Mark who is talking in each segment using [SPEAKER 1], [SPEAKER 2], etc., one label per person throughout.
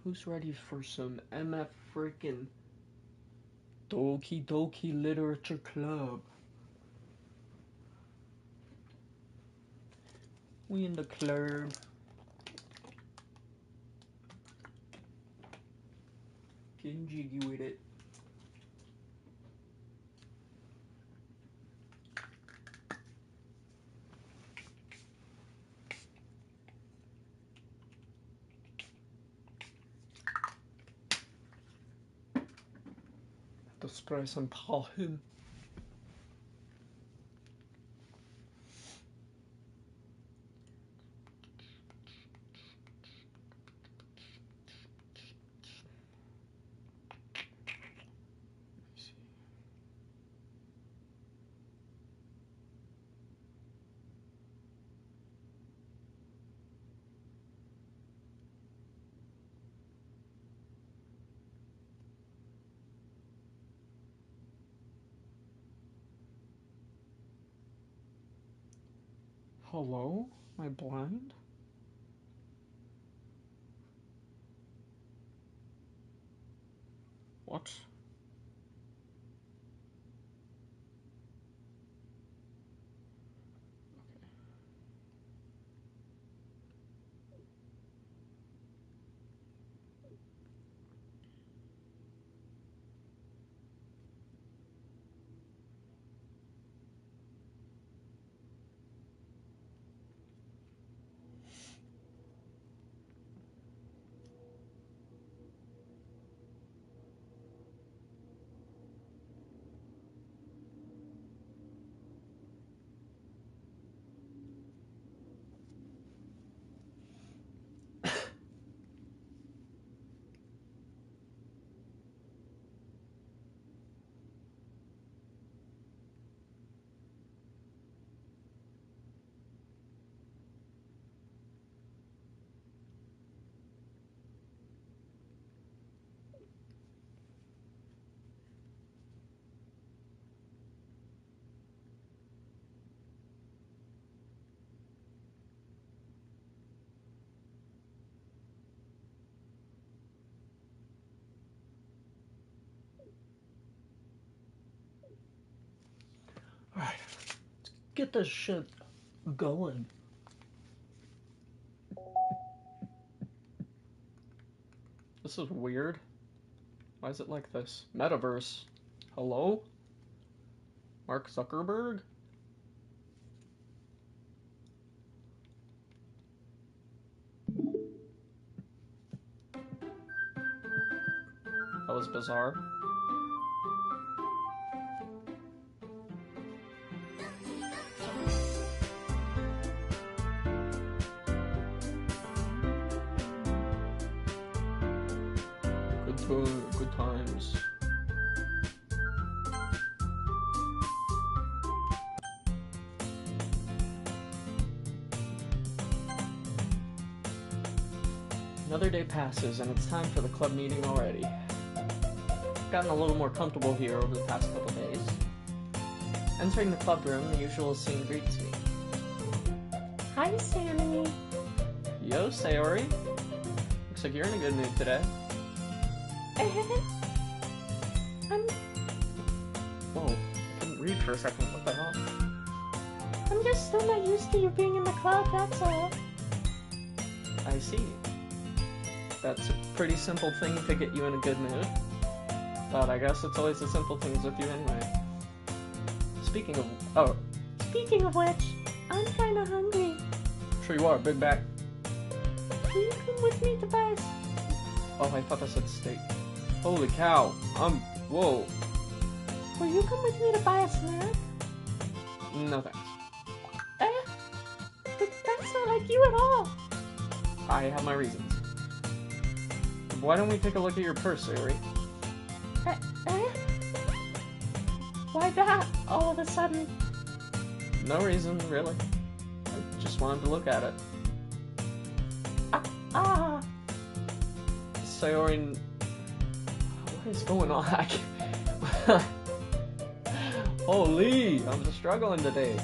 [SPEAKER 1] Who's ready for some MF freaking Doki Doki Literature Club? We in the Clurb. Getting jiggy with it. To spray some perfume. Hello? Am I blind? What? Alright, let's get this shit going. This is weird. Why is it like this? Metaverse. Hello? Mark Zuckerberg? That was bizarre. Good times. Another day passes and it's time for the club meeting already. Gotten a little more comfortable here over the past couple days. Entering the club room, the usual scene greets me.
[SPEAKER 2] Hi, Sammy.
[SPEAKER 1] Yo, Sayori. Looks like you're in a good mood today. Whoa, I couldn't read for a second. What the hell?
[SPEAKER 2] I'm just still not used to you being in the club, that's all.
[SPEAKER 1] I see. That's a pretty simple thing to get you in a good mood. But I guess it's always the simple things with you anyway. Speaking of
[SPEAKER 2] which, I'm kinda hungry.
[SPEAKER 1] Sure you are, big back.
[SPEAKER 2] Will you come with me to buy
[SPEAKER 1] Oh, I thought that said steak. Holy cow, whoa.
[SPEAKER 2] Will you come with me to buy a snack?
[SPEAKER 1] No thanks.
[SPEAKER 2] That's not like you at all.
[SPEAKER 1] I have my reasons. Why don't we take a look at your purse, Sayori?
[SPEAKER 2] Why that, all of a sudden?
[SPEAKER 1] No reason, really. I just wanted to look at it. Sayori... What is going on? Holy! I'm just struggling today.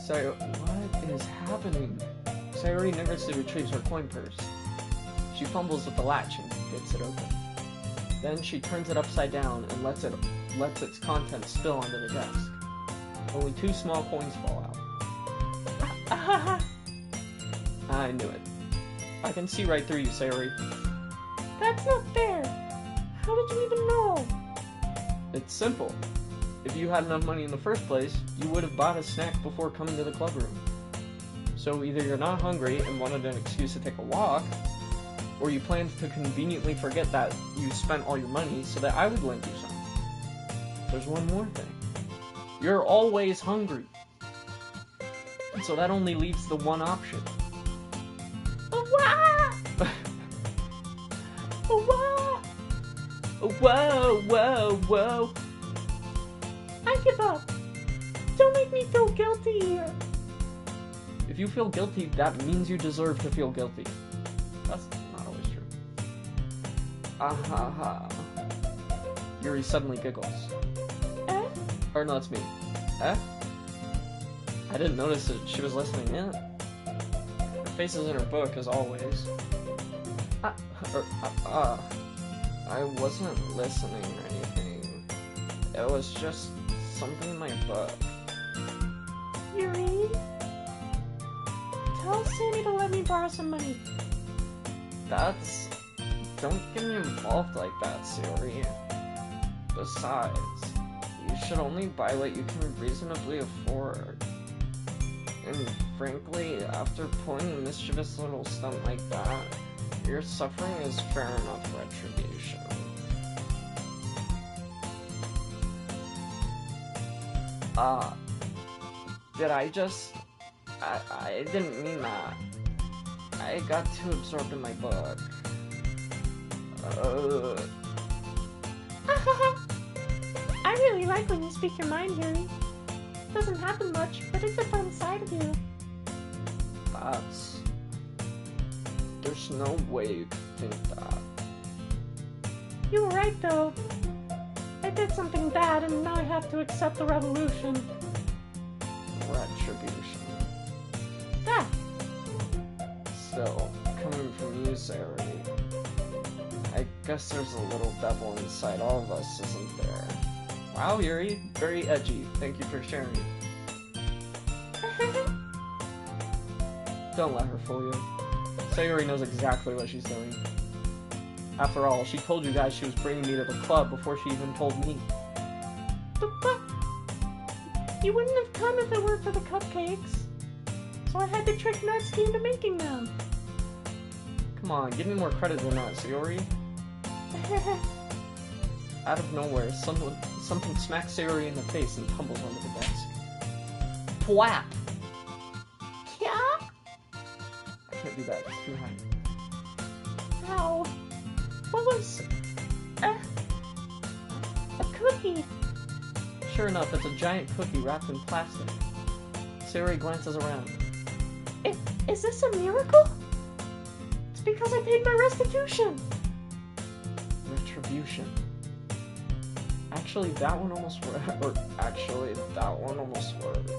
[SPEAKER 1] So, what is happening? Sayori nervously retrieves her coin purse. She fumbles with the latch and gets it open. Then she turns it upside down and lets its contents spill onto the desk. Only 2 small coins fall out. I knew it. I can see right through you, Sayori.
[SPEAKER 2] That's not fair. How did you even know?
[SPEAKER 1] It's simple. If you had enough money in the first place, you would have bought a snack before coming to the club room. So either you're not hungry and wanted an excuse to take a walk, or you planned to conveniently forget that you spent all your money so that I would lend you some. There's one more thing. You're always hungry. And so that only leaves the one option. Whoa, whoa, whoa.
[SPEAKER 2] I give up. Don't make me feel guilty.
[SPEAKER 1] If you feel guilty, that means you deserve to feel guilty. That's not always true. Yuri suddenly giggles.
[SPEAKER 2] Eh?
[SPEAKER 1] Or no, it's me. Eh? I didn't notice that she was listening in. Her face is in her book, as always. I wasn't listening or anything. It was just something in my book.
[SPEAKER 2] Yuri? Tell Sandy to let me borrow some money.
[SPEAKER 1] That's... Don't get me involved like that, Sayori. Besides, you should only buy what you can reasonably afford. And frankly, after pulling a mischievous little stunt like that, your suffering is fair enough retribution. Did I just... I didn't mean that. I got too absorbed in my book.
[SPEAKER 2] I really like when you speak your mind, Yuri. Doesn't happen much, but it's a fun side of you.
[SPEAKER 1] That's... There's no way you could think that.
[SPEAKER 2] You were right, though. I did something bad, and now I have to accept the revolution.
[SPEAKER 1] Retribution.
[SPEAKER 2] That.
[SPEAKER 1] Still, coming from you, Sayori, I guess there's a little devil inside all of us, isn't there? Wow, Yuri, very edgy. Thank you for sharing. Don't let her fool you. Sayori knows exactly what she's doing. After all, she told you guys she was bringing me to the club before she even told me.
[SPEAKER 2] But you wouldn't have come if it weren't for the cupcakes. So I had to trick Natsuki into making them.
[SPEAKER 1] Come on, give me more credit than that, Sayori. Out of nowhere, something smacks Sayori in the face and tumbles onto the desk. Pwap!
[SPEAKER 2] Yeah?
[SPEAKER 1] I can't do that, it's too high.
[SPEAKER 2] Ow. What was... a cookie?
[SPEAKER 1] Sure enough, it's a giant cookie wrapped in plastic. Sayori glances around.
[SPEAKER 2] Is this a miracle? It's because I paid my restitution.
[SPEAKER 1] Retribution. Actually, that one almost worked. Or, actually, that one almost worked.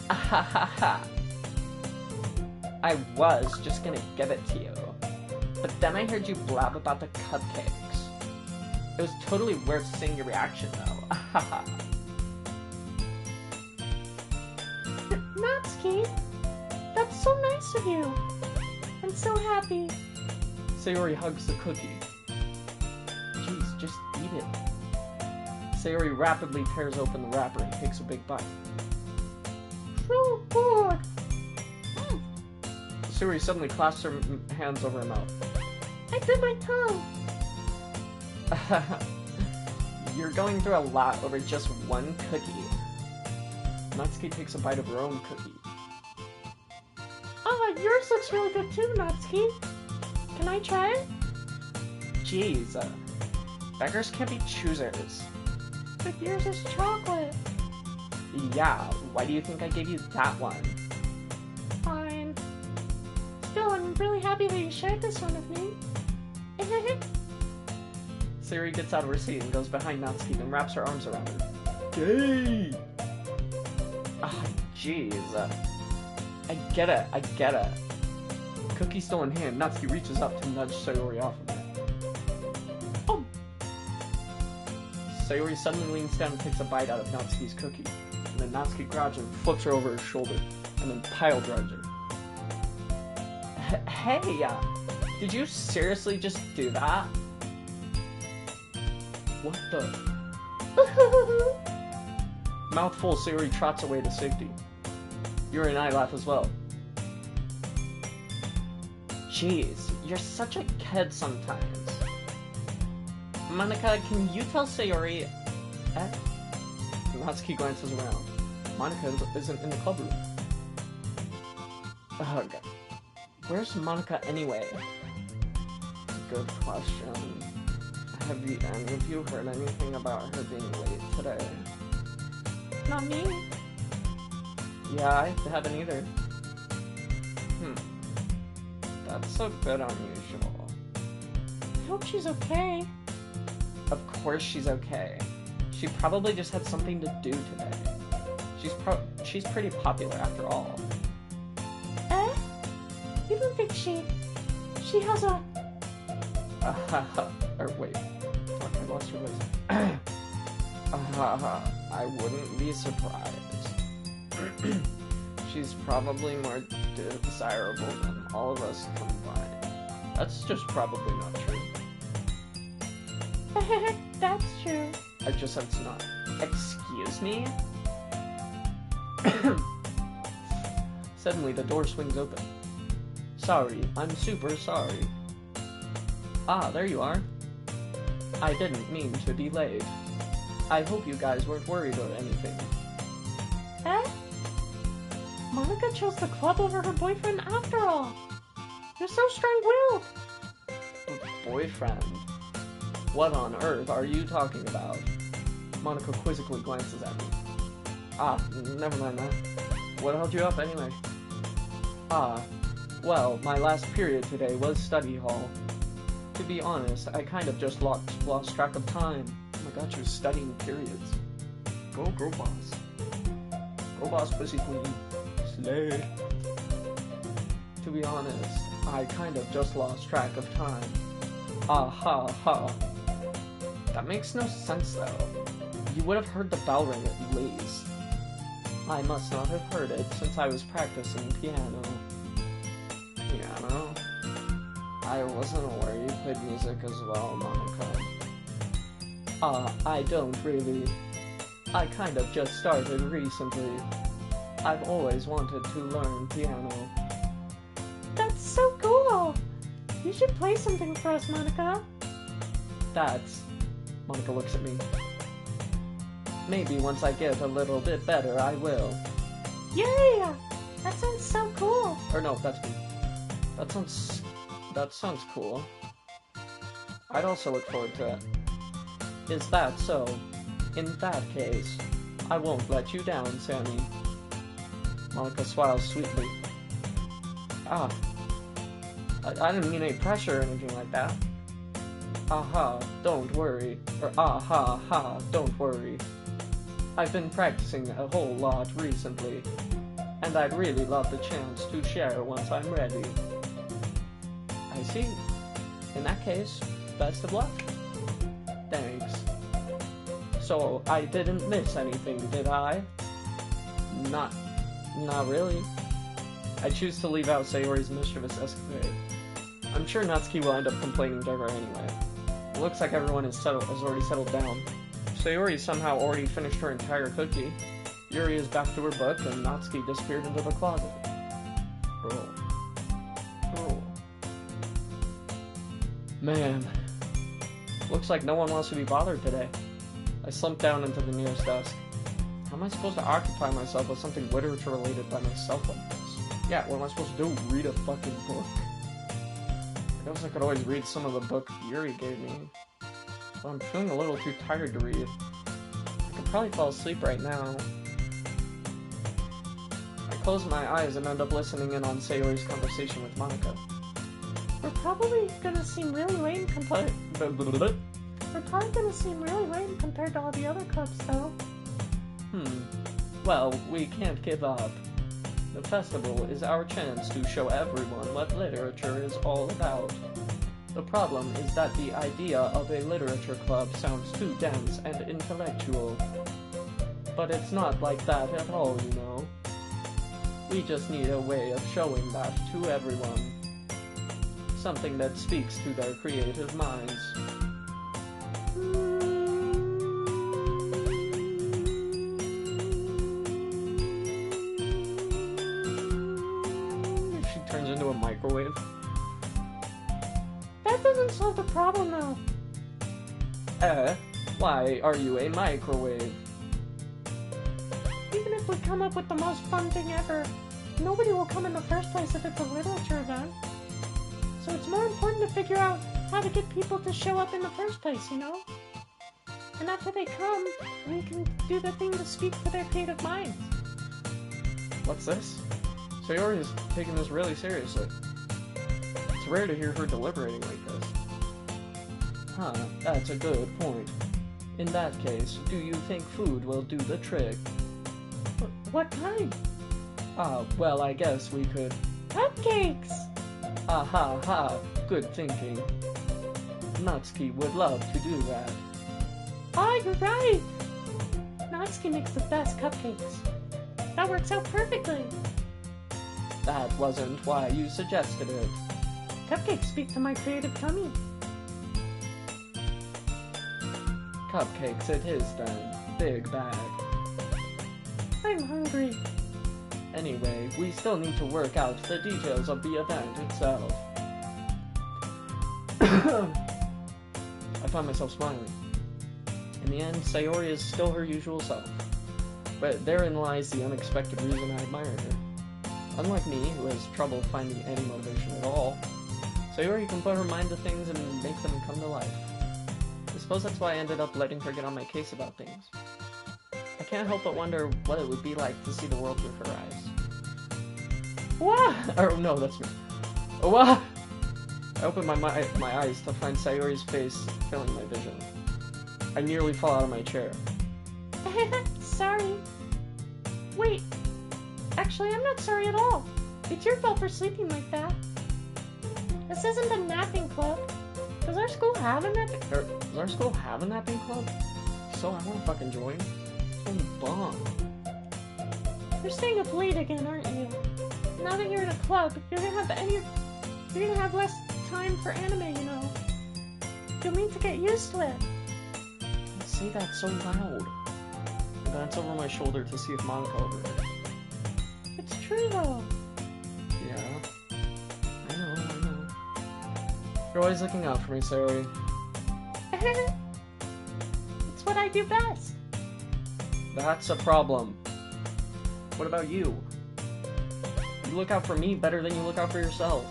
[SPEAKER 1] Ahahaha. I was just gonna give it to you. But then I heard you blab about the cupcakes. It was totally worth seeing your reaction, though. Ahaha.
[SPEAKER 2] Natsuki, that's so nice of you. I'm so happy.
[SPEAKER 1] Sayori hugs the cookie. Jeez, just eat it. Sayori rapidly tears open the wrapper and takes a big bite.
[SPEAKER 2] So good.
[SPEAKER 1] Sayori suddenly clasps her hands over her mouth.
[SPEAKER 2] I bit my tongue.
[SPEAKER 1] You're going through a lot over just one cookie. Natsuki takes a bite of her own cookie.
[SPEAKER 2] Yours looks really good too, Natsuki. Can I try it?
[SPEAKER 1] Jeez, beggars can't be choosers.
[SPEAKER 2] but yours is chocolate.
[SPEAKER 1] Yeah, why do you think I gave you that one?
[SPEAKER 2] Fine. Still, I'm really happy that you shared this one with me.
[SPEAKER 1] Sayori gets out of her seat and goes behind Natsuki and wraps her arms around her. Gay! Ah, jeez. I get it. Cookie still in hand, Natsuki reaches up to nudge Sayori off of her.
[SPEAKER 2] Oh!
[SPEAKER 1] Sayori suddenly leans down and takes a bite out of Natsuki's cookie. And then Natsuki grabs her and flips her over her shoulder, and then pile drives her. Hey, did you seriously just do that? What the? Mouthful, Sayori trots away to safety. Yuri and I laugh as well. Jeez, you're such a kid sometimes. Monica, can you tell Sayori... Natsuki glances around. Monica isn't in the club room. Ugh. Where's Monica anyway? Good question. Have any of you heard anything about her being late today?
[SPEAKER 2] Not me.
[SPEAKER 1] Yeah, I haven't either. That's a bit unusual.
[SPEAKER 2] I hope she's okay.
[SPEAKER 1] Of course she's okay. She probably just had something to do today. She's pretty popular after all.
[SPEAKER 2] You don't think she has a...
[SPEAKER 1] wait. Fuck, I lost your voice. I wouldn't be surprised. She's probably more desirable than all of us combined. That's just probably not true.
[SPEAKER 2] That's true.
[SPEAKER 1] I just said it's not. Excuse me? Suddenly, the door swings open. Sorry, I'm super sorry. Ah, there you are. I didn't mean to be late. I hope you guys weren't worried or anything.
[SPEAKER 2] Monica chose the club over her boyfriend after all. You're so strong-willed.
[SPEAKER 1] Boyfriend? What on earth are you talking about? Monica quizzically glances at me. Ah, never mind that. What held you up anyway? Ah, well, my last period today was study hall. To be honest, I kind of just lost track of time. Oh my god, you're studying periods. Go, girl boss. Go boss, pussy queen. Slay. To be honest, I kind of just lost track of time. Ah ha ha. That makes no sense though. You would have heard the bell ring at least. I must not have heard it since I was practicing piano. Piano? I wasn't aware you played music as well, Monica. I don't really. I kind of just started recently. I've always wanted to learn piano.
[SPEAKER 2] That's so cool! You should play something for us, Monica.
[SPEAKER 1] Monica looks at me. Maybe once I get a little bit better, I will.
[SPEAKER 2] Yay! That sounds so cool!
[SPEAKER 1] Or no, that's me. That sounds cool. I'd also look forward to it. Is that so? In that case, I won't let you down, Sammy. Monica smiles sweetly. I didn't mean any pressure or anything like that. Aha, don't worry. Or aha, ha, don't worry. I've been practicing a whole lot recently, and I'd really love the chance to share once I'm ready. I see. In that case, best of luck. Thanks. So, I didn't miss anything, did I? Not really. I choose to leave out Sayori's mischievous escapade. I'm sure Natsuki will end up complaining to her anyway. It looks like everyone has already settled down. Sayori somehow already finished her entire cookie. Yuri is back to her book, and Natsuki disappeared into the closet. Oh. Man. Looks like no one wants to be bothered today. I slumped down into the nearest desk. How am I supposed to occupy myself with something literature related by myself like this? Yeah, what am I supposed to do? Read a fucking book? I guess I could always read some of the book Yuri gave me. But I'm feeling a little too tired to read. probably fall asleep right now. I close my eyes and end up listening in on Sayori's conversation with Monica.
[SPEAKER 2] We're probably gonna seem really lame compared. We're probably gonna seem really lame compared to all the other clubs, though.
[SPEAKER 1] Well, we can't give up. The festival is our chance to show everyone what literature is all about. The problem is that the idea of a literature club sounds too dense and intellectual. But it's not like that at all, you know. We just need a way of showing that to everyone. Something that speaks to their creative minds. She turns into a microwave.
[SPEAKER 2] That doesn't solve the problem, though.
[SPEAKER 1] Why are you a microwave?
[SPEAKER 2] Even if we come up with the most fun thing ever, nobody will come in the first place if it's a literature event. So it's more important to figure out how to get people to show up in the first place, you know? And after they come, we can do the thing to speak to their creative minds.
[SPEAKER 1] What's this? Sayori is taking this really seriously. It's rare to hear her deliberating like this. Huh, that's a good point. In that case, do you think food will do the trick?
[SPEAKER 2] What kind?
[SPEAKER 1] Well, I guess we could...
[SPEAKER 2] Cupcakes!
[SPEAKER 1] Ah ha ha, good thinking. Natsuki would love to do that.
[SPEAKER 2] Oh, you're right! Natsuki makes the best cupcakes. That works out perfectly.
[SPEAKER 1] That wasn't why you suggested it.
[SPEAKER 2] Cupcakes speak to my creative tummy.
[SPEAKER 1] Cupcakes it is then. Big bag.
[SPEAKER 2] I'm hungry.
[SPEAKER 1] Anyway, we still need to work out the details of the event itself. I find myself smiling. In the end, Sayori is still her usual self. But therein lies the unexpected reason I admire her. Unlike me, who has trouble finding any motivation at all, Sayori can put her mind to things and make them come to life. I suppose that's why I ended up letting her get on my case about things. I can't help but wonder what it would be like to see the world through her eyes. What? Or no, that's me. What? I opened my eyes to find Sayori's face filling my vision. I nearly fall out of my chair.
[SPEAKER 2] Sorry. Wait. Actually, I'm not sorry at all. It's your fault for sleeping like that. This isn't a napping club. Does our school have a napping?
[SPEAKER 1] Does our school have a napping club? So I want to fucking join. So bomb.
[SPEAKER 2] You're staying up late again, aren't you? Now that you're in a club, you're gonna have less time for anime, you know. You'll need to get used to it.
[SPEAKER 1] Don't say that so loud. I glance over my shoulder to see if Monica overheard.
[SPEAKER 2] It's true though.
[SPEAKER 1] Yeah. I know. You're always looking out for me, Sayori.
[SPEAKER 2] It's what I do best.
[SPEAKER 1] That's a problem. What about you? You look out for me better than you look out for yourself.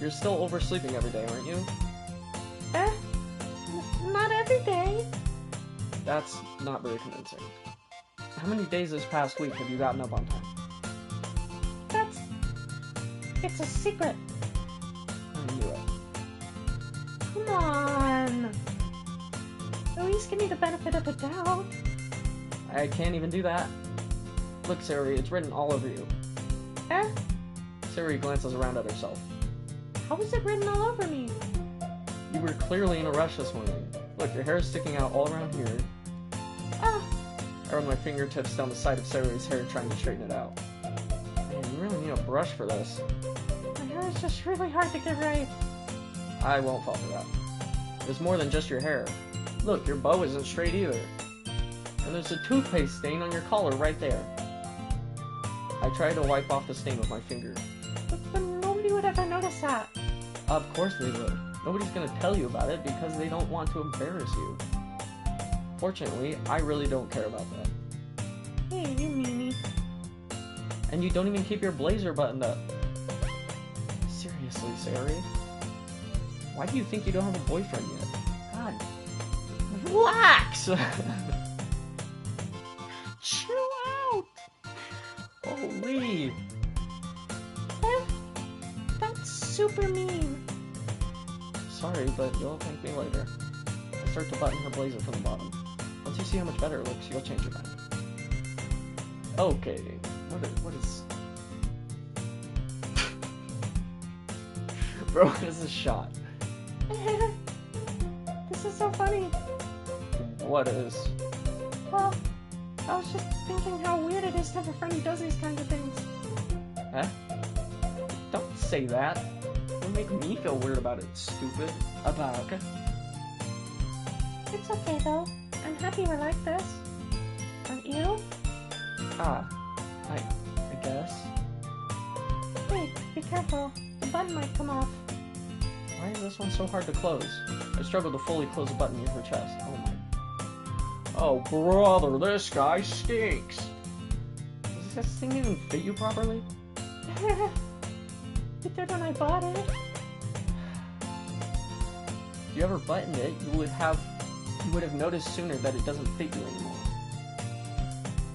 [SPEAKER 1] You're still oversleeping every day, aren't you?
[SPEAKER 2] Not every day.
[SPEAKER 1] That's not very convincing. How many days this past week have you gotten up on time?
[SPEAKER 2] It's a secret.
[SPEAKER 1] I knew it.
[SPEAKER 2] Come on. At least give me the benefit of the doubt.
[SPEAKER 1] I can't even do that. Look, Sayori, it's written all over you. Sayori glances around at herself.
[SPEAKER 2] How was it written all over me?
[SPEAKER 1] You were clearly in a rush this morning. Look, your hair is sticking out all around here. I run my fingertips down the side of Sayori's hair trying to straighten it out. Man, you really need a brush for this.
[SPEAKER 2] My hair is just really hard to get right.
[SPEAKER 1] I won't fall for that. There's more than just your hair. Look, your bow isn't straight either. And there's a toothpaste stain on your collar right there. I try to wipe off the stain with my finger.
[SPEAKER 2] But nobody would ever notice that.
[SPEAKER 1] Of course they would. Nobody's gonna tell you about it because they don't want to embarrass you. Fortunately, I really don't care about that.
[SPEAKER 2] Hey, you meanie.
[SPEAKER 1] And you don't even keep your blazer buttoned up. Seriously, Sayori? Why do you think you don't have a boyfriend yet? God. Relax! Sayori!
[SPEAKER 2] That's super mean.
[SPEAKER 1] Sorry, but you'll thank me later. I start to button her blazer from the bottom. Once you see how much better it looks, you'll change your mind. Okay, what is... Bro, what is this shot?
[SPEAKER 2] This is so funny.
[SPEAKER 1] What is?
[SPEAKER 2] Well, I was just thinking how weird it is to have a friend who does these kinds of things.
[SPEAKER 1] Huh? Don't say that. Don't make me feel weird about it, stupid. About.
[SPEAKER 2] It's okay though. I'm happy we're like this. Aren't you?
[SPEAKER 1] Ah, I guess.
[SPEAKER 2] Hey, be careful. The button might come off.
[SPEAKER 1] Why is this one so hard to close? I struggle to fully close the button near her chest. Oh my. Oh brother, this guy stinks. Does this thing even fit you properly?
[SPEAKER 2] It did when I bought it.
[SPEAKER 1] If you ever buttoned it, you would have noticed sooner that it doesn't fit you anymore.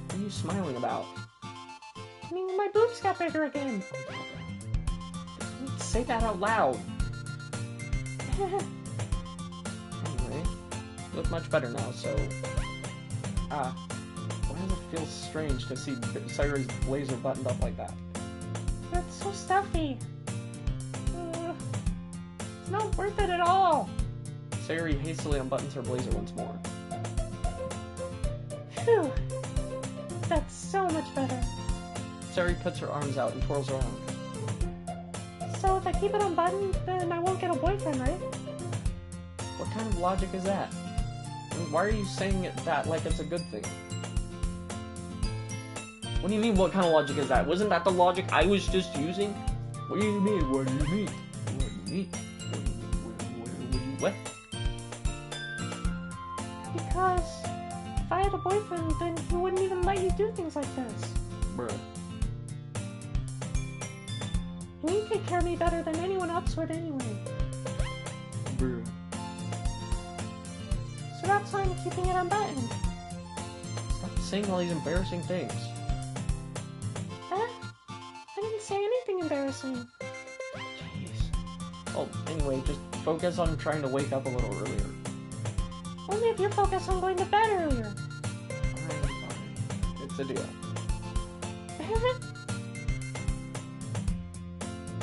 [SPEAKER 1] What are you smiling about?
[SPEAKER 2] I mean, my boobs got bigger again.
[SPEAKER 1] Don't say that out loud. Anyway, you look much better now, so... why does it feel strange to see Sayori's blazer buttoned up like that?
[SPEAKER 2] That's so stuffy. It's not worth it at all.
[SPEAKER 1] Sayori hastily unbuttons her blazer once more.
[SPEAKER 2] Phew. That's so much better.
[SPEAKER 1] Sayori puts her arms out and twirls around.
[SPEAKER 2] So if I keep it unbuttoned, then I won't get a boyfriend, right?
[SPEAKER 1] What kind of logic is that? I mean, why are you saying that like it's a good thing? What do you mean, what kind of logic is that? Wasn't that the logic I was just using? What do you mean? What do you mean? What do you mean? What?
[SPEAKER 2] Because if I had a boyfriend, then he wouldn't even let you do things like this.
[SPEAKER 1] Bruh.
[SPEAKER 2] And you take care of me better than anyone else would anyway.
[SPEAKER 1] Bruh.
[SPEAKER 2] So that's why I'm keeping it unbuttoned.
[SPEAKER 1] Stop saying all these embarrassing things.
[SPEAKER 2] Huh? I didn't say anything embarrassing.
[SPEAKER 1] Jeez. Well, anyway, just focus on trying to wake up a little earlier.
[SPEAKER 2] Only if you focus on going to bed earlier.
[SPEAKER 1] Fine. It's a deal.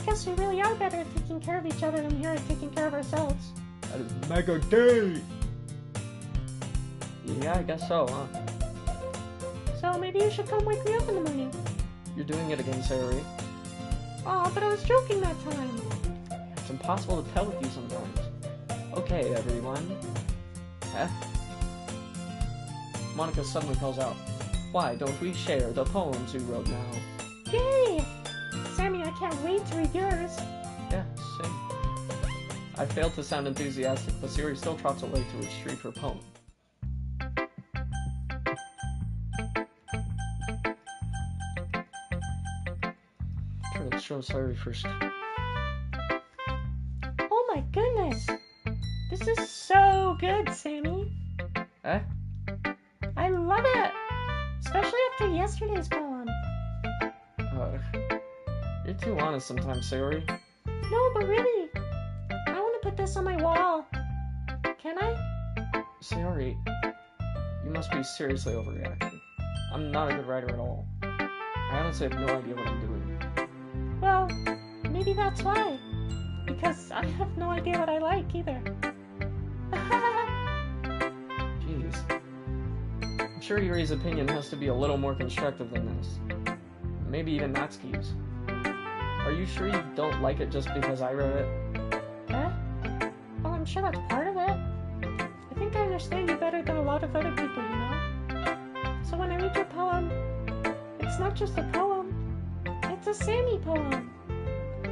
[SPEAKER 2] Guess we really are better at taking care of each other than we are at taking care of ourselves.
[SPEAKER 1] That is mega gay! Yeah, I guess so, huh?
[SPEAKER 2] So maybe you should come wake me up in the morning.
[SPEAKER 1] You're doing it again, Sayori.
[SPEAKER 2] Aw, but I was joking that time.
[SPEAKER 1] It's impossible to tell with you sometimes. Okay, everyone. Huh? Monica suddenly calls out, "Why don't we share the poems you wrote now?"
[SPEAKER 2] Yay! Sammy, I can't wait to read yours.
[SPEAKER 1] Yeah, same. I failed to sound enthusiastic, but Sayori still trots away to retrieve her poem. Try to show Sayori first.
[SPEAKER 2] Oh my goodness! This is so good, Sammy.
[SPEAKER 1] Eh?
[SPEAKER 2] I love it! Especially after yesterday's poem.
[SPEAKER 1] You're too honest sometimes, Sayori.
[SPEAKER 2] No, but really, I want to put this on my wall. Can I?
[SPEAKER 1] Sayori, you must be seriously overreacting. I'm not a good writer at all. I honestly have no idea what I'm doing.
[SPEAKER 2] Well, maybe that's why. Because I have no idea what I like either.
[SPEAKER 1] Jeez. I'm sure Yuri's opinion has to be a little more constructive than this. Maybe even Natsuki's. Are you sure you don't like it just because I wrote it?
[SPEAKER 2] Huh? Well, I'm sure that's part of it. I think I understand you better than a lot of other people, you know? So when I read your poem, it's not just a poem, it's a Sammy poem.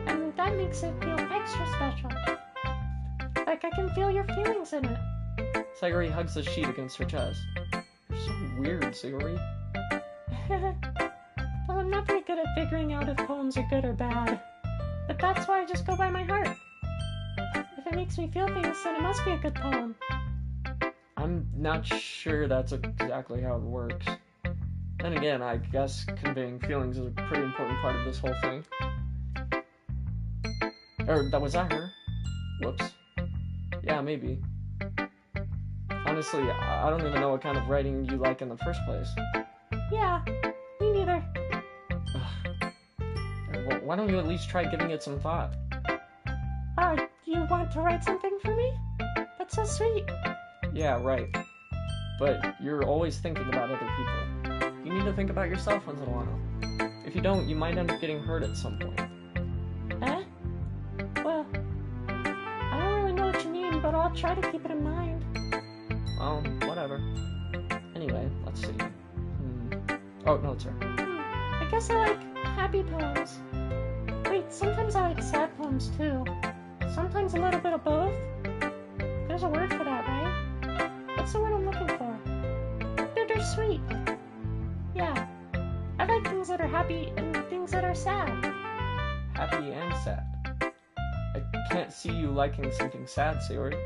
[SPEAKER 2] And that makes it feel extra special. Like I can feel your feelings in it.
[SPEAKER 1] Sayori hugs the sheet against her chest. You're so weird, Sayori.
[SPEAKER 2] Well, I'm not very good at figuring out if poems are good or bad. But that's why I just go by my heart. If it makes me feel things, then it must be a good poem.
[SPEAKER 1] I'm not sure that's exactly how it works. Then again, I guess conveying feelings is a pretty important part of this whole thing. Or, was that her? Whoops. Yeah, maybe. Honestly, I don't even know what kind of writing you like in the first place.
[SPEAKER 2] Yeah, me neither.
[SPEAKER 1] Well, why don't you at least try giving it some thought?
[SPEAKER 2] You want to write something for me? That's so sweet.
[SPEAKER 1] Yeah, right. But you're always thinking about other people. You need to think about yourself once in a while. If you don't, you might end up getting hurt at some point.
[SPEAKER 2] Eh? Well, I don't really know what you mean, but I'll try to keep it in mind.
[SPEAKER 1] Well, whatever. Anyway, let's see. Oh, no, it's her.
[SPEAKER 2] I guess I like happy poems. Wait, sometimes I like sad poems too. Sometimes a little bit of both. There's a word for that, right? What's the word I'm looking for? Bittersweet. Yeah. I like things that are happy and things that are sad.
[SPEAKER 1] Happy and sad. I can't see you liking something sad, Sayori.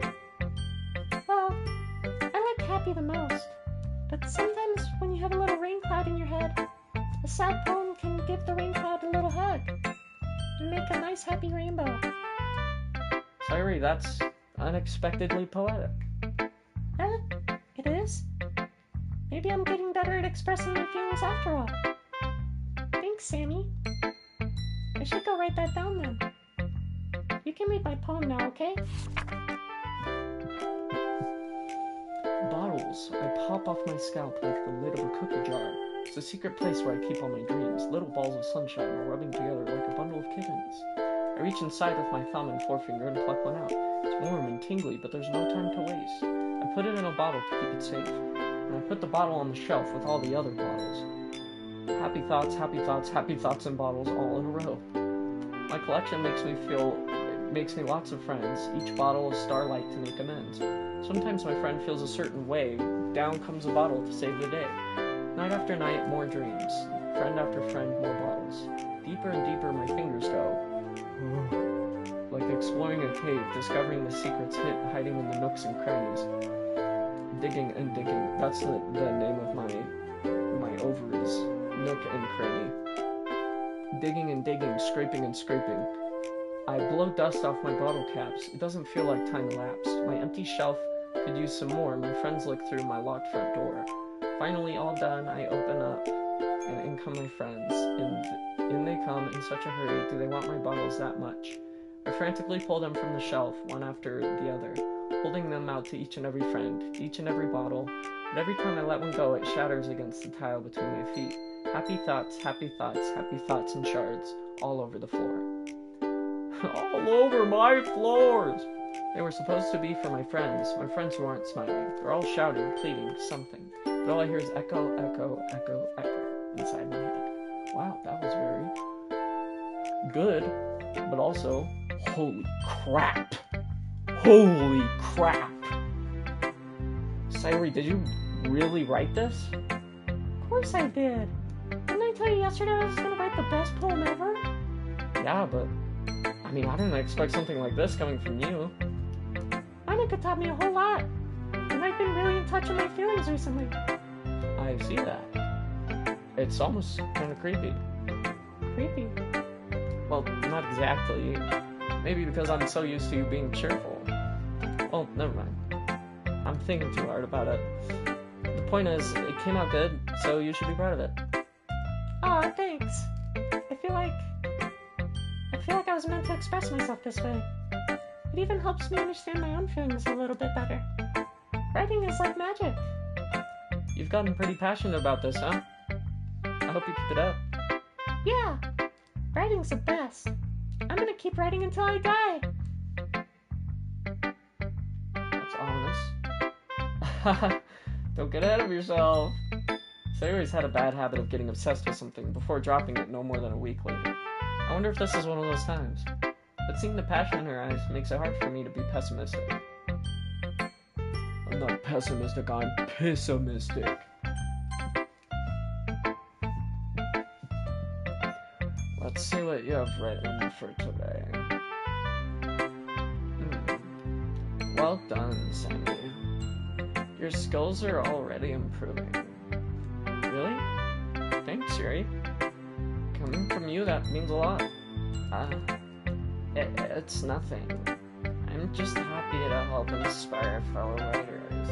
[SPEAKER 2] Well, I like happy the most. But sometimes when you have a little rain cloud in your head, a sad poem can give the rain cloud a little hug and make a nice happy rainbow.
[SPEAKER 1] Sayori, that's unexpectedly poetic.
[SPEAKER 2] Huh? It is? Maybe I'm getting better at expressing my feelings after all. Thanks, Sammy. I should go write that down then. You can read my poem now, okay?
[SPEAKER 1] Bottles. I pop off my scalp like the lid of a cookie jar. It's a secret place where I keep all my dreams, little balls of sunshine all rubbing together like a bundle of kittens. I reach inside with my thumb and forefinger and pluck one out. It's warm and tingly, but there's no time to waste. I put it in a bottle to keep it safe, and I put the bottle on the shelf with all the other bottles. Happy thoughts, happy thoughts, happy thoughts in bottles all in a row. My collection makes me lots of friends, each bottle a starlight to make amends. Sometimes my friend feels a certain way, down comes a bottle to save the day. Night after night, more dreams. Friend after friend, more bottles. Deeper and deeper my fingers go. Like exploring a cave, discovering the secrets hiding in the nooks and crannies. Digging and digging. That's the name of my ovaries. Nook and cranny. Digging and digging, scraping and scraping. I blow dust off my bottle caps. It doesn't feel like time elapsed. My empty shelf could use some more. My friends look through my locked front door. Finally, all done, I open up, and in come my friends. In they come in such a hurry. Do they want my bottles that much? I frantically pull them from the shelf, one after the other, holding them out to each and every friend, each and every bottle. But every time I let one go, it shatters against the tile between my feet. Happy thoughts, happy thoughts, happy thoughts in shards, all over the floor. All over my floors! They were supposed to be for my friends who aren't smiling. They're all shouting, pleading, something. But all I hear is echo, echo, echo, echo inside my head. Wow, that was very good, but also, holy crap! Holy crap! Sayori, did you really write this?
[SPEAKER 2] Of course I did. Didn't I tell you yesterday I was gonna write the best poem ever?
[SPEAKER 1] Yeah, but I mean, I didn't expect something like this coming from you.
[SPEAKER 2] Monica taught me a whole lot, and I've been really in touch with my feelings recently.
[SPEAKER 1] I see that. It's almost kind of creepy.
[SPEAKER 2] Creepy?
[SPEAKER 1] Well, not exactly. Maybe because I'm so used to you being cheerful. Well, never mind. I'm thinking too hard about it. The point is, it came out good, so you should be proud of it.
[SPEAKER 2] Aw, thanks. I feel like I was meant to express myself this way. It even helps me understand my own feelings a little bit better. Writing is like magic.
[SPEAKER 1] You've gotten pretty passionate about this, huh? I hope you keep it up.
[SPEAKER 2] Yeah, writing's the best. I'm gonna keep writing until I die.
[SPEAKER 1] That's ominous. Don't get ahead of yourself. Sayori's had a bad habit of getting obsessed with something before dropping it no more than a week later. I wonder if this is one of those times. But seeing the passion in her eyes makes it hard for me to be pessimistic. I'm not pessimistic, I'm pessimistic. Let's see what you have written for today. Well done, Sammy. Your skills are already improving. Really? Thanks, Yuri. Coming from you, that means a lot. It's nothing. I'm just happy to help inspire fellow writers.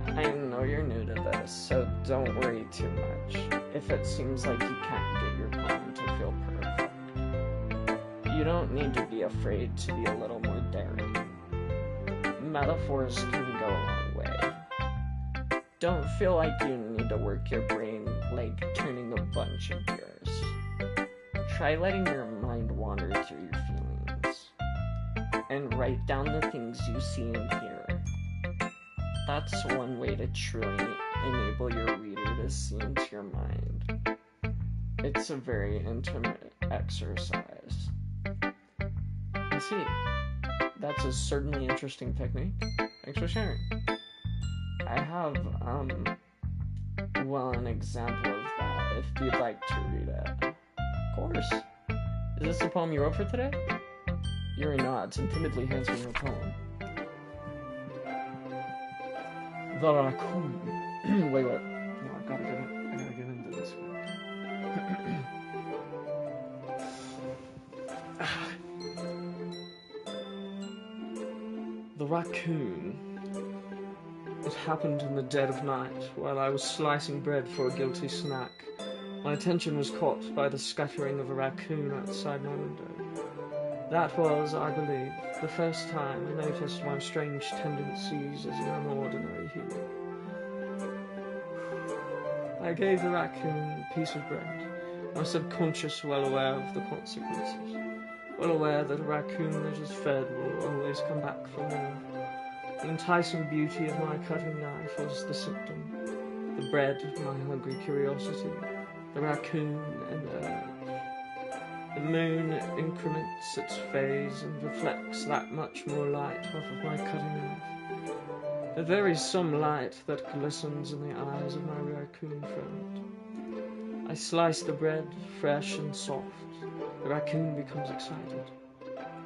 [SPEAKER 1] I know you're new to this, so don't worry too much if it seems like you can't get your poem to feel perfect. You don't need to be afraid to be a little more daring. Metaphors can go a long way. Don't feel like you need to work your brain like turning a bunch of gears. Try letting your mind wander through your feelings and write down the things you see and hear. That's one way to truly enable your reader to see into your mind. It's a very intimate exercise. I see. That's a certainly interesting technique. Thanks for sharing. I have, an example of that if you'd like to read it. Of course. Is this the poem you wrote for today? Yuri nods and timidly hands me her poem. The raccoon. Wait. No, I gotta get into this one. The raccoon. It happened in the dead of night, while I was slicing bread for a guilty snack. My attention was caught by the scattering of a raccoon outside my window. That was, I believe, the first time I noticed my strange tendencies as an unordinary human. I gave the raccoon a piece of bread, my subconscious well aware of the consequences, well aware that a raccoon that is fed will always come back for more. The enticing beauty of my cutting knife was the symptom, the bread, my hungry curiosity, the raccoon, and the moon increments its phase and reflects that much more light off of my cutting knife. The very some light that glistens in the eyes of my raccoon friend. I slice the bread, fresh and soft. The raccoon becomes excited.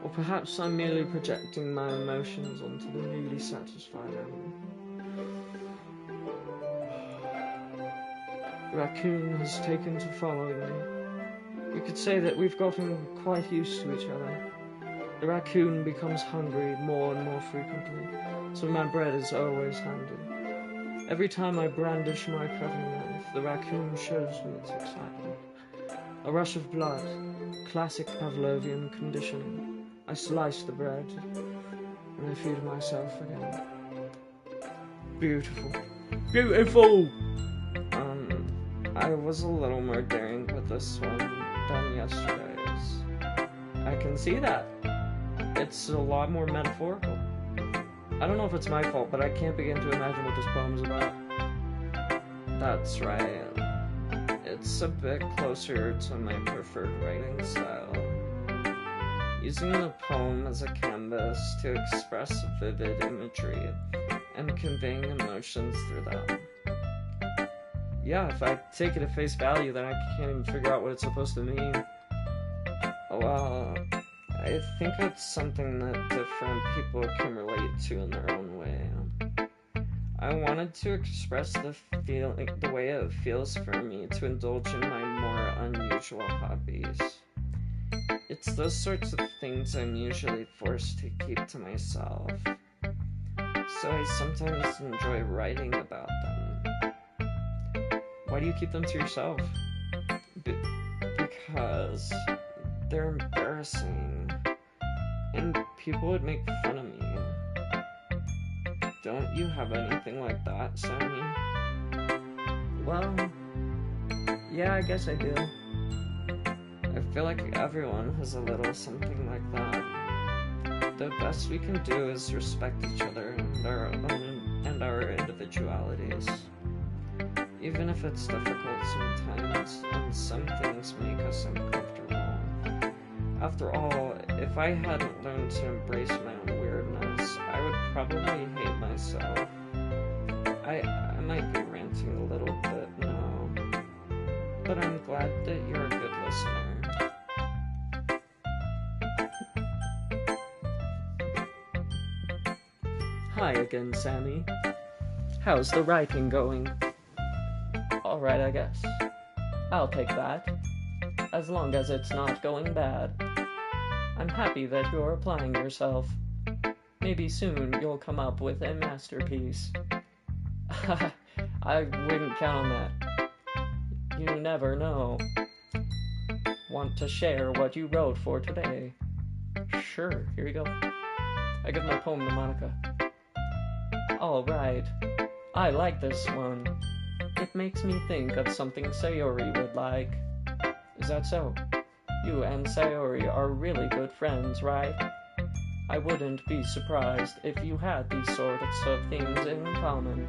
[SPEAKER 1] Or perhaps I'm merely projecting my emotions onto the newly satisfied animal. The raccoon has taken to following me. We could say that we've gotten quite used to each other. The raccoon becomes hungry more and more frequently, so my bread is always handy. Every time I brandish my cutting knife, the raccoon shows me its excitement. A rush of blood, classic Pavlovian conditioning. I slice the bread, and I feed myself again. Beautiful. Beautiful! I was a little more daring with this one than yesterday's. I can see that. It's a lot more metaphorical. I don't know if it's my fault, but I can't begin to imagine what this poem is about. That's right. It's a bit closer to my preferred writing style. Using the poem as a canvas to express vivid imagery and conveying emotions through them. Yeah, if I take it at face value, then I can't even figure out what it's supposed to mean. Well, I think it's something that different people can relate to in their own way. I wanted to express the way it feels for me to indulge in my more unusual hobbies. It's those sorts of things I'm usually forced to keep to myself, so I sometimes enjoy writing about them. Why do you keep them to yourself? Because they're embarrassing, and people would make fun of me. Don't you have anything like that, Sammy? Well, yeah, I guess I do. I feel like everyone has a little something like that. The best we can do is respect each other and our individualities. Even if it's difficult sometimes, and some things make us uncomfortable. After all, if I hadn't learned to embrace my own weirdness, I would probably hate myself. I might be ranting a little bit now, but I'm glad that you're a good listener. Hi again, Sammy. How's the writing going? Alright, I guess. I'll take that. As long as it's not going bad. I'm happy that you're applying yourself. Maybe soon you'll come up with a masterpiece. I wouldn't count on that. You never know. Want to share what you wrote for today? Sure, here you go. I give my poem to Monica. Alright. I like this one. It makes me think of something Sayori would like. Is that so? You and Sayori are really good friends, right? I wouldn't be surprised if you had these sorts of things in common.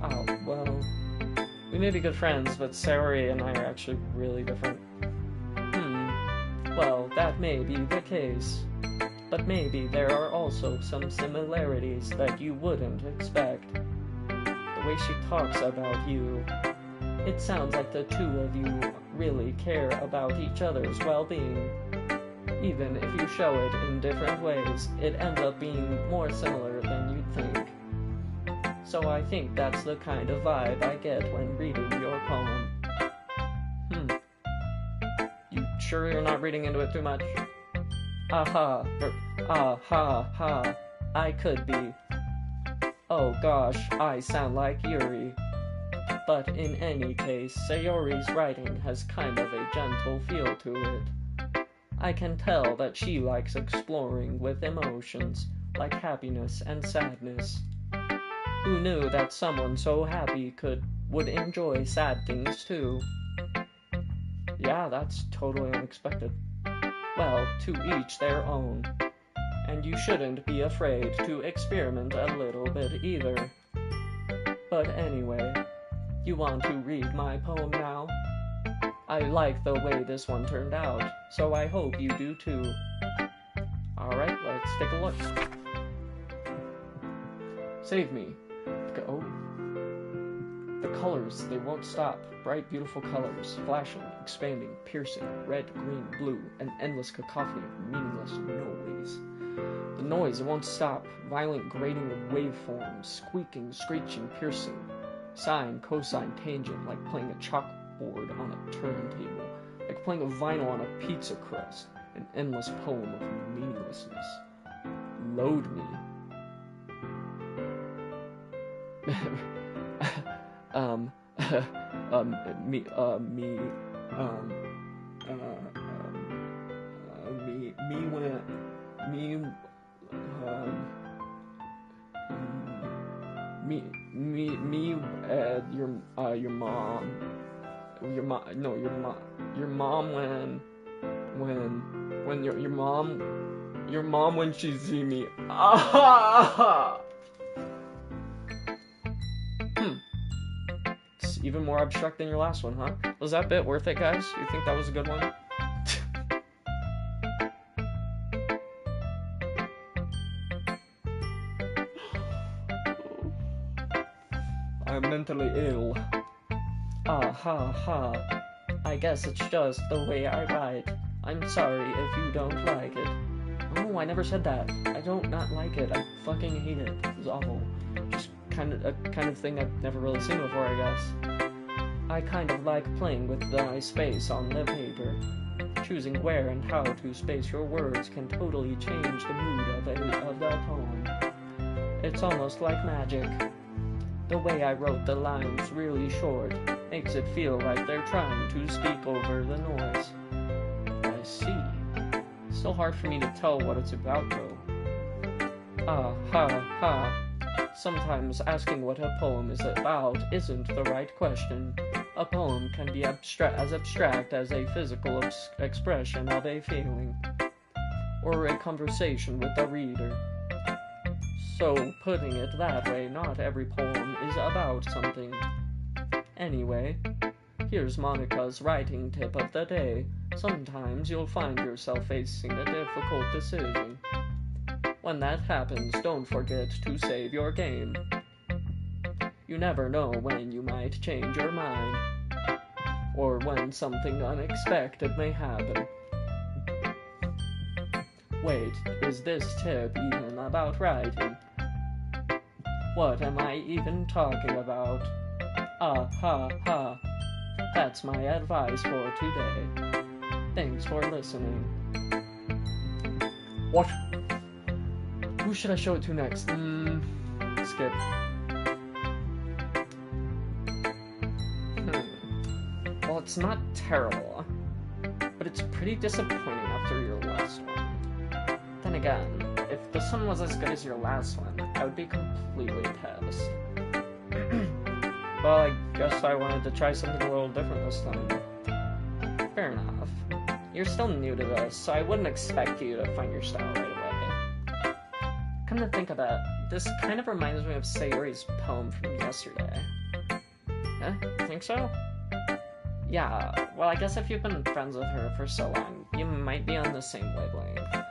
[SPEAKER 1] Oh, well, we may be good friends, but Sayori and I are actually really different. Well, that may be the case. But maybe there are also some similarities that you wouldn't expect. The way she talks about you, it sounds like the two of you really care about each other's well-being. Even if you show it in different ways, it ends up being more similar than you'd think. So I think that's the kind of vibe I get when reading your poem. You sure you're not reading into it too much? Ha, I could be. Oh gosh, I sound like Yuri. But in any case, Sayori's writing has kind of a gentle feel to it. I can tell that she likes exploring with emotions, like happiness and sadness. Who knew that someone so happy would enjoy sad things too? Yeah, that's totally unexpected. Well, to each their own. And you shouldn't be afraid to experiment a little bit either. But anyway, you want to read my poem now? I like the way this one turned out, so I hope you do too. Alright, let's take a look. Save me. Oh. The colors, they won't stop. Bright, beautiful colors, flashing, expanding, piercing, red, green, blue, an endless cacophony of meaningless noise. The noise, it won't stop. Violent, grating waveforms, squeaking, screeching, piercing. Sine, cosine, tangent, like playing a chalkboard on a turntable, like playing a vinyl on a pizza crust. An endless poem of meaninglessness. Load me. Your mom when she see me. It's even more abstract than your last one, huh? Was that bit worth it, guys? You think that was a good one? I'm mentally ill. I guess it's just the way I write. I'm sorry if you don't like it. Oh, I never said that. I don't not like it. I fucking hate it. It was awful. Just kind of thing I've never really seen before, I guess. I kind of like playing with my space on the paper. Choosing where and how to space your words can totally change the mood of the poem. It's almost like magic. The way I wrote the lines really short makes it feel like they're trying to speak over the noise. I see. Still hard for me to tell what it's about, though. Sometimes asking what a poem is about isn't the right question. A poem can be as abstract as a physical expression of a feeling, or a conversation with the reader. So, putting it that way, not every poem is about something. Anyway, here's Monica's writing tip of the day. Sometimes you'll find yourself facing a difficult decision. When that happens, don't forget to save your game. You never know when you might change your mind, or when something unexpected may happen. Wait, is this tip even about writing? What am I even talking about? Ah ha ha. That's my advice for today. Thanks for listening. What? Who should I show it to next? Skip. Well, it's not terrible, but it's pretty disappointing after your last one. Then again, if this one was as good as your last one, I would be completely pissed. Well, I guess I wanted to try something a little different this time. Fair enough. You're still new to this, so I wouldn't expect you to find your style right away. Come to think of it, this kind of reminds me of Sayori's poem from yesterday. Eh? You think so? Yeah, well, I guess if you've been friends with her for so long, you might be on the same wavelength.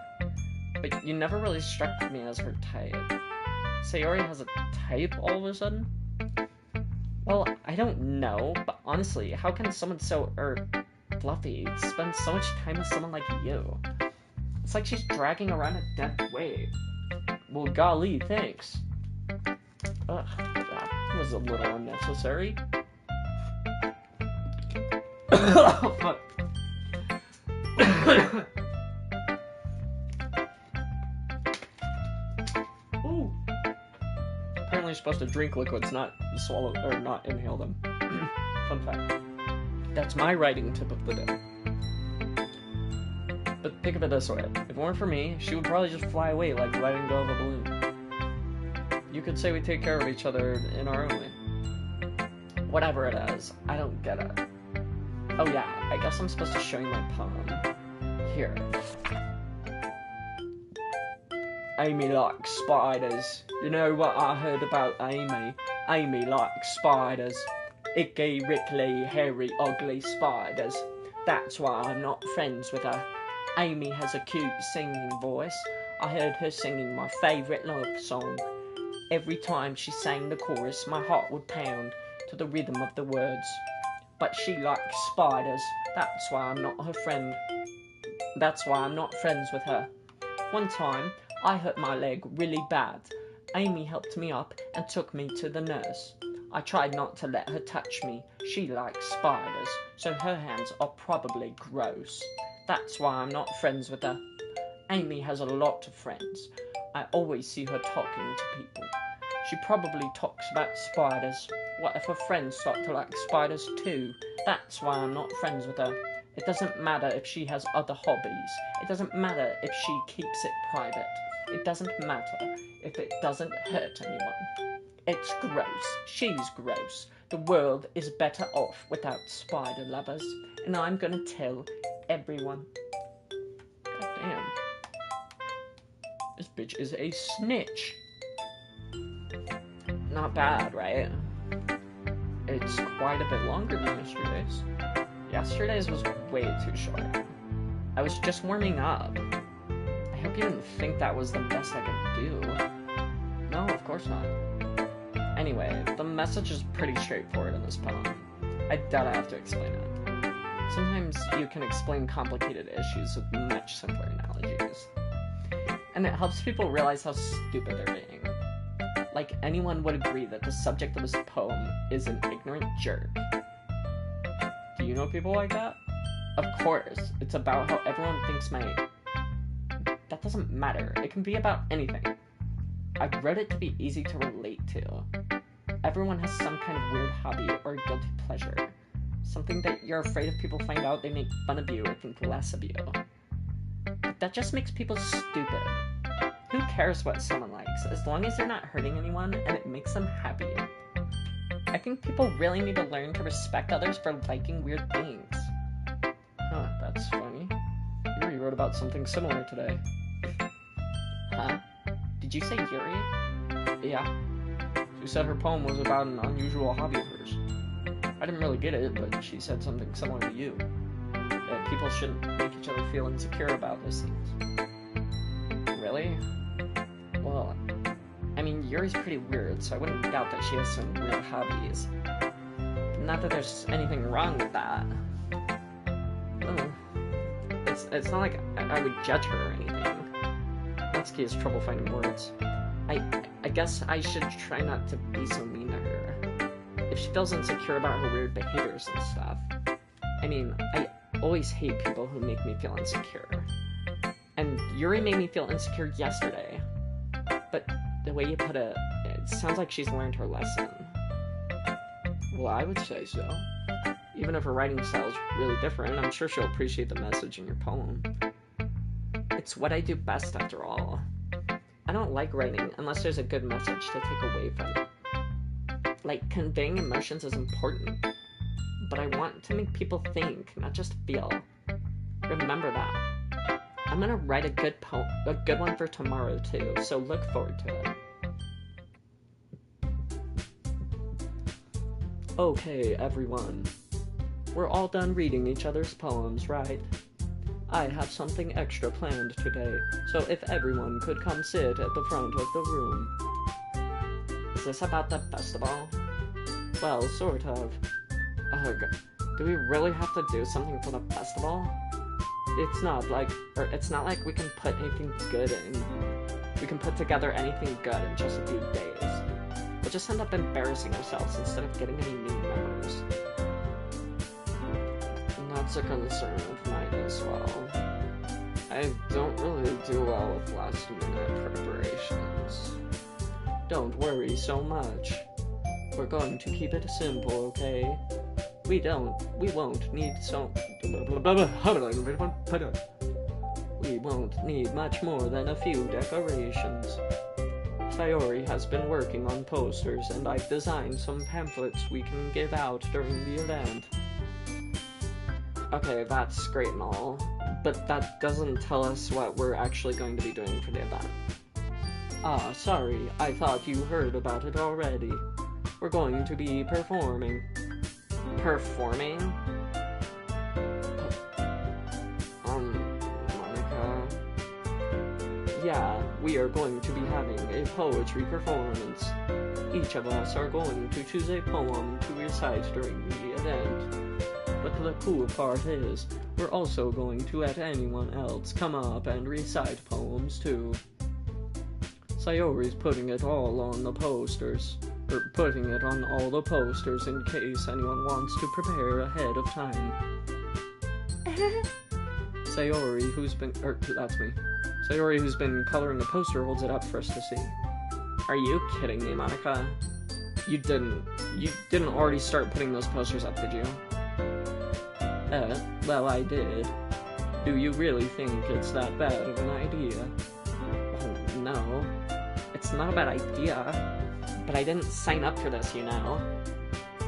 [SPEAKER 1] But you never really struck me as her type. Sayori has a type all of a sudden? Well, I don't know, but honestly, how can someone so, fluffy spend so much time with someone like you? It's like she's dragging around a dead weight. Well, golly, thanks. Ugh, that was a little unnecessary. Oh, fuck. Ooh. Apparently you're supposed to drink liquids, not swallow, or not inhale them. Fun fact. That's my writing tip of the day. But think of it this way. If it weren't for me, she would probably just fly away like letting go of a balloon. You could say we take care of each other in our own way. Whatever it is, I don't get it. Oh yeah, I guess I'm supposed to show you my poem. Here. Amy likes spiders. You know what I heard about Amy? Amy likes spiders. Icky, wriggly, hairy, ugly spiders. That's why I'm not friends with her. Amy has a cute singing voice. I heard her singing my favourite love song. Every time she sang the chorus, my heart would pound to the rhythm of the words. But she likes spiders. That's why I'm not her friend. That's why I'm not friends with her. One time, I hurt my leg really bad. Amy helped me up and took me to the nurse. I tried not to let her touch me. She likes spiders, so her hands are probably gross. That's why I'm not friends with her. Amy has a lot of friends. I always see her talking to people. She probably talks about spiders. What if her friends start to like spiders too? That's why I'm not friends with her. It doesn't matter if she has other hobbies. It doesn't matter if she keeps it private. It doesn't matter if it doesn't hurt anyone. It's gross. She's gross. The world is better off without spider lovers. And I'm gonna tell everyone. God damn. This bitch is a snitch. Not bad, right? It's quite a bit longer than yesterday's. Yesterday's was way too short. I was just warming up. I hope you didn't think that was the best I could do. No, of course not. Anyway, the message is pretty straightforward in this poem. I doubt I have to explain it. Sometimes you can explain complicated issues with much simpler analogies. And it helps people realize how stupid they're being. Like, anyone would agree that the subject of this poem is an ignorant jerk. Do you know people like that? Of course, it's about how everyone thinks that doesn't matter. It can be about anything. I wrote it to be easy to relate to. Everyone has some kind of weird hobby or guilty pleasure. Something that you're afraid if people find out they make fun of you or think less of you. But that just makes people stupid. Who cares what someone likes, as long as they're not hurting anyone and it makes them happy? I think people really need to learn to respect others for liking weird things. Huh, that's funny. Yuri wrote about something similar today. Huh? Did you say Yuri? Yeah. She said her poem was about an unusual hobby of hers. I didn't really get it, but she said something similar to you. That people shouldn't make each other feel insecure about those things. Really? Well, I mean, Yuri's pretty weird, so I wouldn't doubt that she has some weird hobbies. Not that there's anything wrong with that. Oh. It's not like I would judge her or anything. Natsuki has trouble finding words. I guess I should try not to be so mean to her. if she feels insecure about her weird behaviors and stuff. I mean, I always hate people who make me feel insecure. And Yuri made me feel insecure yesterday. But the way you put it, it sounds like she's learned her lesson. Well, I would say so. Even if her writing style is really different, I'm sure she'll appreciate the message in your poem. It's what I do best, after all. I don't like writing unless there's a good message to take away from it. Like, conveying emotions is important, but I want to make people think, not just feel. Remember that. I'm gonna write a good one for tomorrow too, so look forward to it. Okay, everyone. We're all done reading each other's poems, right? I have something extra planned today, so if everyone could come sit at the front of the room. Is this about the festival? Well, sort of. Ugh, do we really have to do something for the festival? It's not like we can put anything good in. We can put together anything good in just a few days. We'll just end up embarrassing ourselves instead of getting any new members. That's a concern of mine as well. I don't really do well with last-minute preparations. Don't worry so much. We're going to keep it simple, okay? We won't need much more than a few decorations. Sayori has been working on posters, and I've designed some pamphlets we can give out during the event. Okay, that's great and all, but that doesn't tell us what we're actually going to be doing for the event. Ah, sorry, I thought you heard about it already. We're going to be performing. Performing? Monica... Yeah, we are going to be having a poetry performance. Each of us are going to choose a poem to recite during the event. But the cool part is, we're also going to let anyone else come up and recite poems too. Sayori's putting it all on the posters. Putting it on all the posters in case anyone wants to prepare ahead of time. Sayori, Sayori, who's been coloring the poster, holds it up for us to see. Are you kidding me, Monica? You didn't already start putting those posters up, did you? Well, I did. Do you really think it's that bad of an idea? Oh, no. It's not a bad idea. But I didn't sign up for this, you know?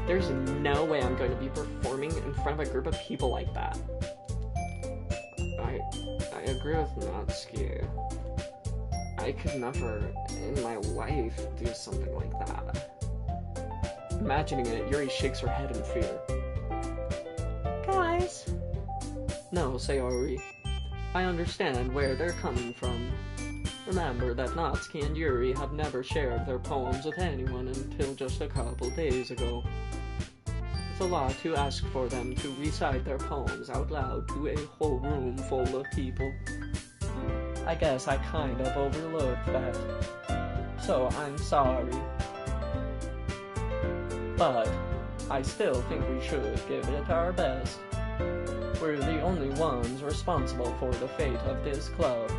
[SPEAKER 1] There's no way I'm going to be performing in front of a group of people like that. I agree with Natsuki. I could never, in my life, do something like that. Imagining it, Yuri shakes her head in fear.
[SPEAKER 2] Guys?
[SPEAKER 1] No, Sayori. I understand where they're coming from. Remember that Natsuki and Yuri have never shared their poems with anyone until just a couple days ago. It's a lot to ask for them to recite their poems out loud to a whole room full of people. I guess I kind of overlooked that. So I'm sorry. But I still think we should give it our best. We're the only ones responsible for the fate of this club.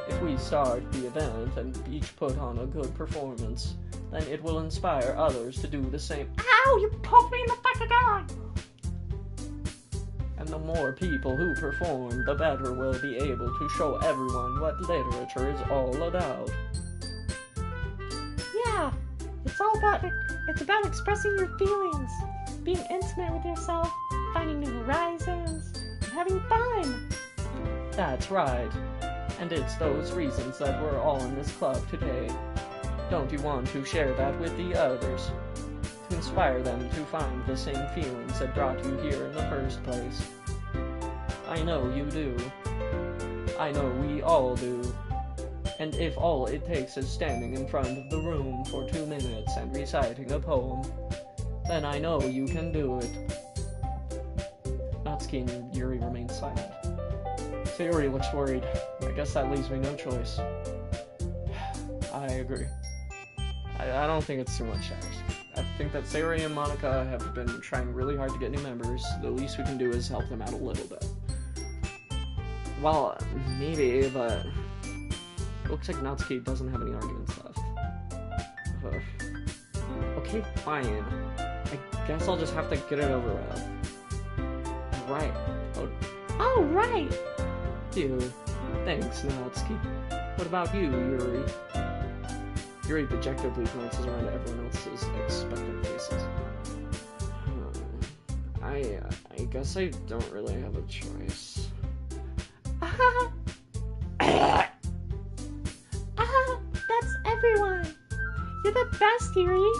[SPEAKER 1] If we start the event and each put on a good performance, then it will inspire others to do the same.
[SPEAKER 2] Ow! You poked me in the fucking eye!
[SPEAKER 1] And the more people who perform, the better we'll be able to show everyone what literature is all about.
[SPEAKER 2] Yeah, it's about expressing your feelings, being intimate with yourself, finding new horizons, and having fun.
[SPEAKER 1] That's right. And it's those reasons that we're all in this club today. Don't you want to share that with the others? To inspire them to find the same feelings that brought you here in the first place. I know you do. I know we all do. And if all it takes is standing in front of the room for 2 minutes and reciting a poem, then I know you can do it. Natsuki and Yuri remain silent. Sayori looks worried. I guess that leaves me no choice. I agree. I don't think it's too much to ask. think that Sayori and Monica have been trying really hard to get new members. The least we can do is help them out a little bit. Well, maybe, but it looks like Natsuki doesn't have any arguments left. Okay, fine. I guess I'll just have to get it over with. Right.
[SPEAKER 2] Oh, right!
[SPEAKER 1] Phew. Thanks, Natsuki. What about you, Yuri? Yuri dejectedly glances around at everyone else's expectant faces. I guess I don't really have a choice.
[SPEAKER 2] That's everyone! You're the best, Yuri!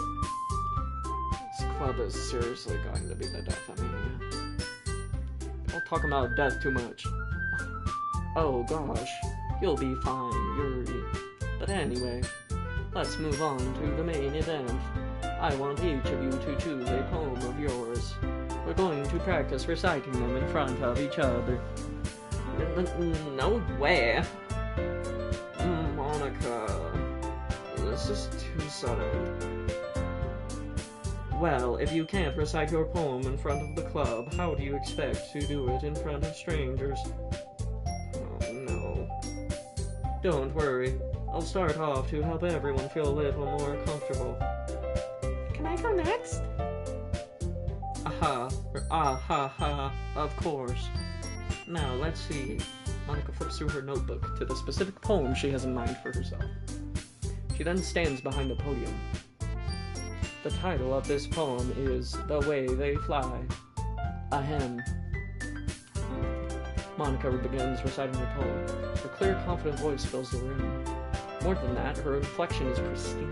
[SPEAKER 1] This club is seriously going to be the death of me. Don't talk about death too much. Oh gosh, you'll be fine, Yuri. But anyway, let's move on to the main event. I want each of you to choose a poem of yours. We're going to practice reciting them in front of each other. No way. Monica, this is too sudden. Well, if you can't recite your poem in front of the club, how do you expect to do it in front of strangers? Oh no. Don't worry. I'll start off to help everyone feel a little more comfortable.
[SPEAKER 2] Can I go next?
[SPEAKER 1] Ha, of course. Now, let's see. Monica flips through her notebook to the specific poem she has in mind for herself. She then stands behind the podium. The title of this poem is The Way They Fly. Ahem. Monica begins reciting the poem. Her clear, confident voice fills the room. More than that, her inflection is pristine.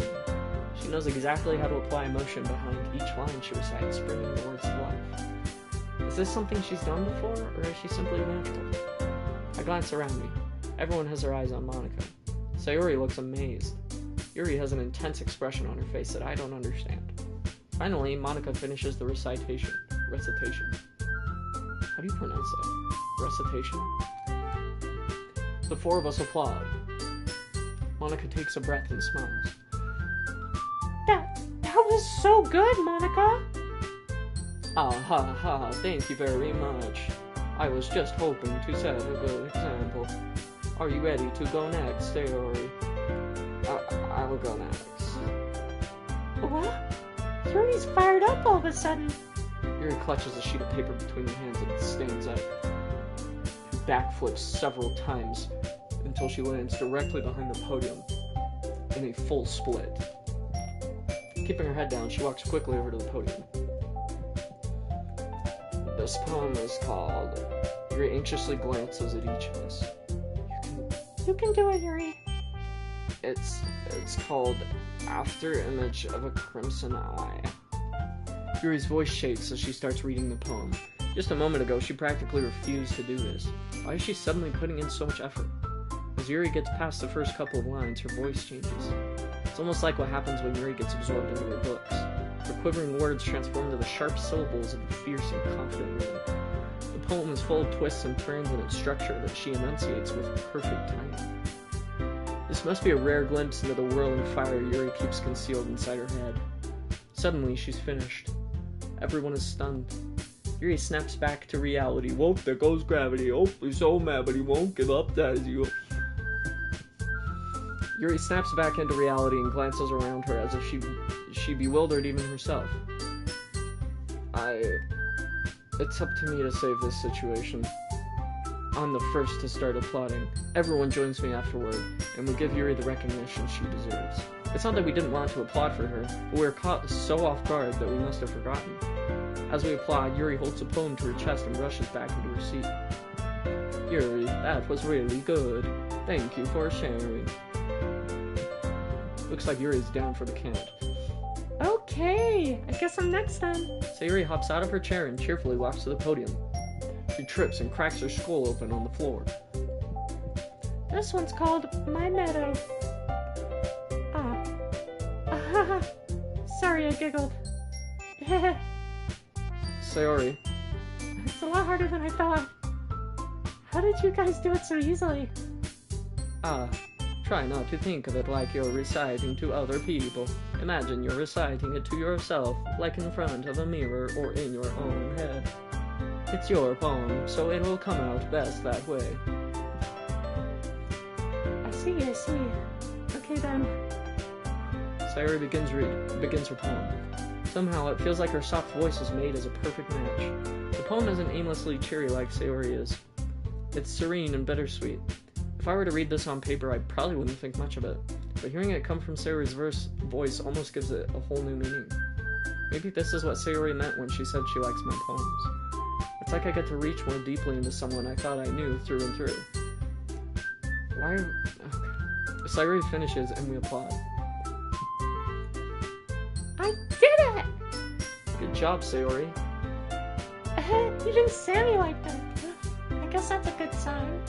[SPEAKER 1] She knows exactly how to apply emotion behind each line she recites, bringing the words to life. Is this something she's done before, or is she simply natural? I glance around me. Everyone has their eyes on Monica. Sayori looks amazed. Yuri has an intense expression on her face that I don't understand. Finally, Monica finishes the recitation. How do you pronounce it? Recitation? The four of us applaud. Monica takes a breath and smiles.
[SPEAKER 2] That was so good, Monica!
[SPEAKER 1] Thank you very much. I was just hoping to set a good example. Are you ready to go next, Sayori? I will go next.
[SPEAKER 2] What? Yuri's fired up all of a sudden.
[SPEAKER 1] Yuri clutches a sheet of paper between her hands and stands up. She backflips several times until she lands directly behind the podium in a full split. Keeping her head down, she walks quickly over to the podium. This poem is called... Yuri anxiously glances at each of us.
[SPEAKER 2] You can do it, Yuri.
[SPEAKER 1] It's called After Image of a Crimson Eye. Yuri's voice shakes as she starts reading the poem. Just a moment ago, she practically refused to do this. Why is she suddenly putting in so much effort? As Yuri gets past the first couple of lines, her voice changes. It's almost like what happens when Yuri gets absorbed into her books. Her quivering words transform to the sharp syllables of a fierce and confident woman. The poem is full of twists and turns in its structure that she enunciates with perfect timing. This must be a rare glimpse into the whirling fire Yuri keeps concealed inside her head. Suddenly, she's finished. Everyone is stunned. Yuri snaps back to reality. Whoop, there goes gravity. Oh, he's so mad, but he won't give up, does he? Yuri snaps back into reality and glances around her as if she bewildered even herself. It's up to me to save this situation. I'm the first to start applauding. Everyone joins me afterward, and we give Yuri the recognition she deserves. It's not that we didn't want to applaud for her, but we were caught so off guard that we must have forgotten. As we applaud, Yuri holds a poem to her chest and rushes back into her seat. Yuri, that was really good. Thank you for sharing. Looks like Yuri's down for the count.
[SPEAKER 2] Okay, I guess I'm next then.
[SPEAKER 1] Sayori hops out of her chair and cheerfully walks to the podium. She trips and cracks her skull open on the floor.
[SPEAKER 2] This one's called My Meadow. Sorry, I giggled.
[SPEAKER 1] Sayori.
[SPEAKER 2] It's a lot harder than I thought. How did you guys do it so easily?
[SPEAKER 1] Try not to think of it like you're reciting to other people. Imagine you're reciting it to yourself, like in front of a mirror or in your own head. It's your poem, so it will come out best that way.
[SPEAKER 2] I see. Okay then.
[SPEAKER 1] Sayori begins her poem. Somehow, it feels like her soft voice is made as a perfect match. The poem isn't aimlessly cheery like Sayori is. It's serene and bittersweet. If I were to read this on paper, I probably wouldn't think much of it. But hearing it come from Sayori's voice almost gives it a whole new meaning. Maybe this is what Sayori meant when she said she likes my poems. It's like I get to reach more deeply into someone I thought I knew through and through. Sayori finishes and we applaud.
[SPEAKER 2] I did it!
[SPEAKER 1] Good job, Sayori.
[SPEAKER 2] You didn't say me like that. I guess that's a good sign.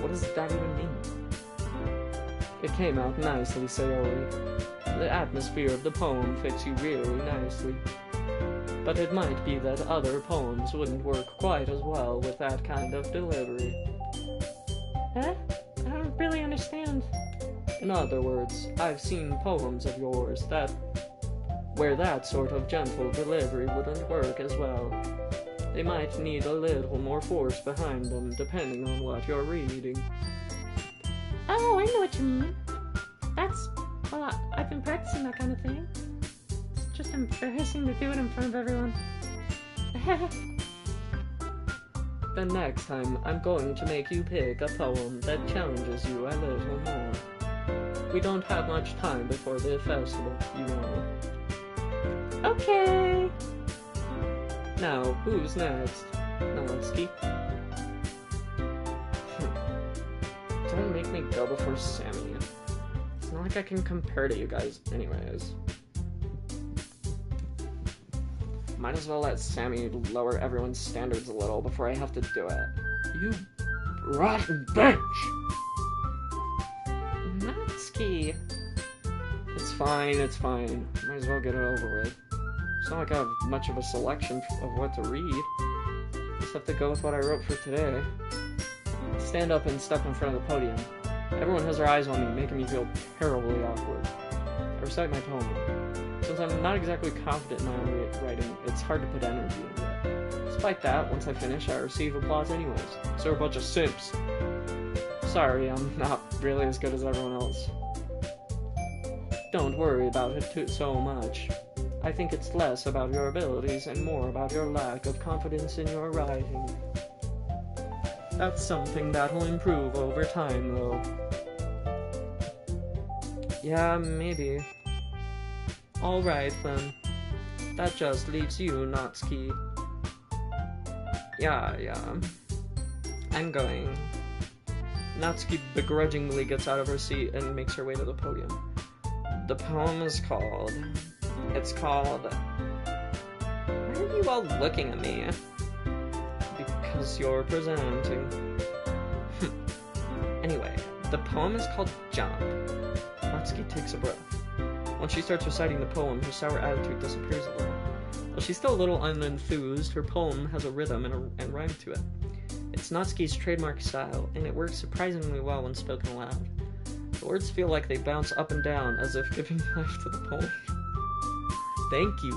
[SPEAKER 1] What does that even mean? It came out nicely, Sayori. The atmosphere of the poem fits you really nicely. But it might be that other poems wouldn't work quite as well with that kind of delivery.
[SPEAKER 2] I don't really understand.
[SPEAKER 1] In other words, I've seen poems of yours where that sort of gentle delivery wouldn't work as well. They might need a little more force behind them, depending on what you're reading.
[SPEAKER 2] Oh, I know what you mean. I've been practicing that kind of thing. It's just embarrassing to do it in front of everyone.
[SPEAKER 1] Then next time, I'm going to make you pick a poem that challenges you a little more. We don't have much time before the festival, you know.
[SPEAKER 2] Okay.
[SPEAKER 1] Now, who's next? Natsuki? Don't make me go before Sammy. It's not like I can compare to you guys anyways. Might as well let Sammy lower everyone's standards a little before I have to do it. You rotten bitch! Natsuki! It's fine. Might as well get it over with. It's not like I have much of a selection of what to read. Just have to go with what I wrote for today. Stand up and step in front of the podium. Everyone has their eyes on me, making me feel terribly awkward. I recite my poem. Since I'm not exactly confident in my own writing, it's hard to put energy into it. Despite that, once I finish, I receive applause anyways. So they're a bunch of simps. Sorry, I'm not really as good as everyone else. Don't worry about it so much. I think it's less about your abilities and more about your lack of confidence in your writing. That's something that'll improve over time, though. Yeah, maybe. Alright, then. That just leaves you, Natsuki. Yeah. I'm going. Natsuki begrudgingly gets out of her seat and makes her way to the podium. The poem is called... Why are you all looking at me? Because you're presenting. Anyway, the poem is called Jump. Natsuki takes a breath. Once she starts reciting the poem, her sour attitude disappears a little. While she's still a little unenthused, her poem has a rhythm and rhyme to it. It's Natsuki's trademark style, and it works surprisingly well when spoken aloud. The words feel like they bounce up and down as if giving life to the poem. Thank you.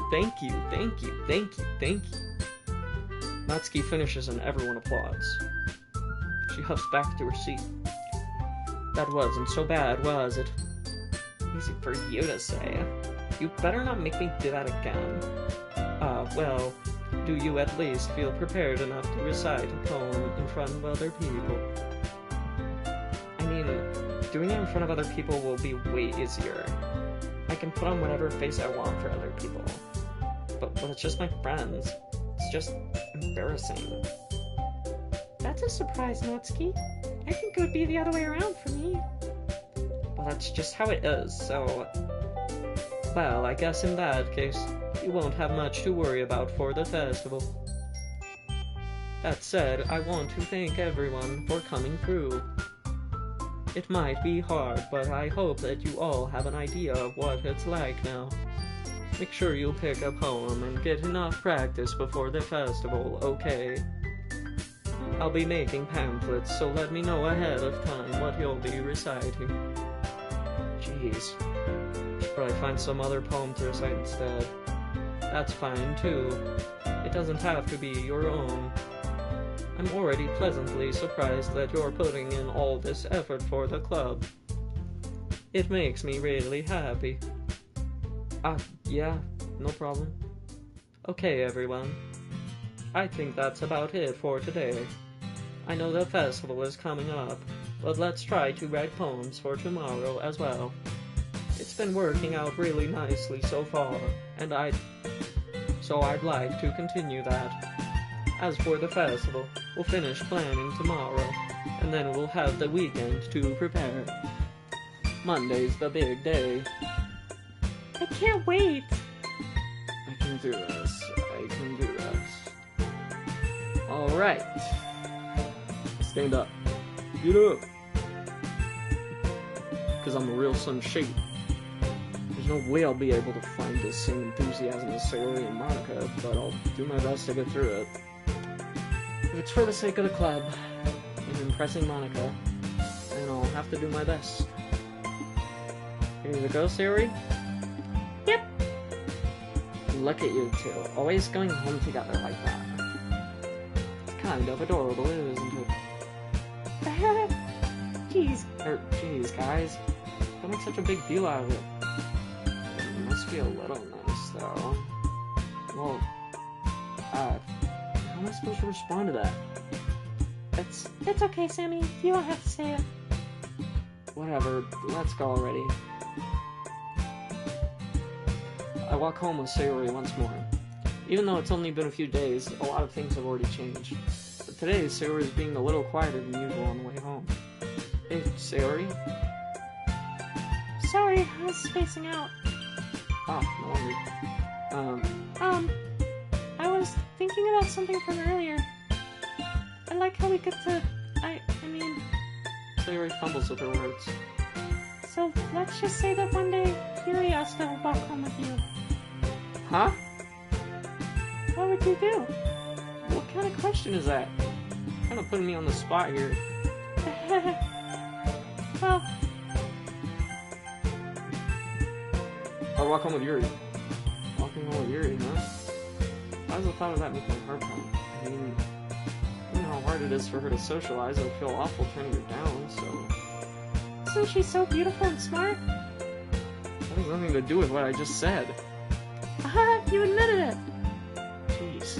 [SPEAKER 1] Natsuki finishes and everyone applauds. She huffs back to her seat. That wasn't so bad, was it? Easy for you to say. You better not make me do that again. Well, do you at least feel prepared enough to recite a poem in front of other people? I mean, doing it in front of other people will be way easier. I can put on whatever face I want for other people. But when it's just my friends, it's just embarrassing.
[SPEAKER 2] That's a surprise, Natsuki. I think it would be the other way around for me.
[SPEAKER 1] Well, that's just how it is, so... Well, I guess in that case, you won't have much to worry about for the festival. That said, I want to thank everyone for coming through. It might be hard, but I hope that you all have an idea of what it's like now. Make sure you pick a poem and get enough practice before the festival, okay? I'll be making pamphlets, so let me know ahead of time what you'll be reciting. Jeez. probably find some other poem to recite instead. That's fine, too. It doesn't have to be your own. I'm already pleasantly surprised that you're putting in all this effort for the club. It makes me really happy. Yeah, no problem. Okay, everyone. I think that's about it for today. I know the festival is coming up, but let's try to write poems for tomorrow as well. It's been working out really nicely so far, and I'd like to continue that. As for the festival, we'll finish planning tomorrow, and then we'll have the weekend to prepare. Monday's the big day.
[SPEAKER 2] I can't wait.
[SPEAKER 1] I can do this. I can do this. Alright. Stand up. Get up. Because I'm a real son shade. There's no way I'll be able to find the same enthusiasm as Sayori and Monica, but I'll do my best to get through it. If it's for the sake of the club, and impressing Monica, then I'll have to do my best. Ready to go, Sayori?
[SPEAKER 2] Yep.
[SPEAKER 1] Look at you two, always going home together like that. It's kind of adorable, isn't it?
[SPEAKER 2] Jeez,
[SPEAKER 1] guys. Don't make such a big deal out of it. It must be a little nice, though. Well, how am I supposed to respond to that?
[SPEAKER 2] It's okay, Sammy. You don't have to say it.
[SPEAKER 1] Whatever, let's go already. I walk home with Sayori once more. Even though it's only been a few days, a lot of things have already changed. But today, Sayori is being a little quieter than usual on the way home. Hey, Sayori?
[SPEAKER 2] Sorry, I was spacing out.
[SPEAKER 1] No wonder.
[SPEAKER 2] I was thinking about something from earlier. I like how we get to... I mean...
[SPEAKER 1] Sayori fumbles with her words.
[SPEAKER 2] So, let's just say that one day, Yuri has to walk home with you.
[SPEAKER 1] Huh?
[SPEAKER 2] What would you do?
[SPEAKER 1] What kind of question is that? Kind of putting me on the spot here.
[SPEAKER 2] Well...
[SPEAKER 1] I'll walk home with Yuri. Walking home with Yuri, huh? Why does the thought of that make my heart pound? I mean, you know how hard it is for her to socialize. I would feel awful turning her down, so...
[SPEAKER 2] Isn't she so beautiful and smart?
[SPEAKER 1] That has nothing to do with what I just said.
[SPEAKER 2] You admitted it!
[SPEAKER 1] Jeez.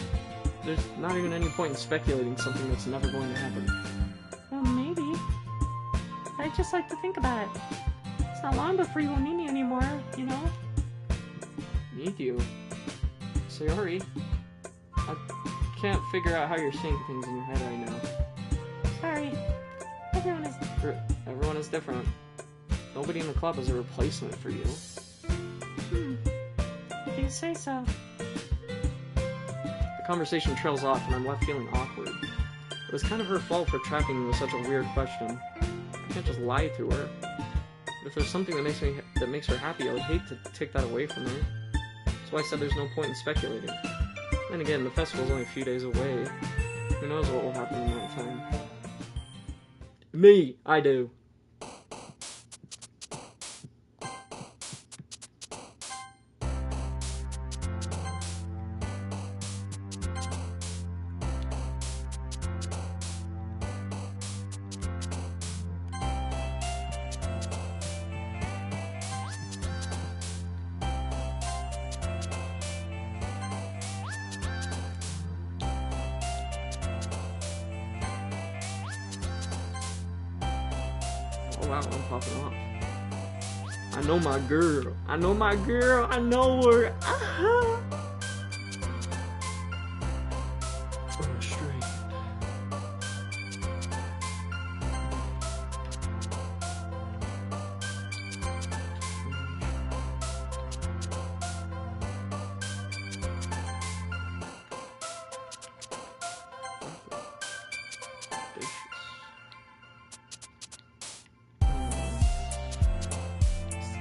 [SPEAKER 1] There's not even any point in speculating something that's never going to happen.
[SPEAKER 2] Well, maybe. I just like to think about it. It's not long before you won't need me anymore, you know?
[SPEAKER 1] Need you? Sayori? I can't figure out how you're seeing things in your head right now.
[SPEAKER 2] Sorry.
[SPEAKER 1] Everyone is different. Nobody in the club is a replacement for you.
[SPEAKER 2] If you say so.
[SPEAKER 1] The conversation trails off and I'm left feeling awkward. It was kind of her fault for trapping me with such a weird question. I can't just lie to her. If there's something that makes her happy, I would hate to take that away from her. That's why I said there's no point in speculating. Then again, the festival's only a few days away. Who knows what will happen in that time? Me! I do. Oh wow, I'm popping off. I know my girl. I know my girl. I know her. Ah-ha. Straight.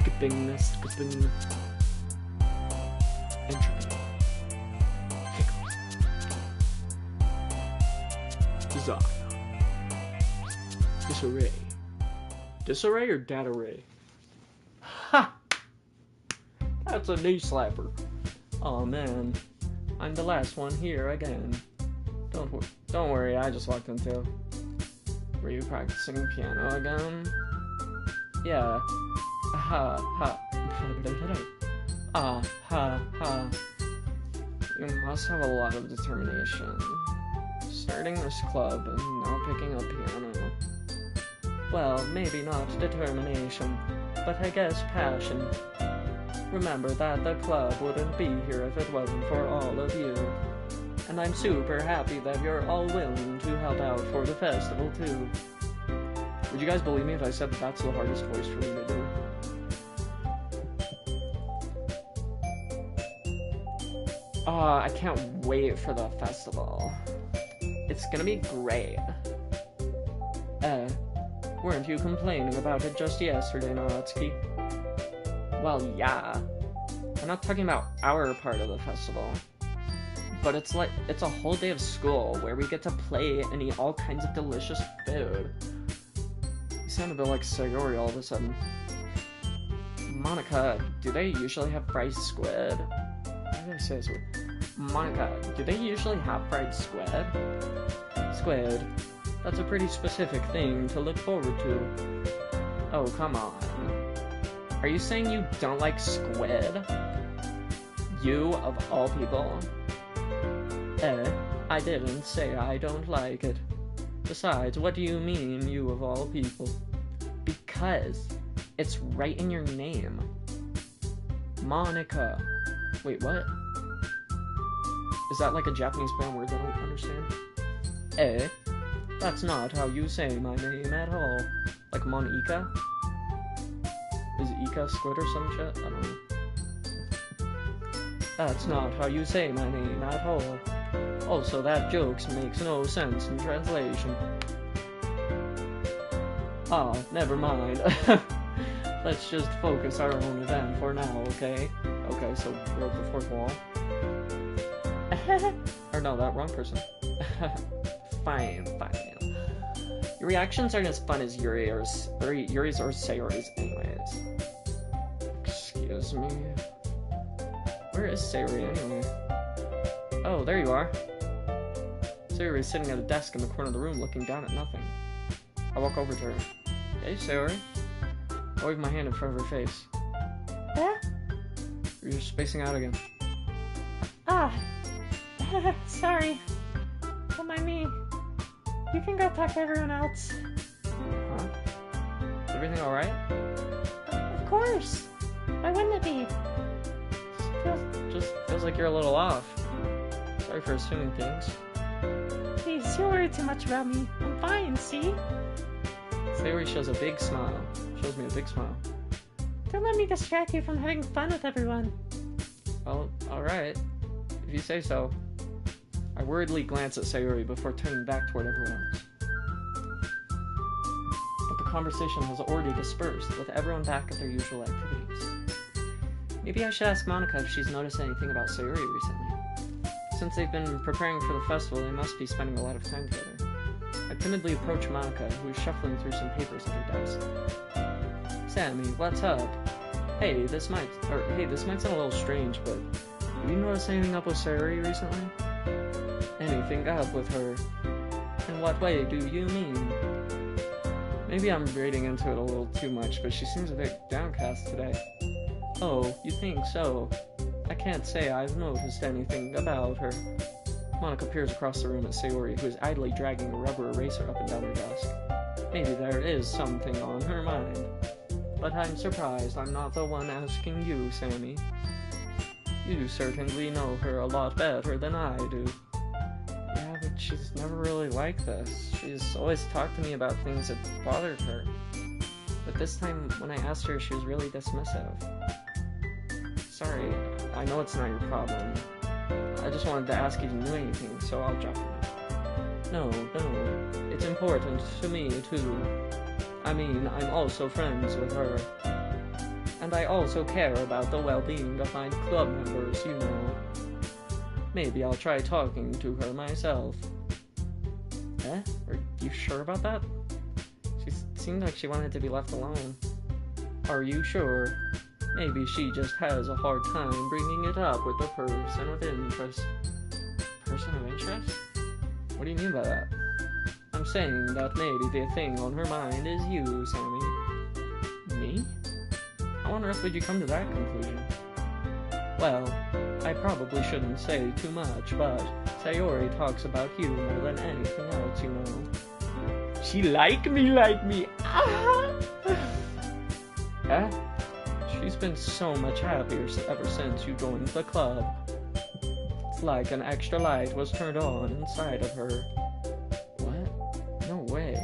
[SPEAKER 1] Skipping. Entropy. Hiccup. Desire. Disarray. Disarray or data array? Ha! That's a knee slapper. Oh man, I'm the last one here again. Don't worry, I just walked into. Were you practicing piano again? Yeah. Ha ha. Ah ha ha. You must have a lot of determination. Starting this club and now picking up piano. Well, maybe not determination, but I guess passion. Remember that the club wouldn't be here if it wasn't for all of you. And I'm super happy that you're all willing to help out for the festival too. Would you guys believe me if I said that's the hardest voice for me to do? I can't wait for the festival. It's gonna be great. Weren't you complaining about it just yesterday, Natsuki? Well, yeah. I'm not talking about our part of the festival. But it's a whole day of school where we get to play and eat all kinds of delicious food. You sound a bit like Sayori all of a sudden. Monica, do they usually have fried squid? Why did I say this? Monica, do they usually have fried squid? Squid. That's a pretty specific thing to look forward to. Oh, come on. Are you saying you don't like squid? You, of all people? I didn't say I don't like it. Besides, what do you mean, you of all people? Because it's right in your name. Monica. Wait, what? Is that like a Japanese brand word that I don't understand? That's not how you say my name at all. Like Monica? Is Ika squid or some shit? I don't know. That's not how you say my name at all. Also, that joke makes no sense in translation. Ah, never mind. Let's just focus our own event for now, okay? Okay, so broke the fourth wall. Or no, that wrong person. Fine. Your reactions aren't as fun as Yuri's or Sayori's anyways. Excuse me. Where is Sayori anyway? Oh, there you are. Sayori is sitting at a desk in the corner of the room looking down at nothing. I walk over to her. Hey, Sayori. I wave my hand in front of her face.
[SPEAKER 2] Yeah?
[SPEAKER 1] You're just spacing out again.
[SPEAKER 2] Sorry. Don't mind me. You can go talk to everyone else.
[SPEAKER 1] Huh? Is everything alright?
[SPEAKER 2] Of course. Why wouldn't it be?
[SPEAKER 1] Just feels like you're a little off. Sorry for assuming things.
[SPEAKER 2] Please, you worry too much about me. I'm fine, see?
[SPEAKER 1] Sayori shows a big smile. Shows me a big smile.
[SPEAKER 2] Don't let me distract you from having fun with everyone.
[SPEAKER 1] Well, alright. If you say so. I worriedly glance at Sayori before turning back toward everyone else. But the conversation has already dispersed, with everyone back at their usual activities. Maybe I should ask Monica if she's noticed anything about Sayori recently. Since they've been preparing for the festival, they must be spending a lot of time together. I timidly approach Monica, who is shuffling through some papers at her desk. Sammy, what's up? Hey, this might sound a little strange, but have you noticed anything up with Sayori recently? Anything up with her? In what way do you mean? Maybe I'm reading into it a little too much, but she seems a bit downcast today. Oh, you think so? I can't say I've noticed anything about her. Monica peers across the room at Sayori, who is idly dragging a rubber eraser up and down her desk. Maybe there is something on her mind. But I'm surprised I'm not the one asking you, Sammy. You certainly know her a lot better than I do. Yeah, but she's never really like this. She's always talked to me about things that bothered her. But this time, when I asked her, she was really dismissive. Sorry, I know it's not your problem. I just wanted to ask if you knew anything, so I'll drop it. No, it's important to me, too. I mean, I'm also friends with her. And I also care about the well-being of my club members, you know. Maybe I'll try talking to her myself. Are you sure about that? She seemed like she wanted to be left alone. Are you sure? Maybe she just has a hard time bringing it up with a person of interest. Person of interest? What do you mean by that? I'm saying that maybe the thing on her mind is you, Sammy. Me? How on earth would you come to that conclusion? Well, I probably shouldn't say too much, but Sayori talks about you more than anything else, you know. She like me. Ah! Eh? She's been so much happier ever since you joined the club. It's like an extra light was turned on inside of her. What? No way.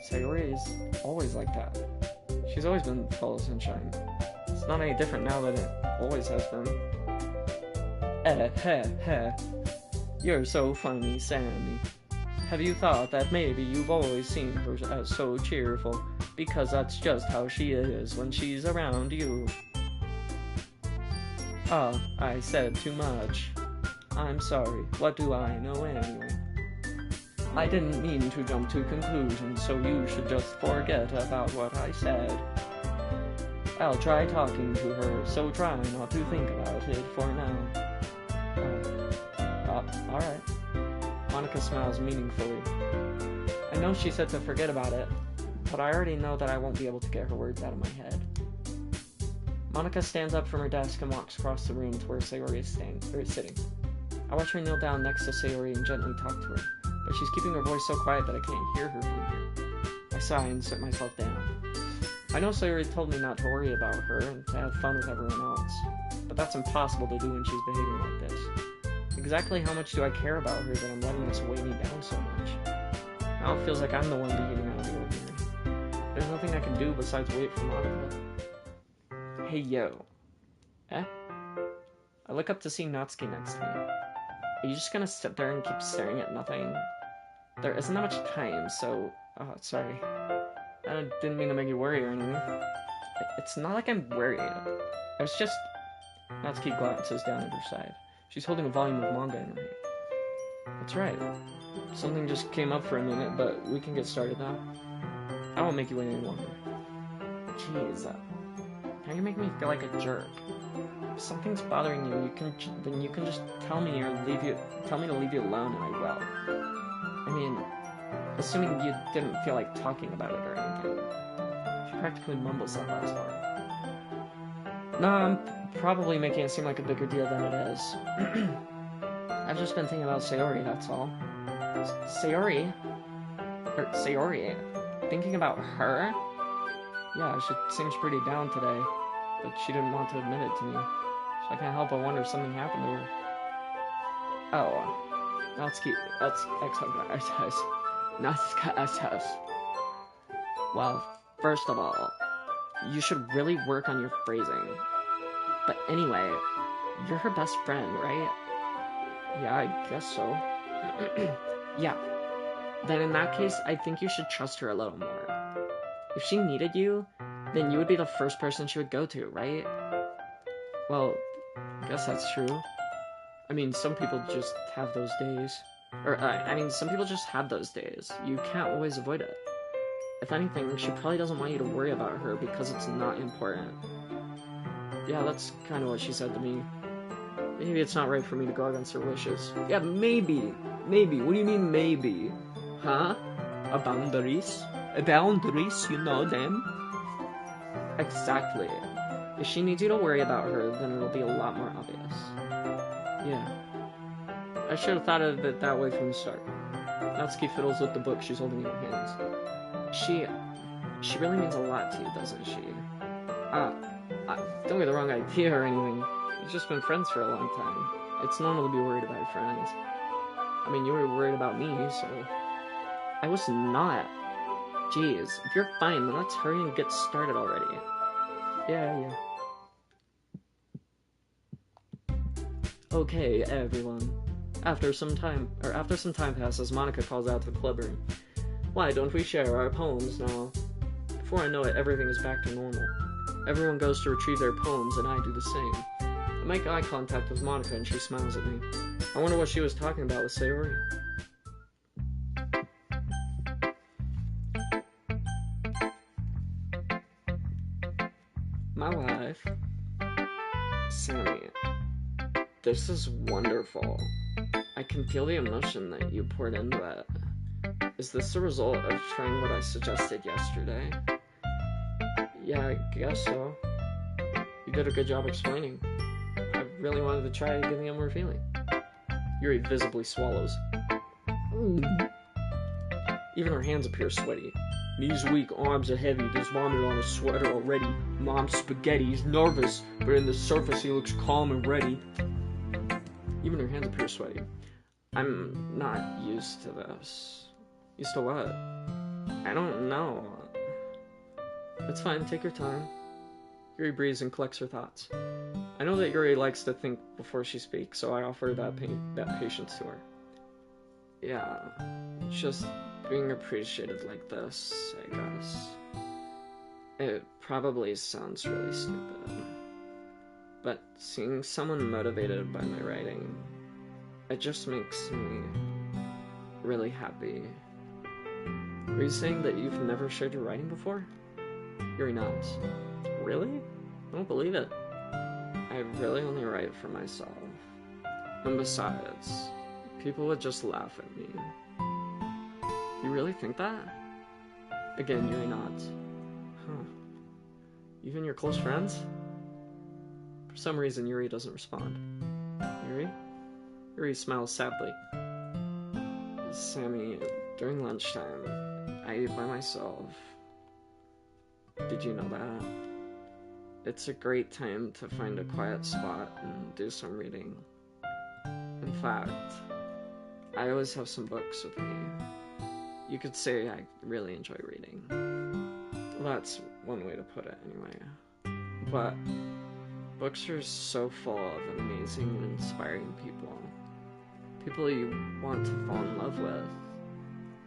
[SPEAKER 1] Sayori is always like that. She's always been full of sunshine. It's not any different now than it always has been. Heh. You're so funny, Sammy. Have you thought that maybe you've always seen her as so cheerful, because that's just how she is when she's around you? Ah, I said too much. I'm sorry, what do I know anyway? I didn't mean to jump to conclusions, so you should just forget about what I said. I'll try talking to her, so try not to think about it for now. Alright. Monica smiles meaningfully. I know she said to forget about it, but I already know that I won't be able to get her words out of my head. Monica stands up from her desk and walks across the room to where Sayori is sitting. I watch her kneel down next to Sayori and gently talk to her, but she's keeping her voice so quiet that I can't hear her from here. I sigh and sit myself down. I know Sayori told me not to worry about her and to have fun with everyone else, but that's impossible to do when she's behaving like this. Exactly how much do I care about her that I'm letting this weigh me down so much? Now it feels like I'm the one behaving out of the ordinary. There's nothing I can do besides wait for Monica. Hey, yo. Eh? I look up to see Natsuki next to me. Are you just gonna sit there and keep staring at nothing? There isn't that much time, so... Oh, sorry. I didn't mean to make you worry or anything. It's not like I'm worried. I was just... Natsuki glances down at her side. She's holding a volume of manga in her hand. That's right. Something just came up for a minute, but we can get started now. I won't make you wait any longer. Jeez, now you're making me feel like a jerk. If something's bothering you, then you can just tell me tell me to leave you alone, and I will. I mean, assuming you didn't feel like talking about it or anything. She practically mumbles that last part. No, I'm probably making it seem like a bigger deal than it is. I've just been thinking about Sayori, that's all. Sayori? Thinking about her? Yeah, she seems pretty down today, but she didn't want to admit it to me. So I can't help but wonder if something happened to her. Oh, Natsuki. Well, first of all, you should really work on your phrasing. But anyway, you're her best friend, right? Yeah, I guess so. Yeah. Then in that case, I think you should trust her a little more. If she needed you, then you would be the first person she would go to, right? Well, I guess that's true. I mean, some people just have those days. Some people just have those days. You can't always avoid it. If anything, she probably doesn't want you to worry about her because it's not important. Yeah, that's kind of what she said to me. Maybe it's not right for me to go against her wishes. Yeah, maybe. Maybe. What do you mean, maybe? Huh? Boundaries? Boundaries, you know them? Exactly. If she needs you to worry about her, then it'll be a lot more obvious. Yeah. I should have thought of it that way from the start. Natsuki fiddles with the book she's holding in her hands. She really means a lot to you, doesn't she? Don't get the wrong idea or anything. You've just been friends for a long time. It's normal to be worried about your friends. I mean, you were worried about me, so... I was not. Jeez, if you're fine, then let's hurry and get started already. Yeah. Okay, everyone. After some time passes, Monica calls out to the club room. Why don't we share our poems now? Before I know it, everything is back to normal. Everyone goes to retrieve their poems, and I do the same. I make eye contact with Monica, and she smiles at me. I wonder what she was talking about with Sayori. My wife. This is wonderful. I can feel the emotion that you poured into it. Is this the result of trying what I suggested yesterday? Yeah, I guess so. You did a good job explaining. I really wanted to try giving him more feeling. Yuri visibly swallows. Even her hands appear sweaty. Knees weak, arms are heavy, there's vomit on his sweater already. Mom's spaghetti, he's nervous, but in the surface he looks calm and ready. Even her hands appear sweaty. I'm not used to this. Used to what? I don't know. It's fine, take your time. Yuri breathes and collects her thoughts. I know that Yuri likes to think before she speaks, so I offer that patience to her. Yeah, just being appreciated like this, I guess. It probably sounds really stupid, but seeing someone motivated by my writing, it just makes me really happy. Are you saying that you've never shared your writing before? Yuri nods. Really? I don't believe it. I really only write for myself. And besides, people would just laugh at me. You really think that? Again, Yuri nods. Huh. Even your close friends? For some reason, Yuri doesn't respond. Yuri? Yuri smiles sadly. Sammy, during lunchtime, I eat by myself. Did you know that? It's a great time to find a quiet spot and do some reading. In fact, I always have some books with me. You could say I really enjoy reading. That's one way to put it, anyway. But books are so full of amazing and inspiring people. People you want to fall in love with.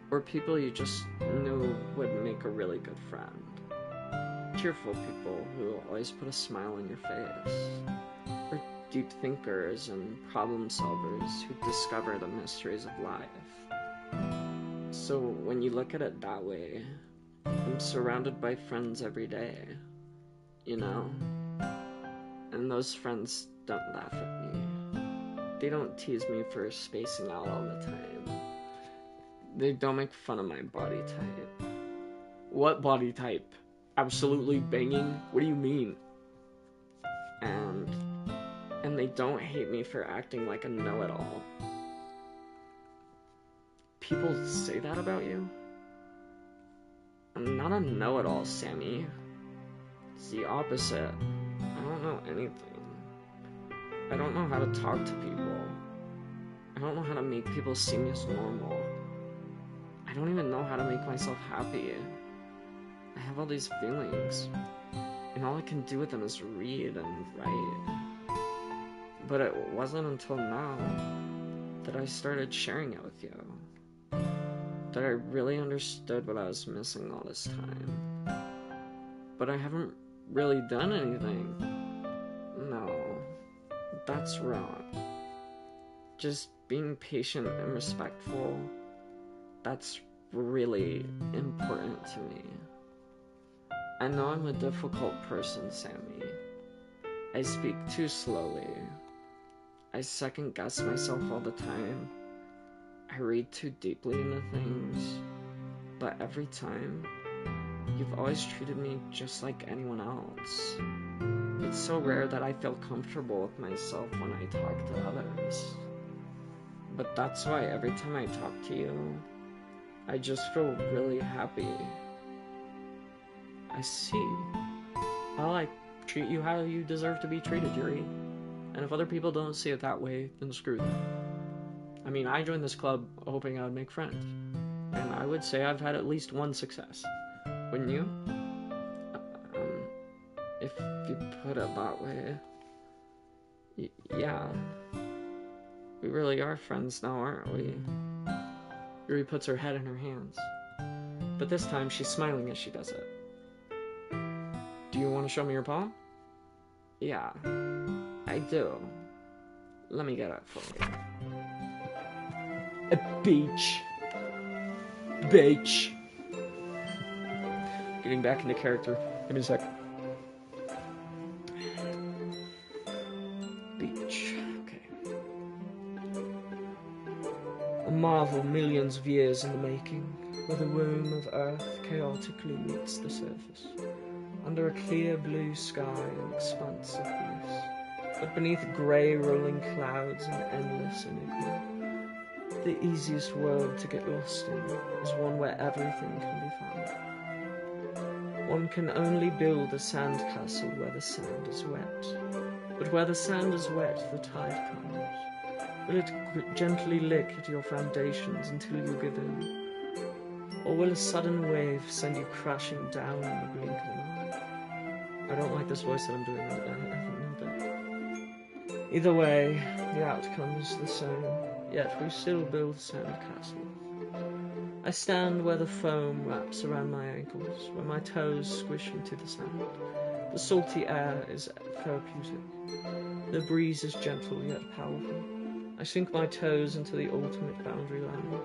[SPEAKER 1] Or people you just knew would make a really good friend. Cheerful people who always put a smile on your face. Or deep thinkers and problem solvers who discover the mysteries of life. So when you look at it that way, I'm surrounded by friends every day, you know? And those friends don't laugh at me. They don't tease me for spacing out all the time. They don't make fun of my body type. What body type? Absolutely banging? What do you mean? And they don't hate me for acting like a know-it-all. People say that about you? I'm not a know-it-all, Sammy. It's the opposite. I don't know anything. I don't know how to talk to people. I don't know how to make people see me as normal. I don't even know how to make myself happy. I have all these feelings, and all I can do with them is read and write. But it wasn't until now that I started sharing it with you, that I really understood what I was missing all this time. But I haven't really done anything. No, that's wrong. Just being patient and respectful, that's really important to me. I know I'm a difficult person, Sammy. I speak too slowly. I second guess myself all the time. I read too deeply into things. But every time, you've always treated me just like anyone else. It's so rare that I feel comfortable with myself when I talk to others. But that's why every time I talk to you, I just feel really happy. I see. Well, I treat you how you deserve to be treated, Yuri. And if other people don't see it that way, then screw them. I mean, I joined this club hoping I would make friends. And I would say I've had at least one success. Wouldn't you? If you put it that way... yeah. We really are friends now, aren't we? Yuri puts her head in her hands. But this time, she's smiling as she does it. Do you want to show me your poem? Yeah, I do. Let me get it for you. A beach. Beach. Getting back into character. Give me a second. Beach. Okay. A marvel millions of years in the making, where the womb of Earth chaotically meets the surface, under a clear blue sky and expanse of bliss, but beneath grey rolling clouds and endless enigma. The easiest world to get lost in is one where everything can be found. One can only build a sandcastle where the sand is wet, but where the sand is wet, the tide comes. Will it gently lick at your foundations until you give in? Or will a sudden wave send you crashing down in the blink of an eye? I don't like this voice that I'm doing right now. I haven't nailed it. Either way, the outcome is the same, yet we still build sandcastles. I stand where the foam wraps around my ankles, where my toes squish into the sand. The salty air is therapeutic. The breeze is gentle yet powerful. I sink my toes into the ultimate boundary line,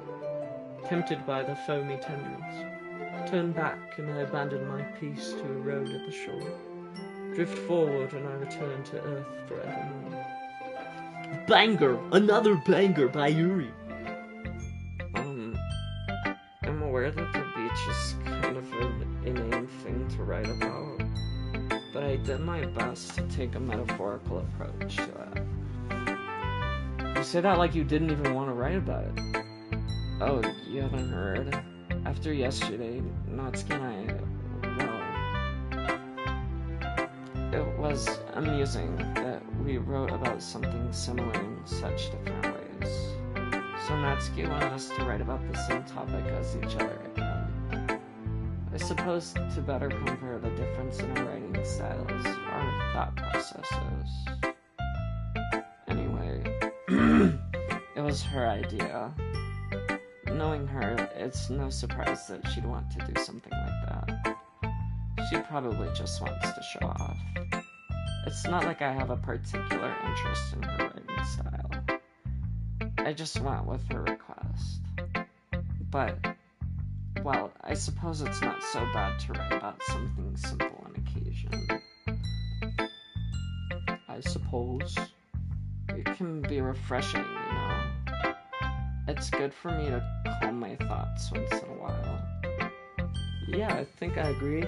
[SPEAKER 1] tempted by the foamy tendrils. Turn back and I abandon my peace to erode at the shore. Drift forward and I return to Earth forevermore. Banger! Another banger by Yuri! I'm aware that the beach is kind of an inane thing to write about, but I did my best to take a metaphorical approach to it. You say that like you didn't even want to write about it. Oh, you haven't heard? After yesterday, Natsuki and it was amusing that we wrote about something similar in such different ways. So Natsuki wanted us to write about the same topic as each other again. I suppose to better compare the difference in our writing styles, our thought processes. Anyway, it was her idea. Knowing her, it's no surprise that she'd want to do something like that. She probably just wants to show off. It's not like I have a particular interest in her writing style. I just went with her request. But, well, I suppose it's not so bad to write about something simple on occasion. I suppose. It can be refreshing, you know? It's good for me to calm my thoughts once in a while. Yeah, I think I agree.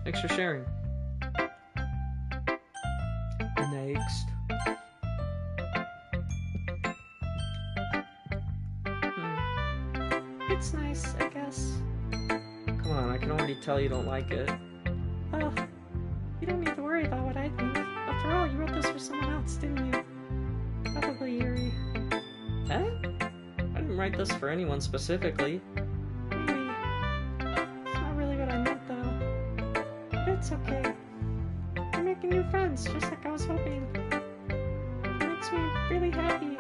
[SPEAKER 1] Thanks for sharing. Next.
[SPEAKER 2] It's nice, I guess.
[SPEAKER 1] Come on, I can already tell you don't like it.
[SPEAKER 2] Oh, you don't need to worry about what I think. After all, you wrote this for someone else, didn't you? Probably Yuri.
[SPEAKER 1] Eh? I didn't write this for anyone specifically.
[SPEAKER 2] Maybe. It's not really what I meant, though. But it's okay. You're making new friends, just like I was hoping. It makes me really happy.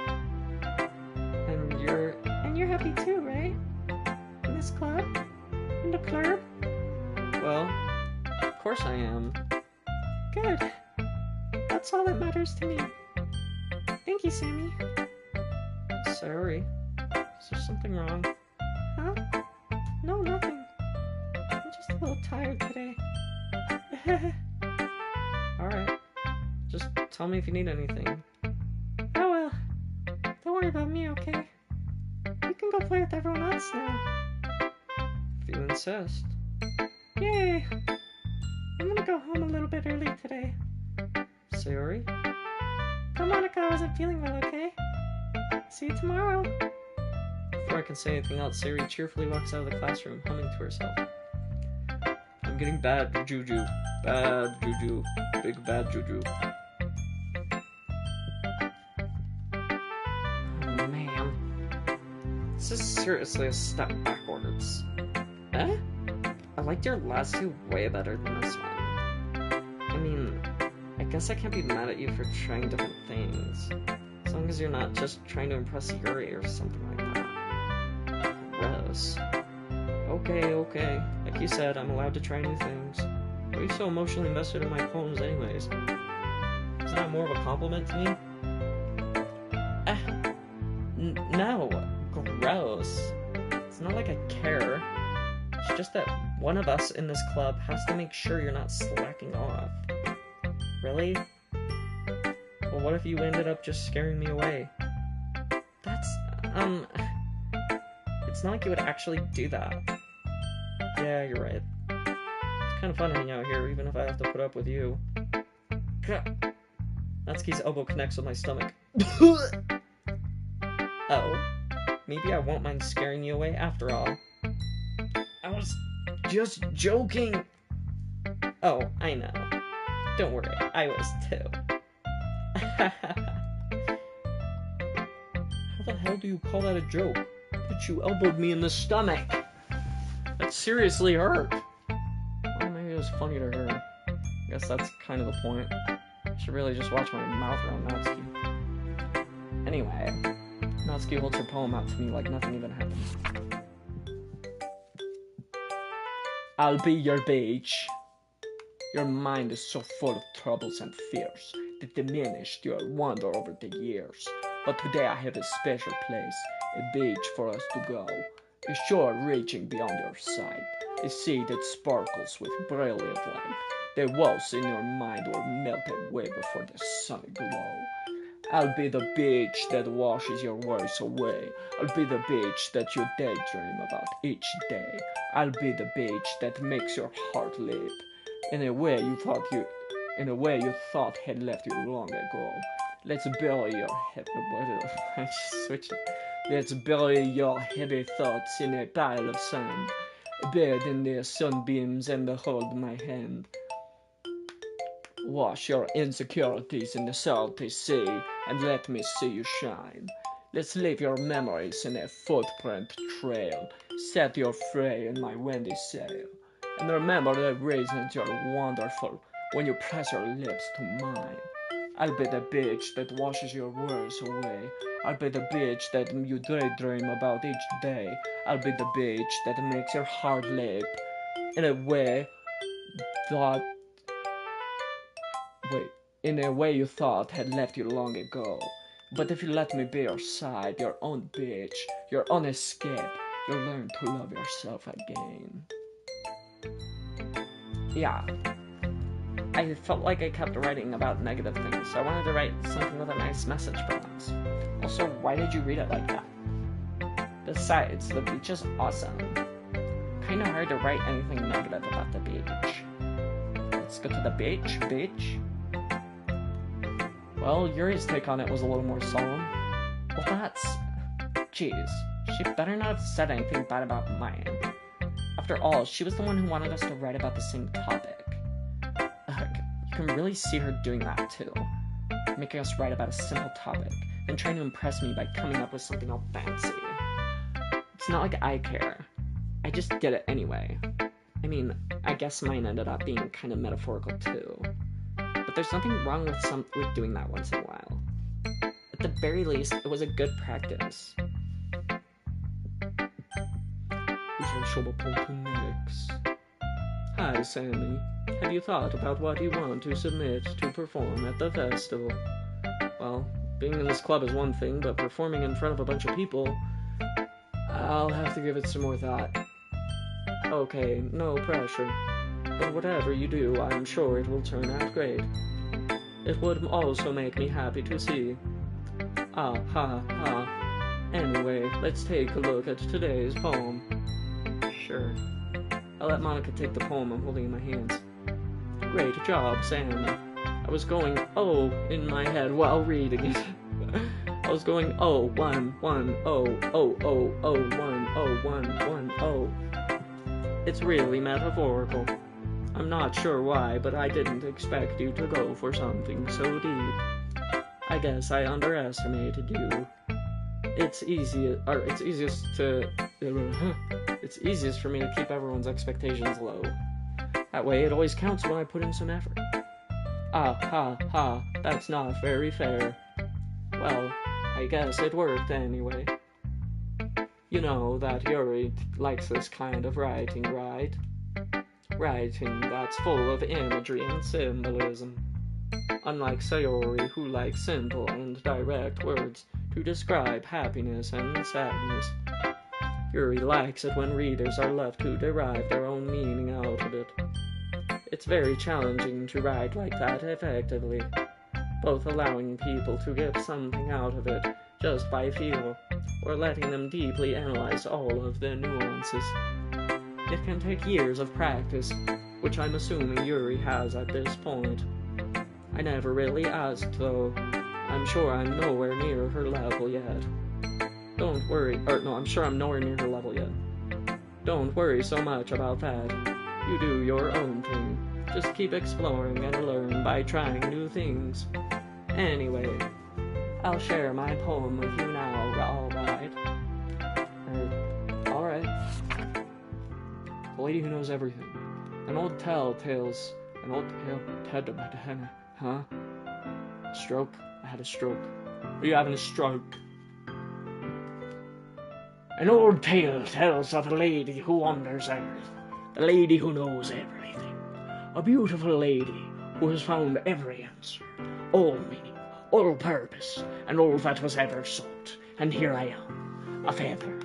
[SPEAKER 2] And you're happy too, right? In this club? In the Clurb?
[SPEAKER 1] Well, of course I am.
[SPEAKER 2] Good. That's all that matters to me. Thank you, Sammy.
[SPEAKER 1] Sorry. Is there something wrong?
[SPEAKER 2] Huh? No, nothing. I'm just a little tired today.
[SPEAKER 1] Alright. Just tell me if you need anything.
[SPEAKER 2] Oh well. Don't worry about me, okay? You can go play with everyone else now.
[SPEAKER 1] If you insist.
[SPEAKER 2] Yay! I'm gonna go home a little bit early today.
[SPEAKER 1] Sayori?
[SPEAKER 2] Tell Monica I wasn't feeling well, okay? See you tomorrow.
[SPEAKER 1] Before I can say anything else, Sayori cheerfully walks out of the classroom, humming to herself. I'm getting bad juju. Bad juju. Big bad juju. Oh man. This is seriously a step backwards. Eh? I liked your last two way better than this one. I mean, I guess I can't be mad at you for trying different things. As long as you're not just trying to impress Yuri or something like that. Gross. Okay. Like you said, I'm allowed to try new things. Why are you so emotionally invested in my poems anyways? Isn't that more of a compliment to me? No. Gross. It's not like I care. It's just that one of us in this club has to make sure you're not slacking off. Really? Well, what if you ended up just scaring me away? That's, It's not like you would actually do that. Yeah, you're right. It's kind of fun hanging out here, even if I have to put up with you. Natsuki's elbow connects with my stomach. Oh, maybe I won't mind scaring you away after all. I was just joking. Oh, I know. Don't worry, I was too. How the hell do you call that a joke? But you elbowed me in the stomach. That seriously hurt. Well, maybe it was funny to her. I guess that's kind of the point. I should really just watch my mouth around Natsuki. Anyway, Natsuki holds her poem out to me like nothing even happened. I'll be your beach. Your mind is so full of troubles and fears that diminished your wonder over the years. But today I have a special place, a beach for us to go, a shore reaching beyond your sight, a sea that sparkles with brilliant light. The walls in your mind will melt away before the sunny glow. I'll be the beach that washes your worries away. I'll be the beach that you daydream about each day. I'll be the beach that makes your heart leap in a way you thought had left you long ago. Let's bury your Let's bury your heavy thoughts in a pile of sand, bathe in the sunbeams and behold my hand. Wash your insecurities in the salty sea, and let me see you shine. Let's leave your memories in a footprint trail, set your fray in my windy sail. And remember the reasons you're wonderful when you press your lips to mine. I'll be the beach that washes your worries away. I'll be the beach that you daydream about each day. I'll be the beach that makes your heart leap in a way you thought had left you long ago. But if you let me be your side, your own beach, your own escape, you'll learn to love yourself again. Yeah. I felt like I kept writing about negative things, so I wanted to write something with a nice message for once. Also, why did you read it like that? Besides, the beach is awesome. Kinda hard to write anything negative about the beach. Let's go to the beach, bitch. Well, Yuri's take on it was a little more solemn. Well, that's... Jeez, she better not have said anything bad about mine. After all, she was the one who wanted us to write about the same topic. Ugh, you can really see her doing that too. Making us write about a simple topic, then trying to impress me by coming up with something all fancy. It's not like I care. I just did it anyway. I mean, I guess mine ended up being kind of metaphorical too. But there's nothing wrong with doing that once in a while. At the very least, it was a good practice. Who shall I pull to next? Hi, Sammy. Have you thought about what you want to submit to perform at the festival? Well, being in this club is one thing, but performing in front of a bunch of people, I'll have to give it some more thought. Okay, no pressure. But whatever you do, I'm sure it will turn out great. It would also make me happy to see. Ah, ha, ha. Anyway, let's take a look at today's poem. Sure. I'll let Monica take the poem I'm holding in my hands. Great job, Sam. I was going, oh, in my head while reading it. I was going, oh, 1, 1, oh, oh, oh, oh, 1, oh, 1, 1, oh. It's really metaphorical. I'm not sure why, but I didn't expect you to go for something so deep. I guess I underestimated you. It's easiest for me to keep everyone's expectations low. That way it always counts when I put in some effort. Ah, ha, ha, that's not very fair. Well, I guess it worked anyway. You know that Yuri likes this kind of writing, right? Writing that's full of imagery and symbolism. Unlike Sayori, who likes simple and direct words to describe happiness and sadness. Yuri likes it when readers are left to derive their own meaning out of it. It's very challenging to write like that effectively, both allowing people to get something out of it just by feel, or letting them deeply analyze all of the nuances. It can take years of practice, which I'm assuming Yuri has at this point. I never really asked, though. I'm sure I'm nowhere near her level yet. Don't worry, I'm sure I'm nowhere near her level yet. Don't worry so much about that. You do your own thing. Just keep exploring and learn by trying new things. Anyway, I'll share my poem with you now, alright? Alright. The lady who knows everything. An old tale, huh? Stroke? I had a stroke. Are you having a stroke? An old tale tells of a lady who wanders earth, the lady who knows everything, a beautiful lady who has found every answer, all meaning, all purpose, and all that was ever sought, and here I am, a feather,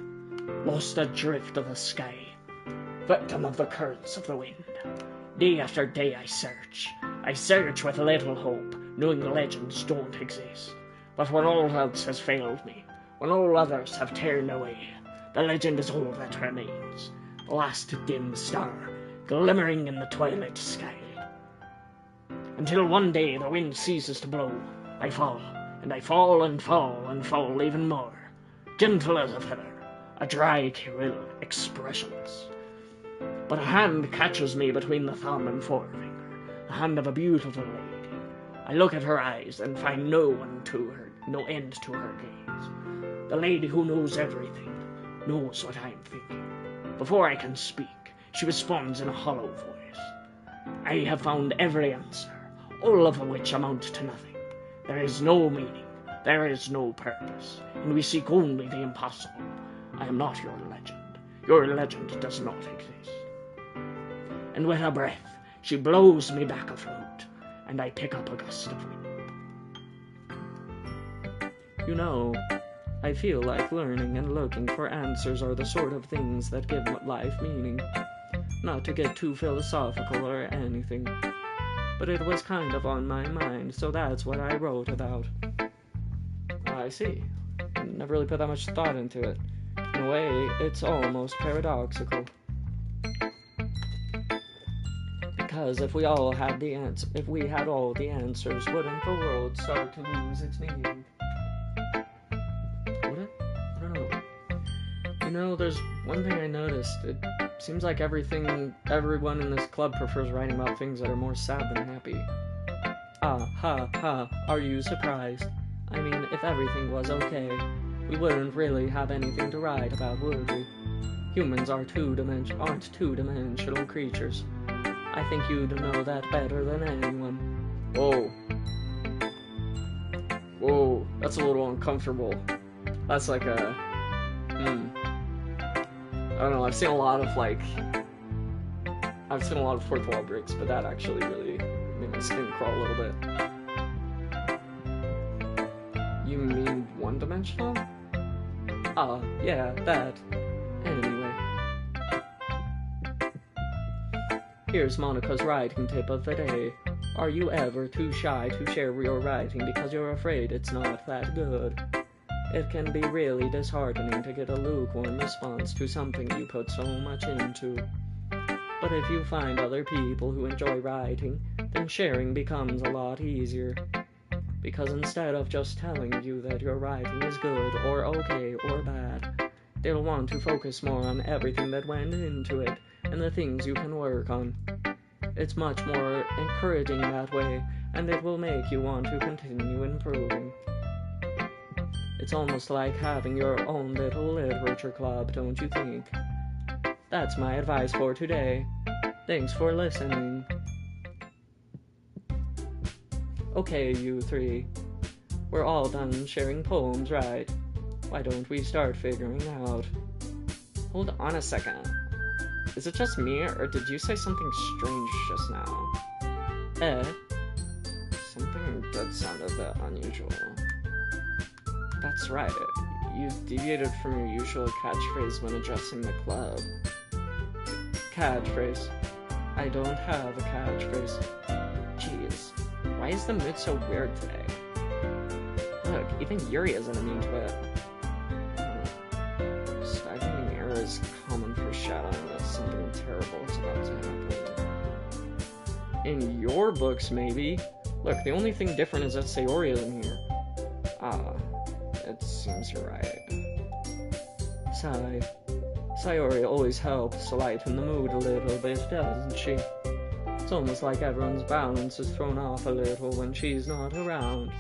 [SPEAKER 1] lost adrift of the sky, victim of the currents of the wind. Day after day I search with little hope, knowing the legends don't exist, but when all else has failed me, when all others have turned away, the legend is all that remains, the last dim star, glimmering in the twilight sky. Until one day the wind ceases to blow, I fall, and I fall and fall and fall even more, gentle as a feather, a dry Kirill, expressionless. But a hand catches me between the thumb and forefinger, the hand of a beautiful lady. I look at her eyes and find no end to her gaze. The lady who knows everything, knows what I am thinking. Before I can speak, she responds in a hollow voice. I have found every answer, all of which amount to nothing. There is no meaning, there is no purpose, and we seek only the impossible. I am not your legend. Your legend does not exist. And with a breath, she blows me back afloat, and I pick up a gust of wind. You know, I feel like learning and looking for answers are the sort of things that give life meaning. Not to get too philosophical or anything, but it was kind of on my mind, so that's what I wrote about. I see. I never really put that much thought into it. In a way, it's almost paradoxical. Because if we had all the answers, wouldn't the world start to lose its meaning? Would it? I don't know. You know, there's one thing I noticed. It seems like everyone in this club prefers writing about things that are more sad than happy. Ah, ha, ha, are you surprised? I mean, if everything was okay, we wouldn't really have anything to write about, would we? Humans aren't two-dimensional creatures. I think you'd know that better than anyone. Whoa. Whoa, that's a little uncomfortable. That's like a... I don't know, I've seen a lot of fourth wall breaks, but that actually really made my skin crawl a little bit. You mean one-dimensional? Ah, yeah, that. Anyway. Here's Monica's writing tip of the day. Are you ever too shy to share your writing because you're afraid it's not that good? It can be really disheartening to get a lukewarm response to something you put so much into. But if you find other people who enjoy writing, then sharing becomes a lot easier. Because instead of just telling you that your writing is good or okay or bad, they'll want to focus more on everything that went into it and the things you can work on. It's much more encouraging that way, and it will make you want to continue improving. It's almost like having your own little literature club, don't you think? That's my advice for today. Thanks for listening. Okay, you three. We're all done sharing poems, right? Why don't we start figuring out? Hold on a second. Is it just me, or did you say something strange just now? Something did sound a bit unusual. That's right. You deviated from your usual catchphrase when addressing the club. Catchphrase. I don't have a catchphrase. Jeez, why is the mood so weird today? Look, Heck, even Yuri isn't immune to it. Staggering air is common foreshadowing that something terrible is about to happen. In your books, maybe. Look, the only thing different is that Sayori isn't here. It seems you're right. Sayori always helps lighten the mood a little bit, doesn't she? It's almost like everyone's balance is thrown off a little when she's not around.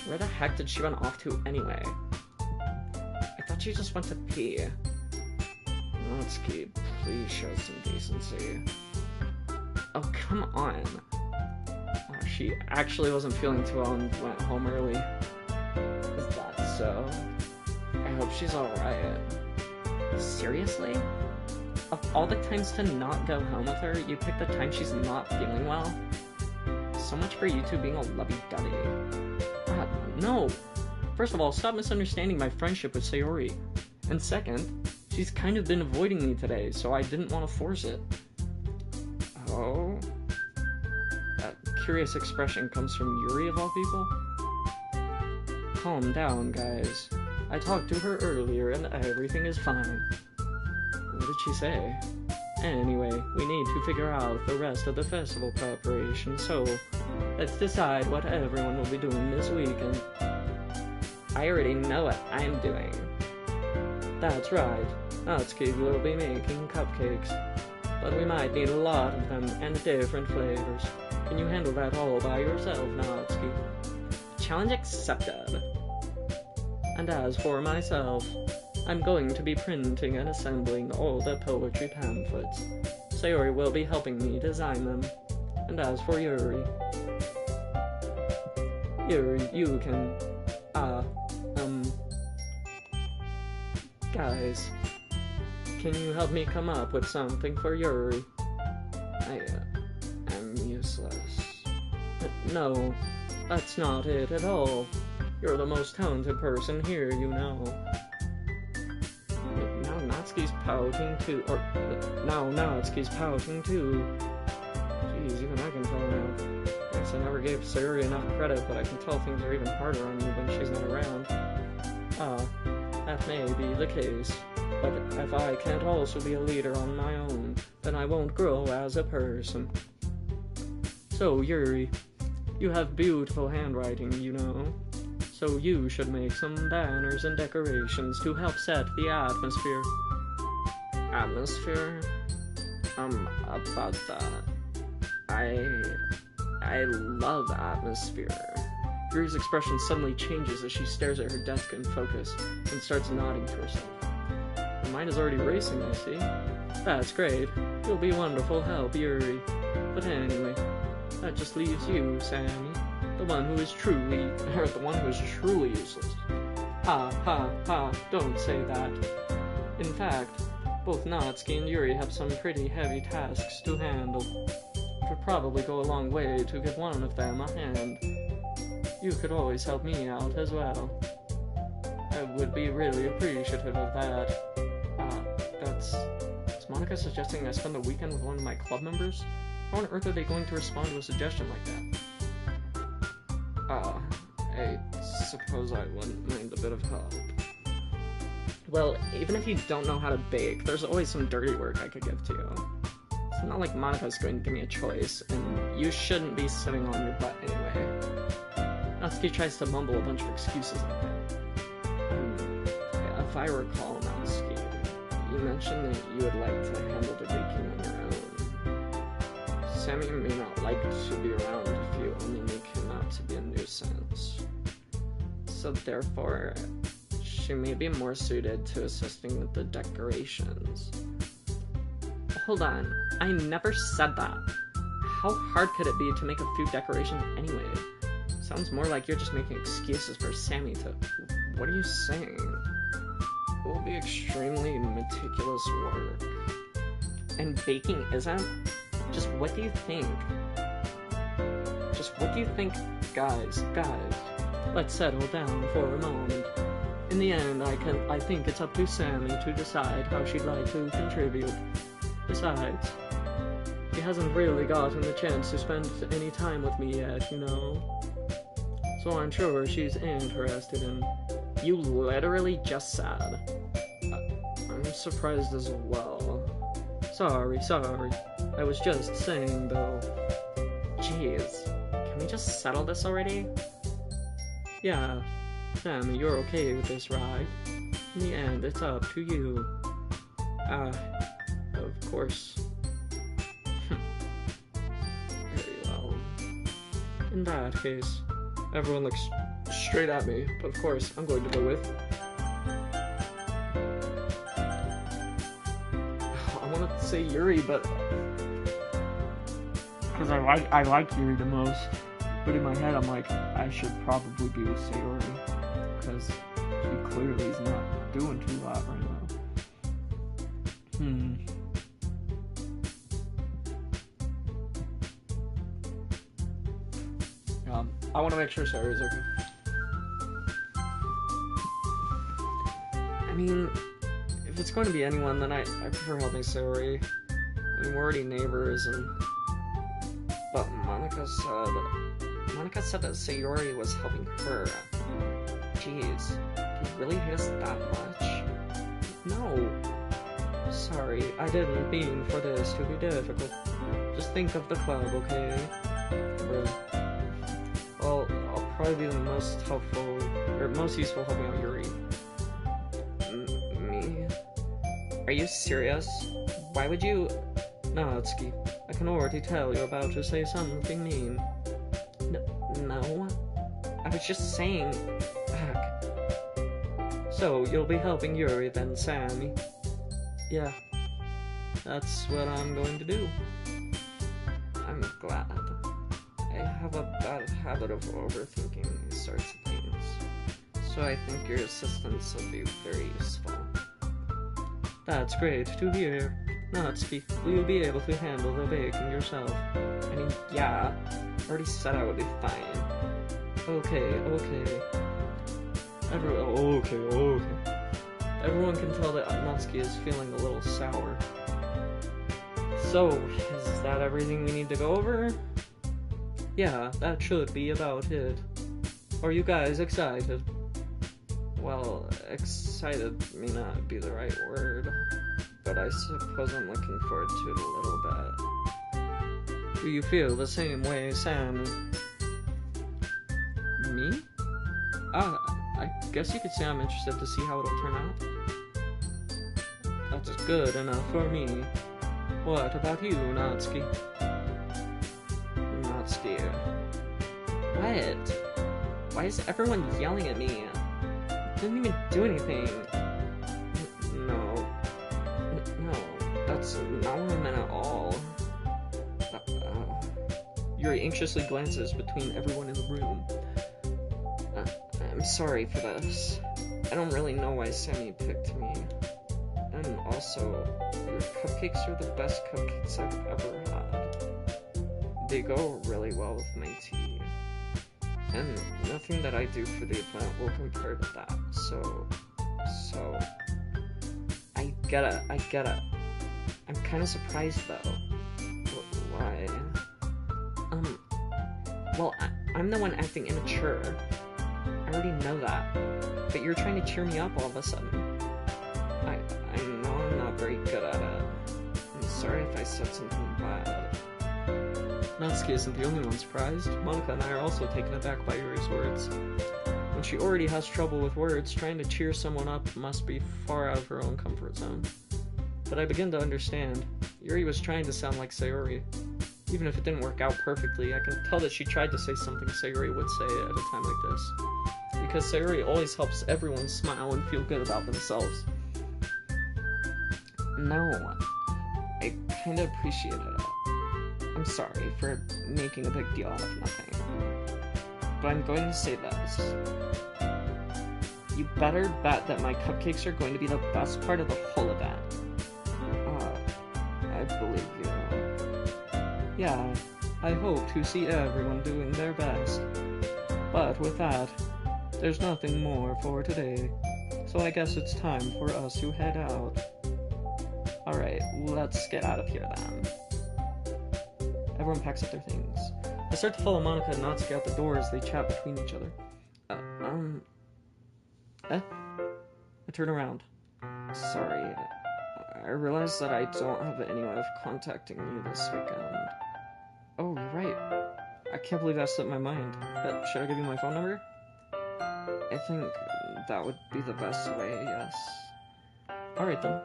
[SPEAKER 1] Where the heck did she run off to anyway? I thought she just went to pee. Natsuki, please show some decency. Oh, come on. She actually wasn't feeling too well and went home early. Is that so? I hope she's alright. Seriously? Of all the times to not go home with her, you picked the time she's not feeling well? So much for you two being a lovey-dovey. No! First of all, stop misunderstanding my friendship with Sayori. And second, she's kind of been avoiding me today, so I didn't want to force it. Oh? That curious expression comes from Yuri of all people? Calm down, guys. I talked to her earlier and everything is fine. What did she say? Anyway, we need to figure out the rest of the festival preparation, so let's decide what everyone will be doing this weekend. I already know what I'm doing. That's right. Natsuki will be making cupcakes. But we might need a lot of them and different flavors. Can you handle that all by yourself, Natsuki? Challenge accepted. And as for myself, I'm going to be printing and assembling all the poetry pamphlets. Sayori will be helping me design them. And as for Yuri, you can, guys, can you help me come up with something for Yuri? I'm useless. No, that's not it at all. You're the most talented person here, you know. Now Natsuki's pouting too, now Natsuki's pouting too. Jeez, even I can tell now. Guess I never gave Sayori enough credit, but I can tell things are even harder on me when she's not around. That may be the case, but if I can't also be a leader on my own, then I won't grow as a person. So, Yuri, you have beautiful handwriting, you know. So you should make some banners and decorations to help set the atmosphere. Atmosphere? About that. I love atmosphere. Yuri's expression suddenly changes as she stares at her desk in focus and starts nodding to herself. Her mind is already racing, I see. That's great. You'll be wonderful help, Yuri. But anyway, that just leaves you, Sammy. The one who is truly useless. Don't say that. In fact, both Natsuki and Yuri have some pretty heavy tasks to handle. It would probably go a long way to give one of them a hand. You could always help me out as well. I would be really appreciative of that. Is Monica suggesting I spend the weekend with one of my club members? How on earth are they going to respond to a suggestion like that? I suppose I wouldn't mind a bit of help. Well, even if you don't know how to bake, there's always some dirty work I could give to you. It's not like Monica's going to give me a choice, and you shouldn't be sitting on your butt anyway. Natsuki tries to mumble a bunch of excuses like that. If I recall, Natsuki, you mentioned that you would like to handle the baking on your own. Sammy may not like to be around if you only make him out to be a nuisance. So therefore, she may be more suited to assisting with the decorations. Hold on, I never said that. How hard could it be to make a food decoration anyway? Sounds more like you're just making excuses for Sammy to... What are you saying? It will be extremely meticulous work. And baking isn't? Just what do you think? Guys, let's settle down for a moment. In the end, I think it's up to Sammy to decide how she'd like to contribute. Besides, she hasn't really gotten the chance to spend any time with me yet, you know. so I'm sure she's interested in... You literally just said. I'm surprised as well. Sorry. I was just saying, though. Jeez. Can we just settle this already? Yeah. Sam, you're okay with this, right? In the end, it's up to you. Of course. Very well. In that case, everyone looks straight at me, but of course, I'm going to go with... I want to say Yuri, but... Because I like Yuri the most. But in my head, I'm like, I should probably be with Sayori. Because he clearly is not doing too hot right now. I want to make sure Sayori's okay. I mean, if it's going to be anyone, then I prefer helping Sayori. I mean, we're already neighbors, and... But Monica said that Sayori was helping her. Jeez, do you really hate us that much? No. Sorry, I didn't mean for this to be difficult. Just think of the club, okay? Well, I'll probably be the most helpful, or most useful helping out Yuri. Me? Are you serious? Why would you... Natsuki, I can already tell you're about to say something mean. No. I was just saying... Heck. So, you'll be helping Yuri then, Sammy? Yeah. That's what I'm going to do. I'm glad. I have a bad habit of overthinking these sorts of things. So I think your assistance will be very useful. That's great to hear. Natsuki, will you be able to handle the baking yourself? I mean, yeah. I already said I would be fine. Okay. Okay. Everyone can tell that Natsuki is feeling a little sour. So, is that everything we need to go over? Yeah, that should be about it. Are you guys excited? Well, excited may not be the right word, but I suppose I'm looking forward to it a little bit. Do you feel the same way, Sam? Me? I guess you could say I'm interested to see how it'll turn out. That's good enough for me. What about you, Natsuki? Natsuki. What? Why is everyone yelling at me? I didn't even do anything. No, that's not what I meant at all. Yuri anxiously glances between everyone in the room. I'm sorry for this. I don't really know why Sammy picked me. And also, your cupcakes are the best cupcakes I've ever had. They go really well with my tea. And nothing that I do for the event will compare to that, so... I get it. I'm kinda surprised, though. Why? Well, I'm the one acting immature. I already know that. But you're trying to cheer me up all of a sudden. I know I'm not very good at it. I'm sorry if I said something bad. Natsuki isn't the only one surprised. Monica and I are also taken aback by Yuri's words. When she already has trouble with words, trying to cheer someone up must be far out of her own comfort zone. But I begin to understand. Yuri was trying to sound like Sayori. Even if it didn't work out perfectly, I can tell that she tried to say something Sayori would say at a time like this. Because Sayori always helps everyone smile and feel good about themselves. No, I kinda appreciated it. I'm sorry for making a big deal out of nothing. But I'm going to say this. You better bet that my cupcakes are going to be the best part of the whole event. I believe you. Yeah, I hope to see everyone doing their best. But with that, there's nothing more for today. So I guess it's time for us to head out. Alright, let's get out of here then. Everyone packs up their things. I start to follow Monica and Natsuki out the door as they chat between each other. I turn around. Sorry, I realize that I don't have any way of contacting you this weekend. Oh, right. I can't believe that slipped my mind. Should I give you my phone number? I think that would be the best way, yes. Alright then.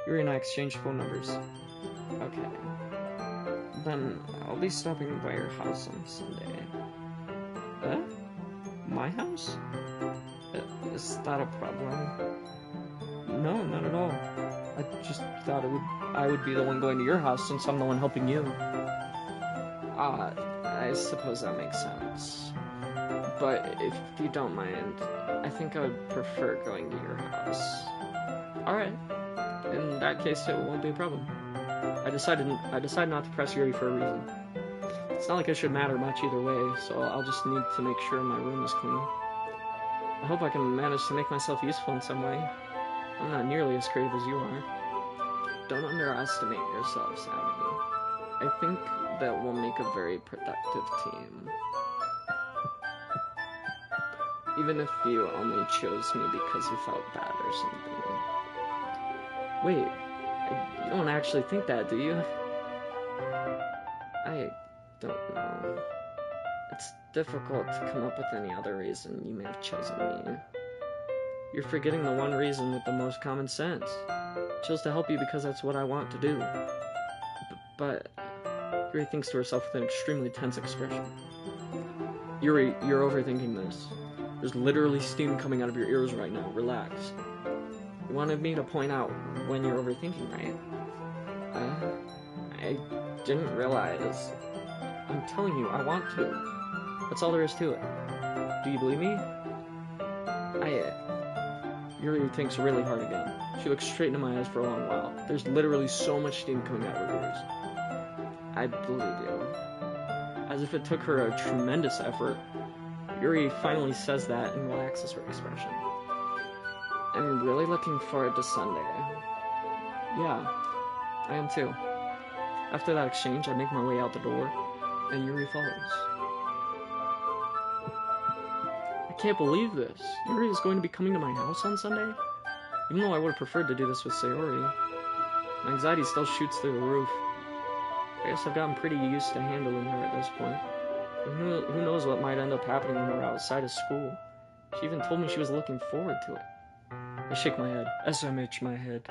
[SPEAKER 1] Yuri and I exchange phone numbers. Okay. Then I'll be stopping by your house on Sunday. My house? Is that a problem? No, not at all. I just thought I would be the one going to your house since I'm the one helping you. I suppose that makes sense. But if you don't mind, I think I would prefer going to your house. Alright. In that case, it won't be a problem. I decided not to press Yuri for a reason. It's not like it should matter much either way, so I'll just need to make sure my room is clean. I hope I can manage to make myself useful in some way. I'm not nearly as creative as you are. Don't underestimate yourself, Sammy. I think that we'll make a very productive team. Even if you only chose me because you felt bad or something. Wait, you don't actually think that, do you? I don't know. It's difficult to come up with any other reason you may have chosen me. You're forgetting the one reason with the most common sense. I chose to help you because that's what I want to do. But Yuri thinks to herself with an extremely tense expression. Yuri, you're overthinking this. There's literally steam coming out of your ears right now. Relax. You wanted me to point out when you're overthinking, right? I didn't realize. I'm telling you, I want to. That's all there is to it. Do you believe me? Yuri thinks really hard again. She looks straight into my eyes for a long while. There's literally so much steam coming out of her ears. I believe you. As if it took her a tremendous effort, Yuri finally says that and relaxes her expression. I'm really looking forward to Sunday. Yeah, I am too. After that exchange, I make my way out the door, and Yuri follows. I can't believe this. Yuri is going to be coming to my house on Sunday? Even though I would have preferred to do this with Sayori. My anxiety still shoots through the roof. I guess I've gotten pretty used to handling her at this point. And who knows what might end up happening when we're outside of school. She even told me she was looking forward to it. I shake my head. SMH my head.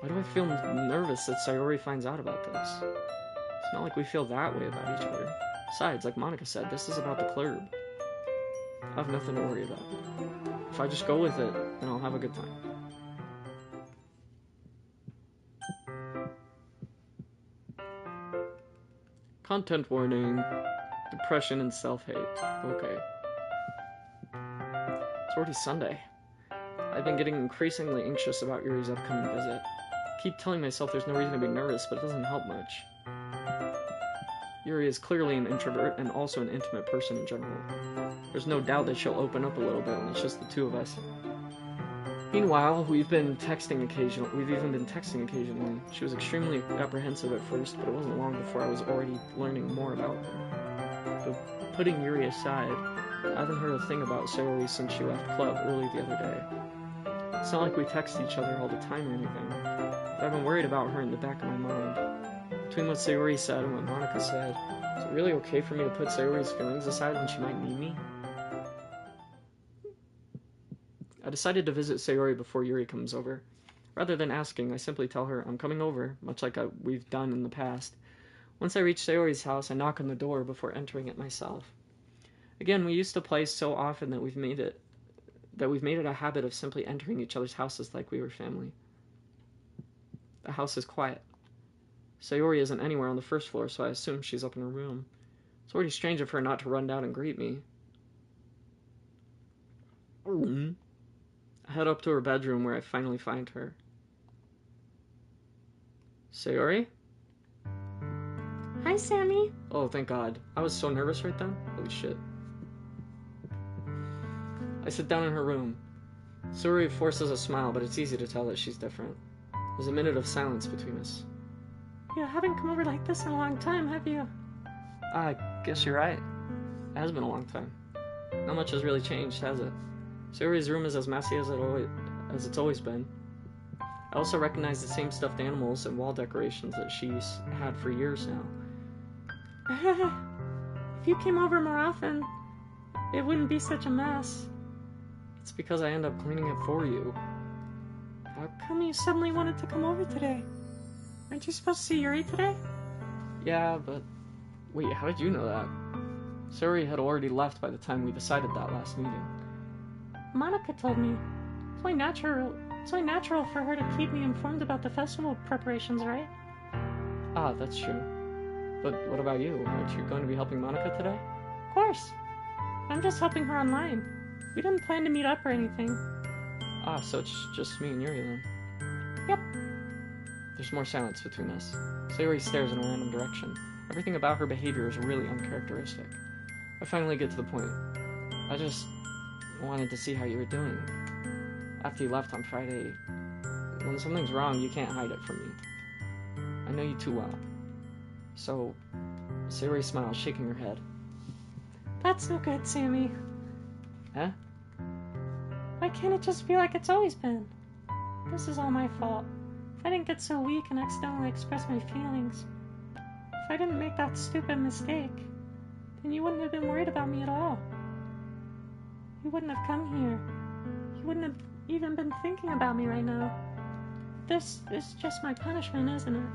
[SPEAKER 1] Why do I feel nervous that Sayori finds out about this? It's not like we feel that way about each other. Besides, like Monica said, this is about the Clurb. I have nothing to worry about. If I just go with it, then I'll have a good time. Content warning. Depression and self-hate. Okay. It's already Sunday. I've been getting increasingly anxious about Yuri's upcoming visit. I keep telling myself there's no reason to be nervous, but it doesn't help much. Yuri is clearly an introvert and also an intimate person in general. There's no doubt that she'll open up a little bit when it's just the two of us. Meanwhile, we've even been texting occasionally. She was extremely apprehensive at first, but it wasn't long before I was already learning more about her. But putting Yuri aside, I haven't heard a thing about Sayori since she left Club early the other day. It's not like we text each other all the time or anything, but I've been worried about her in the back of my mind. Between what Sayori said and what Monica said, is it really okay for me to put Sayori's feelings aside when she might need me? I decided to visit Sayori before Yuri comes over. Rather than asking, I simply tell her I'm coming over, much like we've done in the past. Once I reach Sayori's house, I knock on the door before entering it myself. Again, we used to play so often that we've made it a habit of simply entering each other's houses like we were family. The house is quiet. Sayori isn't anywhere on the first floor, so I assume she's up in her room. It's already strange of her not to run down and greet me. I head up to her bedroom where I finally find her. Sayori?
[SPEAKER 2] Hi, Sammy.
[SPEAKER 1] Oh, thank God. I was so nervous right then. Holy shit. I sit down in her room. Sayori forces a smile, but it's easy to tell that she's different. There's a minute of silence between us.
[SPEAKER 2] You haven't come over like this in a long time, have you?
[SPEAKER 1] I guess you're right. It has been a long time. Not much has really changed, has it? Sayori's room is as messy as it's always been. I also recognize the same stuffed animals and wall decorations that she's had for years now.
[SPEAKER 2] If you came over more often, it wouldn't be such a mess.
[SPEAKER 1] It's because I end up cleaning it for you.
[SPEAKER 2] How come you suddenly wanted to come over today? Aren't you supposed to see Yuri today?
[SPEAKER 1] Yeah, but... Wait, how did you know that? Sayori had already left by the time we decided that last meeting.
[SPEAKER 2] Monica told me. It's only natural for her to keep me informed about the festival preparations, right?
[SPEAKER 1] Ah, that's true. But what about you? Aren't you going to be helping Monica today?
[SPEAKER 2] Of course. I'm just helping her online. We didn't plan to meet up or anything.
[SPEAKER 1] Ah, so it's just me and Yuri then.
[SPEAKER 2] Yep.
[SPEAKER 1] There's more silence between us. Sayori stares in a random direction. Everything about her behavior is really uncharacteristic. I finally get to the point. I just wanted to see how you were doing. After you left on Friday, when something's wrong, you can't hide it from me. I know you too well. So, Sayori smiles, shaking her head.
[SPEAKER 2] That's no good, Sammy.
[SPEAKER 1] Eh?
[SPEAKER 2] Why can't it just be like it's always been? This is all my fault. If I didn't get so weak and accidentally express my feelings, if I didn't make that stupid mistake, then you wouldn't have been worried about me at all. You wouldn't have come here. You wouldn't have even been thinking about me right now. This is just my punishment, isn't it?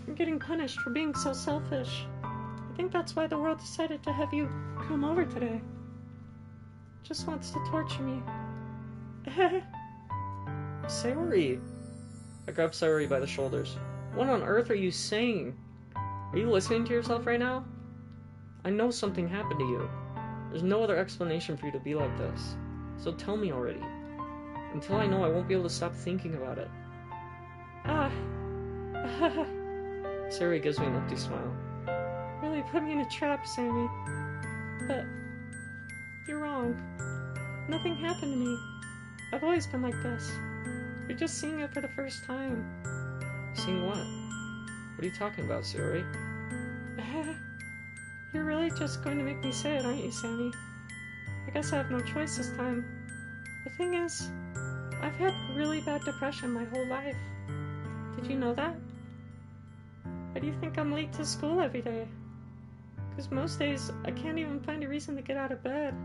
[SPEAKER 2] I'm getting punished for being so selfish. I think that's why the world decided to have you come over today. Just wants to torture me.
[SPEAKER 1] Sayori! I grab Sayori by the shoulders. What on earth are you saying? Are you listening to yourself right now? I know something happened to you. There's no other explanation for you to be like this. So tell me already. Until I know, I won't be able to stop thinking about it. Sayori gives me an empty smile.
[SPEAKER 2] Really put me in a trap, Sammy. But you're wrong. Nothing happened to me. I've always been like this. You're just seeing it for the first time.
[SPEAKER 1] Seeing what? What are you talking about, Sayori?
[SPEAKER 2] You're really just going to make me say it, aren't you, Sammy? I guess I have no choice this time. The thing is, I've had really bad depression my whole life. Did you know that? Why do you think I'm late to school every day? Because most days, I can't even find a reason to get out of bed.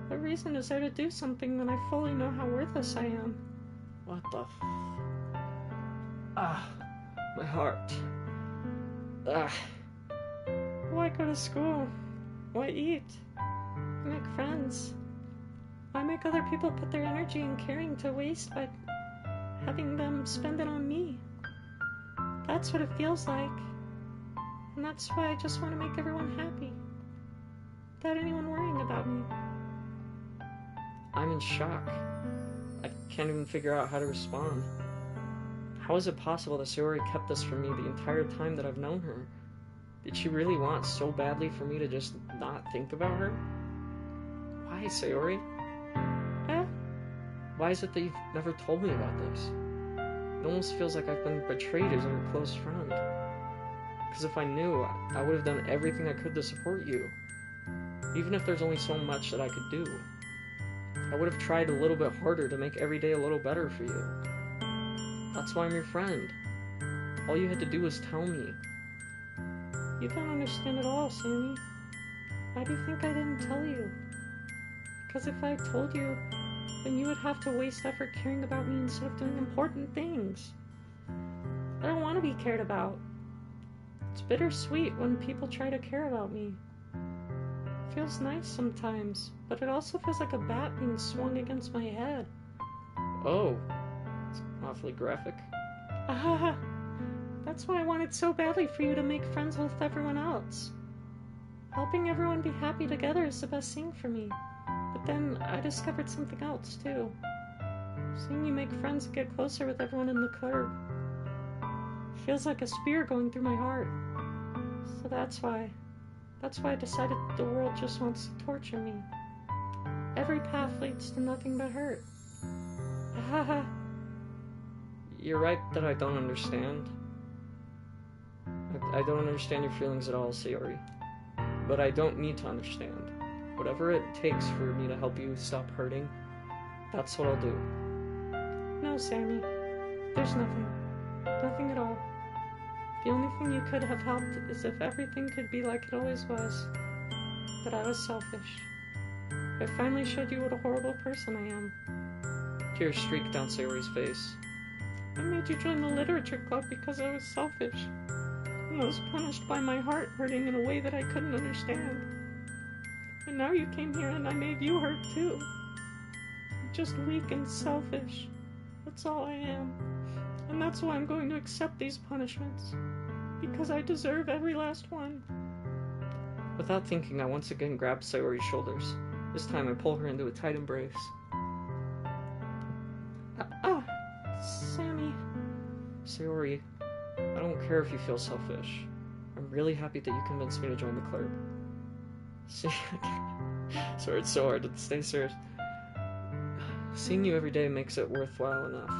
[SPEAKER 2] What reason is there to do something when I fully know how worthless I am?
[SPEAKER 1] What the my heart.
[SPEAKER 2] Why go to school? Why eat? Make friends? Why make other people put their energy and caring to waste by having them spend it on me? That's what it feels like. And that's why I just want to make everyone happy. Without anyone worrying about me.
[SPEAKER 1] I'm in shock. I can't even figure out how to respond. How is it possible that Sayori kept this from me the entire time that I've known her? Did she really want so badly for me to just not think about her? Why, Sayori? Why is it that you've never told me about this? It almost feels like I've been betrayed as your close friend. Because if I knew, I would have done everything I could to support you. Even if there's only so much that I could do. I would have tried a little bit harder to make every day a little better for you. That's why I'm your friend. All you had to do was tell me.
[SPEAKER 2] You don't understand at all, Sammy. Why do you think I didn't tell you? Because if I told you, then you would have to waste effort caring about me instead of doing important things. I don't want to be cared about. It's bittersweet when people try to care about me. It feels nice sometimes, but it also feels like a bat being swung against my head.
[SPEAKER 1] Oh, it's awfully graphic.
[SPEAKER 2] That's why I wanted so badly for you to make friends with everyone else. Helping everyone be happy together is the best thing for me. But then I discovered something else too. Seeing you make friends and get closer with everyone in the Clurb feels like a spear going through my heart. So that's why I decided the world just wants to torture me. Every path leads to nothing but hurt.
[SPEAKER 1] You're right that I don't understand. I don't understand your feelings at all, Sayori. But I don't need to understand. Whatever it takes for me to help you stop hurting, that's what I'll do.
[SPEAKER 2] No, Sammy. There's nothing. Nothing at all. The only thing you could have helped is if everything could be like it always was. But I was selfish. I finally showed you what a horrible person I am.
[SPEAKER 1] Tears streaked down Sayori's face.
[SPEAKER 2] I made you join the literature club because I was selfish. And I was punished by my heart hurting in a way that I couldn't understand. And now you came here and I made you hurt too. I'm just weak and selfish. That's all I am. And that's why I'm going to accept these punishments. Because I deserve every last one.
[SPEAKER 1] Without thinking, I once again grabbed Sayori's shoulders. This time I pull her into a tight embrace.
[SPEAKER 2] Sammy.
[SPEAKER 1] Sayori, I don't care if you feel selfish. I'm really happy that you convinced me to join the Clurb. See, sorry, it's so hard to stay serious. Seeing you every day makes it worthwhile enough.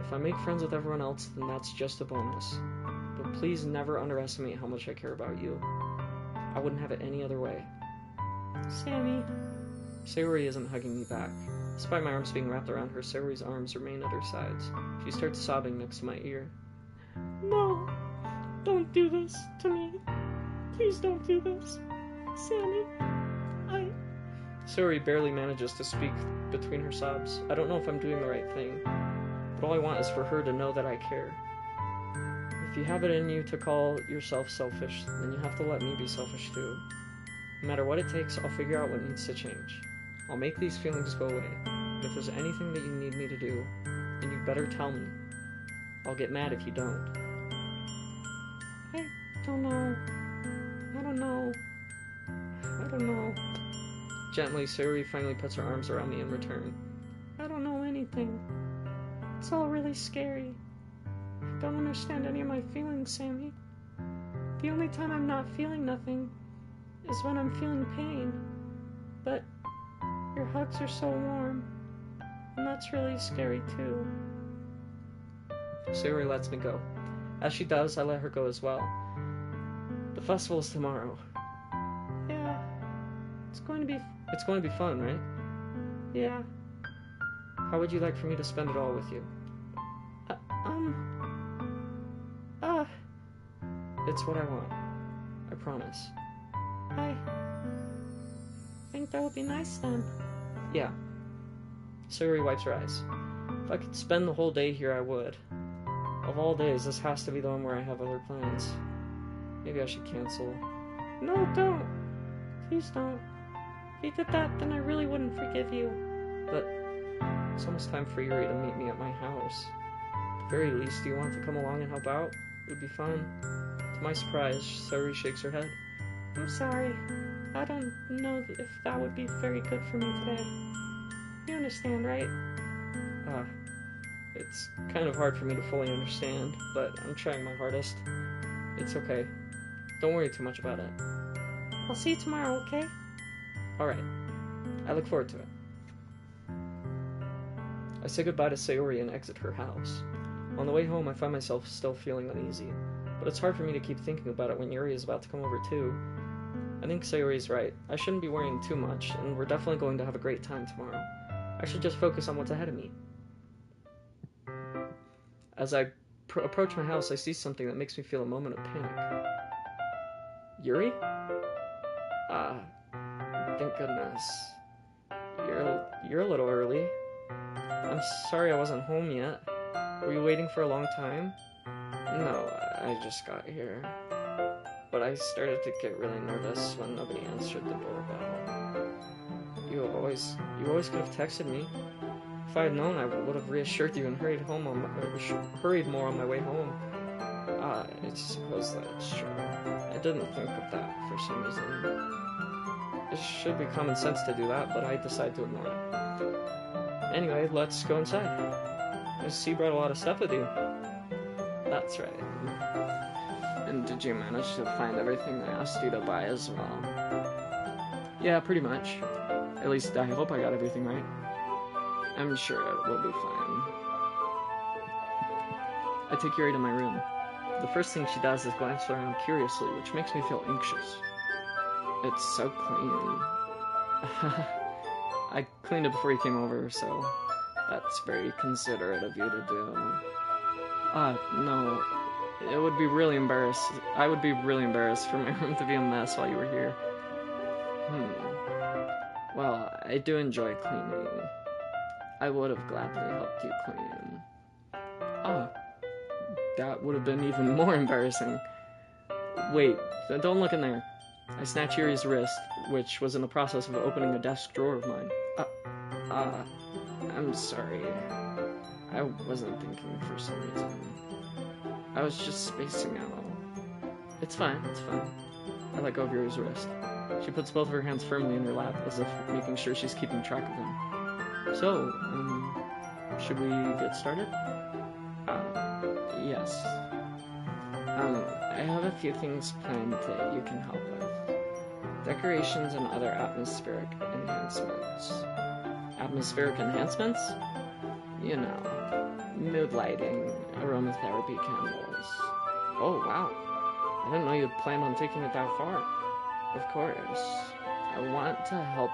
[SPEAKER 1] If I make friends with everyone else, then that's just a bonus. But please never underestimate how much I care about you. I wouldn't have it any other way.
[SPEAKER 2] Sammy.
[SPEAKER 1] Sayori isn't hugging me back. Despite my arms being wrapped around her, Sayori's arms remain at her sides. She starts sobbing next to my ear.
[SPEAKER 2] No, don't do this to me. Please don't do this. Sammy,
[SPEAKER 1] Sayori barely manages to speak between her sobs. I don't know if I'm doing the right thing, but all I want is for her to know that I care. If you have it in you to call yourself selfish, then you have to let me be selfish too. No matter what it takes, I'll figure out what needs to change. I'll make these feelings go away. And if there's anything that you need me to do, then you better tell me. I'll get mad if you don't.
[SPEAKER 2] I don't know.
[SPEAKER 1] Gently, Sayori finally puts her arms around me in return.
[SPEAKER 2] I don't know anything. It's all really scary. I don't understand any of my feelings, Sammy. The only time I'm not feeling nothing is when I'm feeling pain. But your hugs are so warm, and that's really scary too.
[SPEAKER 1] Sayori lets me go. As she does, I let her go as well. The festival is tomorrow.
[SPEAKER 2] Yeah, it's going to be
[SPEAKER 1] fun, right?
[SPEAKER 2] Yeah.
[SPEAKER 1] How would you like for me to spend it all with you? It's what I want. I promise.
[SPEAKER 2] I think that would be nice then.
[SPEAKER 1] Yeah. Sayori wipes her eyes. If I could spend the whole day here, I would. Of all days, this has to be the one where I have other plans. Maybe I should cancel.
[SPEAKER 2] No, don't. Please don't. If you did that, then I really wouldn't forgive you.
[SPEAKER 1] But it's almost time for Yuri to meet me at my house. At the very least, do you want to come along and help out? It would be fun. To my surprise, Sayori shakes her head.
[SPEAKER 2] I'm sorry. I don't know if that would be very good for me today. You understand, right?
[SPEAKER 1] It's kind of hard for me to fully understand, but I'm trying my hardest. It's okay. Don't worry too much about it.
[SPEAKER 2] I'll see you tomorrow, okay?
[SPEAKER 1] Alright. I look forward to it. I say goodbye to Sayori and exit her house. On the way home, I find myself still feeling uneasy, but it's hard for me to keep thinking about it when Yuri is about to come over too. I think Sayori's right. I shouldn't be worrying too much, and we're definitely going to have a great time tomorrow. I should just focus on what's ahead of me. As I approach my house, I see something that makes me feel a moment of panic. Yuri? Thank goodness. You're a little early. I'm sorry I wasn't home yet. Were you waiting for a long time? No, I just got here. But I started to get really nervous when nobody answered the doorbell. You always could have texted me. If I had known, I would have reassured you and hurried more on my way home. I suppose that's true. I didn't think of that for some reason. It should be common sense to do that, but I decided to ignore it. Anyway, let's go inside. I see you brought a lot of stuff with you. That's right. And did you manage to find everything I asked you to buy as well? Yeah, pretty much. At least I hope I got everything right. I'm sure it will be fine. I take Yuri to my room. The first thing she does is glance around curiously, which makes me feel anxious. It's so clean. I cleaned it before you came over, so that's very considerate of you to do. No. I would be really embarrassed for my room to be a mess while you were here. Well, I do enjoy cleaning. I would have gladly helped you clean. That would have been even more embarrassing. Wait, don't look in there. I snatched Yuri's wrist, which was in the process of opening a desk drawer of mine. I'm sorry. I wasn't thinking for some reason. I was just spacing out. It's fine. I let go of Yuri's wrist. She puts both of her hands firmly in her lap, as if making sure she's keeping track of them. So, should we get started? Yes. I have a few things planned that you can help with. Decorations and other atmospheric enhancements. Atmospheric enhancements? You know, mood lighting, aromatherapy candles. Oh, wow. I didn't know you'd planned on taking it that far. Of course. I want to help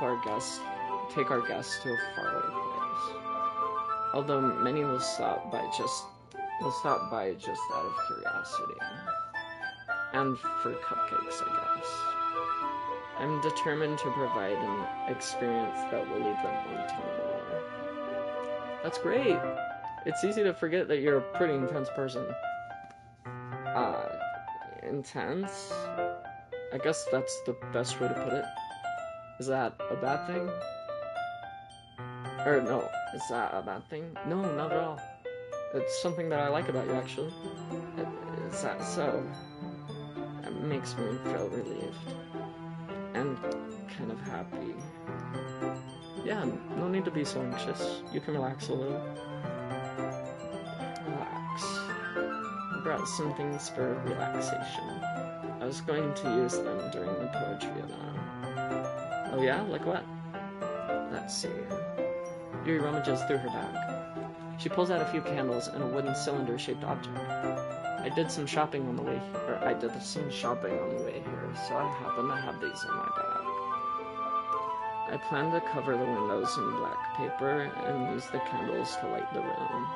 [SPEAKER 1] take our guests to a faraway place. Although many will stop by just out of curiosity. And for cupcakes, I guess. I'm determined to provide an experience that will leave them wanting more. That's great! It's easy to forget that you're a pretty intense person. Intense? I guess that's the best way to put it. Is that a bad thing? Or no, is that a bad thing? No, not at all. It's something that I like about you, actually. Is that so? It makes me feel relieved. And kind of happy. Yeah, no need to be so anxious. You can relax a little. Relax. I brought some things for relaxation. I was going to use them during the poetry event. Oh yeah? Like what? Let's see. Yuri rummages through her bag. She pulls out a few candles and a wooden cylinder-shaped object. I did some shopping on the way here, so I happen to have these in my bag. I plan to cover the windows in black paper and use the candles to light the room.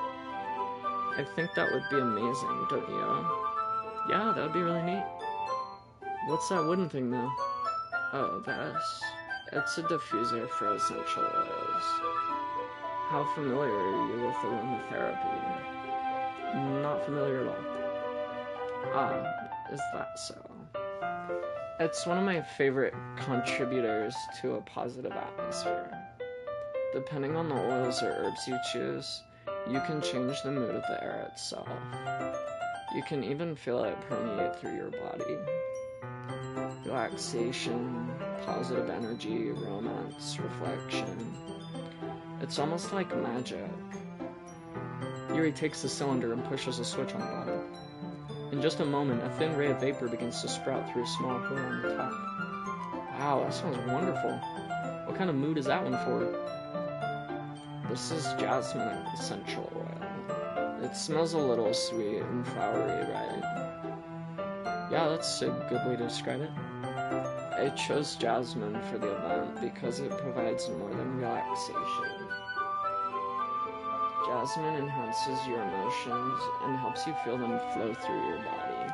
[SPEAKER 1] I think that would be amazing, don't you? Yeah, that would be really neat. What's that wooden thing, though? Oh, this. It's a diffuser for essential oils. How familiar are you with aromatherapy? Not familiar at all. Is that so? It's one of my favorite contributors to a positive atmosphere. Depending on the oils or herbs you choose, you can change the mood of the air itself. You can even feel it permeate through your body. Relaxation, positive energy, romance, reflection. It's almost like magic. Yuri takes the cylinder and pushes a switch on the bottom. In just a moment, a thin ray of vapor begins to sprout through a small hole on the top. Wow, that sounds wonderful. What kind of mood is that one for? This is jasmine essential oil. It smells a little sweet and flowery, right? Yeah, that's a good way to describe it. I chose jasmine for the event because it provides more than relaxation. Jasmine enhances your emotions and helps you feel them flow through your body.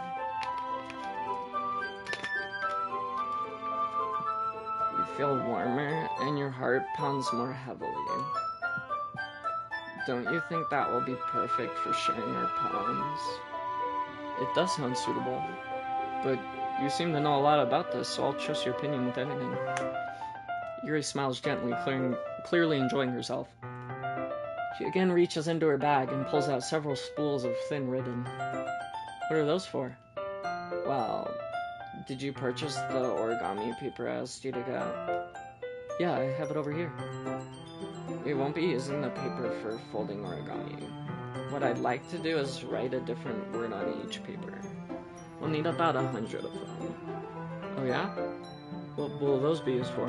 [SPEAKER 1] You feel warmer and your heart pounds more heavily. Don't you think that will be perfect for sharing our poems? It does sound suitable, but you seem to know a lot about this, so I'll trust your opinion with anything. Yuri smiles gently, clearly enjoying herself. She again reaches into her bag and pulls out several spools of thin ribbon. What are those for? Well, did you purchase the origami paper I asked you to get? Yeah, I have it over here. We won't be using the paper for folding origami. What I'd like to do is write a different word on each paper. We'll need about 100 of them. Oh yeah? What will those be used for?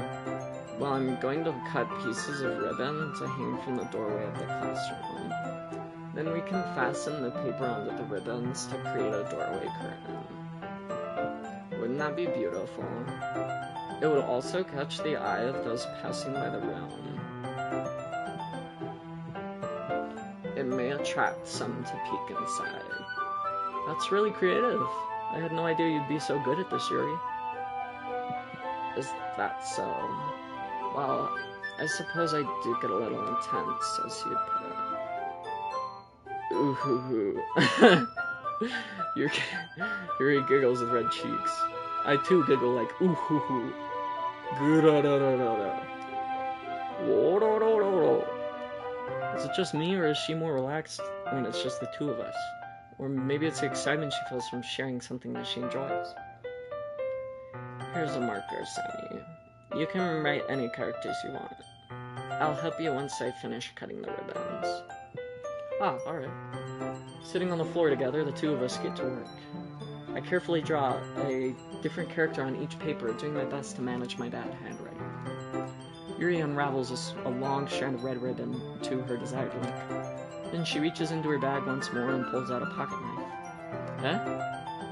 [SPEAKER 1] Well, I'm going to cut pieces of ribbon to hang from the doorway of the classroom. Then we can fasten the paper onto the ribbons to create a doorway curtain. Wouldn't that be beautiful? It would also catch the eye of those passing by the room. It may attract some to peek inside. That's really creative. I had no idea you'd be so good at this, Yuri. Is that so? Well, I suppose I do get a little intense, as you'd put it. Ooh hoo hoo. Yuri giggles with red cheeks. I too giggle like ooh hoo hoo. Is it just me, or is she more relaxed when it's just the two of us? Or maybe it's the excitement she feels from sharing something that she enjoys. Here's a marker, Sammy. You can write any characters you want. I'll help you once I finish cutting the ribbons. Ah, alright. Sitting on the floor together, the two of us get to work. I carefully draw a different character on each paper, doing my best to manage my bad handwriting. Yuri unravels a long strand of red ribbon to her desired length. Then she reaches into her bag once more and pulls out a pocket knife. Eh?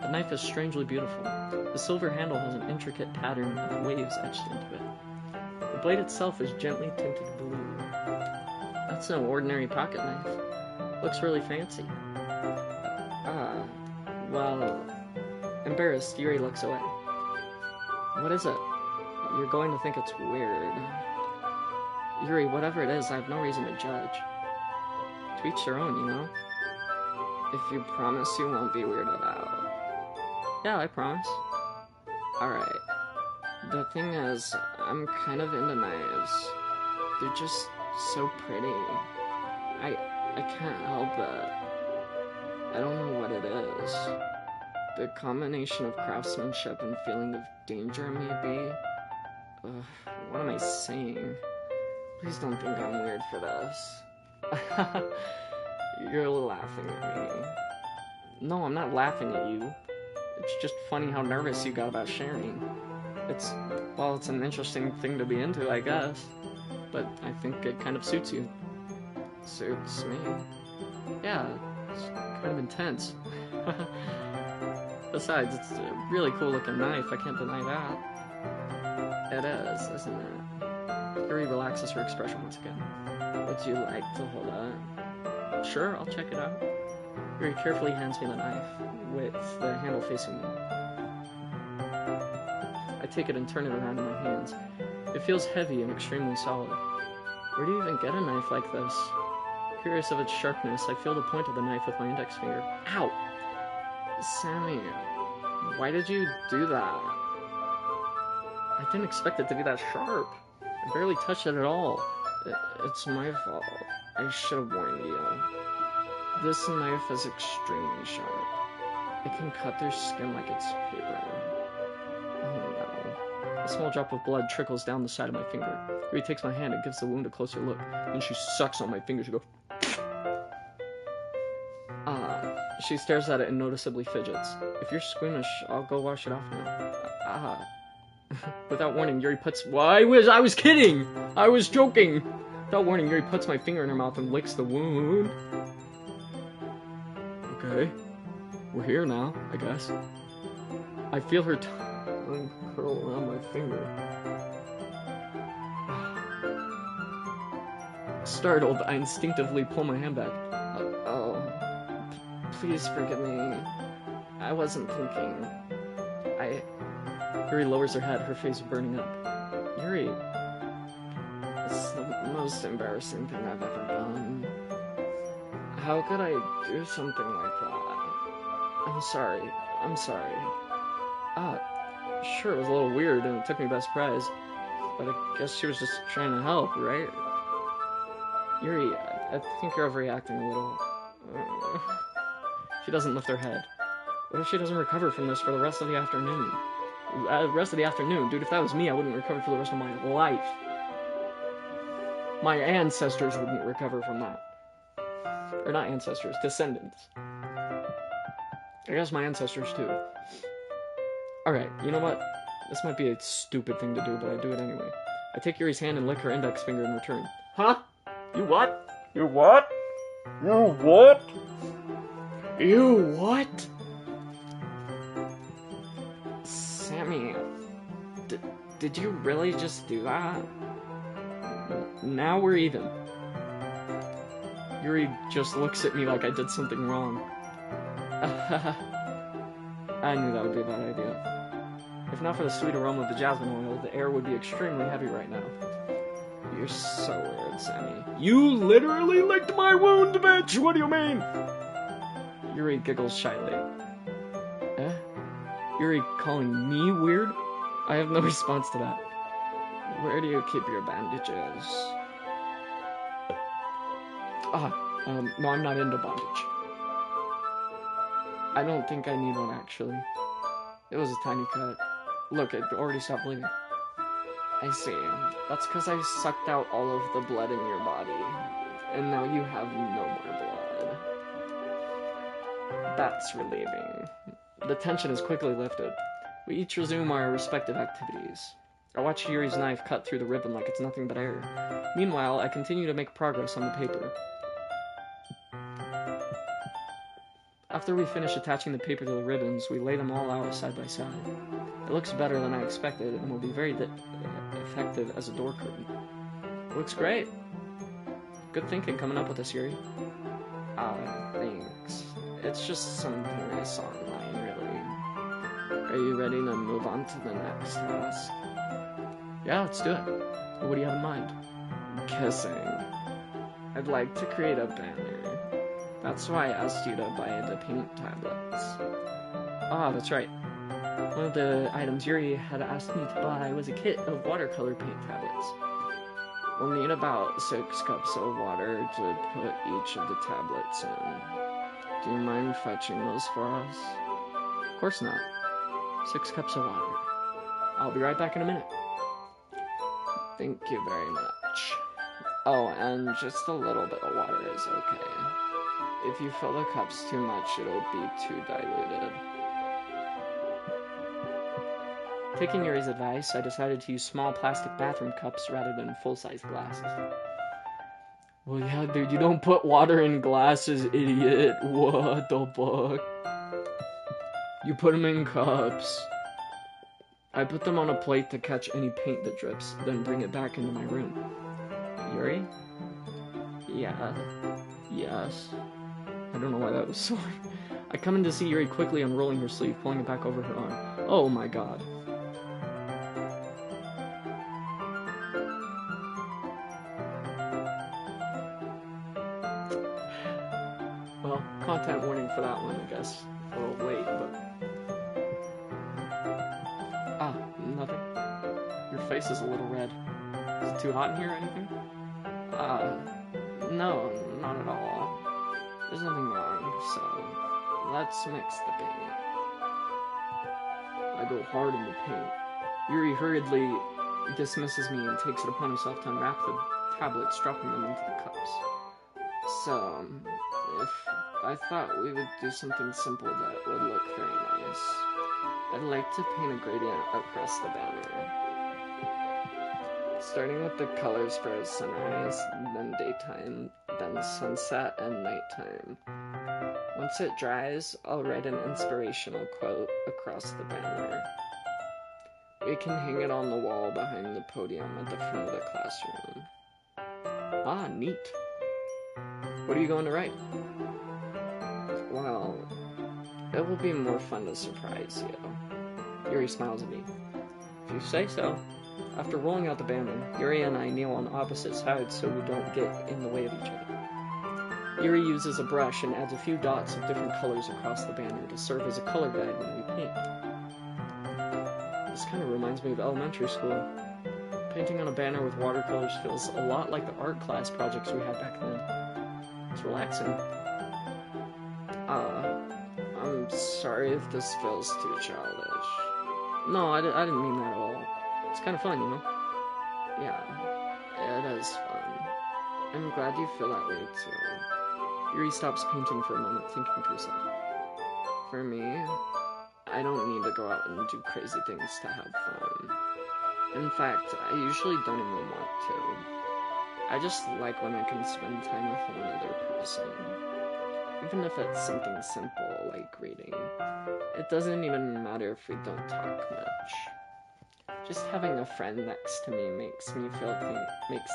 [SPEAKER 1] The knife is strangely beautiful. The silver handle has an intricate pattern of waves etched into it. The blade itself is gently tinted blue. That's no ordinary pocket knife. Looks really fancy. Well... Embarrassed, Yuri looks away. What is it? You're going to think it's weird. Yuri, whatever it is, I have no reason to judge. To each their own, you know? If you promise you won't be weirded out. Yeah, I promise. Alright. The thing is, I'm kind of into knives. They're just so pretty. I can't help it. I don't know what it is. The combination of craftsmanship and feeling of danger, maybe? What am I saying? Please don't think I'm weird for this. You're laughing at me. No, I'm not laughing at you. It's just funny how nervous you got about sharing. It's an interesting thing to be into, I guess. But I think it kind of suits you. Suits me? Yeah, it's kind of intense. Besides, it's a really cool looking knife, I can't deny that. It is, isn't it? Yuri relaxes her expression once again. Would you like to hold it? Sure, I'll check it out. Yuri carefully hands me the knife, with the handle facing me. I take it and turn it around in my hands. It feels heavy and extremely solid. Where do you even get a knife like this? Curious of its sharpness, I feel the point of the knife with my index finger. Ow! Sammy, why did you do that? I didn't expect it to be that sharp. I barely touched it at all. It's my fault. I should have warned you. This knife is extremely sharp. It can cut through skin like it's paper. Oh no. A small drop of blood trickles down the side of my finger. Yuri takes my hand and gives the wound a closer look. Then she sucks on my fingers and goes... She stares at it and noticeably fidgets. If you're squeamish, I'll go wash it off now. Without warning, Yuri puts... Well, I was kidding! I was joking! Without warning, Yuri puts my finger in her mouth and licks the wound. Okay. We're here now, I guess. I feel her tongue curl around my finger. Startled, I instinctively pull my hand back. Please forgive me. I wasn't thinking. Yuri lowers her head, her face burning up. Yuri, it's the most embarrassing thing I've ever done. How could I do something like that? I'm sorry. Sure, it was a little weird and it took me by surprise. But I guess she was just trying to help, right? Yuri, I think you're overreacting a little. She doesn't lift her head. What if she doesn't recover from this for the rest of the afternoon? Dude, if that was me, I wouldn't recover for the rest of my life. My ancestors wouldn't recover from that. Or not ancestors, descendants. I guess my ancestors too. Alright, you know what? This might be a stupid thing to do, but I do it anyway. I take Yuri's hand and lick her index finger in return. Huh? You what? You what? You what? You what? Sammy, did you really just do that? Now we're even. Yuri just looks at me like I did something wrong. I knew that would be a bad idea. If not for the sweet aroma of the jasmine oil, the air would be extremely heavy right now. You're so weird, Sammy. You literally licked my wound, bitch! What do you mean? Yuri giggles shyly. Eh? Yuri calling me weird? I have no response to that. Where do you keep your bandages? No, I'm not into bondage. I don't think I need one, actually. It was a tiny cut. Look, it already stopped bleeding. I see. That's because I sucked out all of the blood in your body. And now you have no more blood. That's relieving. The tension is quickly lifted. We each resume our respective activities. I watch Yuri's knife cut through the ribbon like it's nothing but air. Meanwhile, I continue to make progress on the paper. After we finish attaching the paper to the ribbons, we lay them all out side by side. It looks better than I expected and will be very effective as a door curtain. It looks great. Good thinking coming up with this, Yuri. Thanks. It's just something I saw online, really. Are you ready to move on to the next task? Yeah, let's do it. What do you have in mind? Kissing. I'd like to create a banner. That's why I asked you to buy the paint tablets. Ah, that's right. One of the items Yuri had asked me to buy was a kit of watercolor paint tablets. We'll need about 6 cups of water to put each of the tablets in. Do you mind fetching those for us? Of course not. 6 cups of water. I'll be right back in a minute. Thank you very much. Oh, and just a little bit of water is okay. If you fill the cups too much, it'll be too diluted. Taking Yuri's advice, I decided to use small plastic bathroom cups rather than full-size glasses. Well, yeah, dude, you don't put water in glasses, idiot. What the fuck? You put them in cups. I put them on a plate to catch any paint that drips, then bring it back into my room. Yuri? Yeah. Yes. I don't know why that was so hard. I come in to see Yuri quickly unrolling her sleeve, pulling it back over her arm. Oh my god. Well, content warning for that one, I guess. A little late, but... nothing. Your face is a little red. Is it too hot in here or anything? No, not at all. There's nothing wrong, so let's mix the paint. I go hard in the paint. Yuri hurriedly dismisses me and takes it upon herself to unwrap the tablets, dropping them into the cups. So, if I thought we would do something simple that would look very nice. I'd like to paint a gradient across the banner. Starting with the colors for sunrise, then daytime, then sunset and nighttime. Once it dries, I'll write an inspirational quote across the banner. We can hang it on the wall behind the podium at the front of the classroom. Ah, neat. What are you going to write? Well, it will be more fun to surprise you. Yuri smiles at me. If you say so. After rolling out the banner, Yuri and I kneel on opposite sides so we don't get in the way of each other. Yuri uses a brush and adds a few dots of different colors across the banner to serve as a color guide when we paint. This kind of reminds me of elementary school. Painting on a banner with watercolors feels a lot like the art class projects we had back then. It's relaxing. I'm sorry if this feels too childish. No, I didn't mean that at all. It's kind of fun, you know? Yeah, it is fun. I'm glad you feel that way too. Yuri stops painting for a moment, thinking to herself. For me, I don't need to go out and do crazy things to have fun. In fact, I usually don't even want to. I just like when I can spend time with one other person. Even if it's something simple like reading. It doesn't even matter if we don't talk much. Just having a friend next to me makes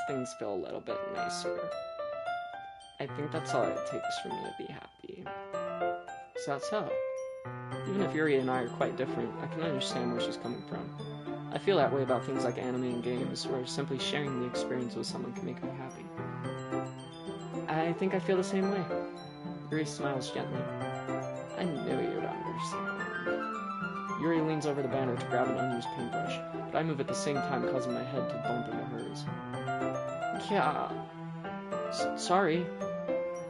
[SPEAKER 1] things feel a little bit nicer. I think that's all it takes for me to be happy. So that's how. Even if Yuri and I are quite different, I can understand where she's coming from. I feel that way about things like anime and games, where simply sharing the experience with someone can make me happy. I think I feel the same way. Yuri smiles gently. I knew you'd understand. Yuri leans over the banner to grab an unused paintbrush, but I move at the same time, causing my head to bump into hers. Yeah. Sorry.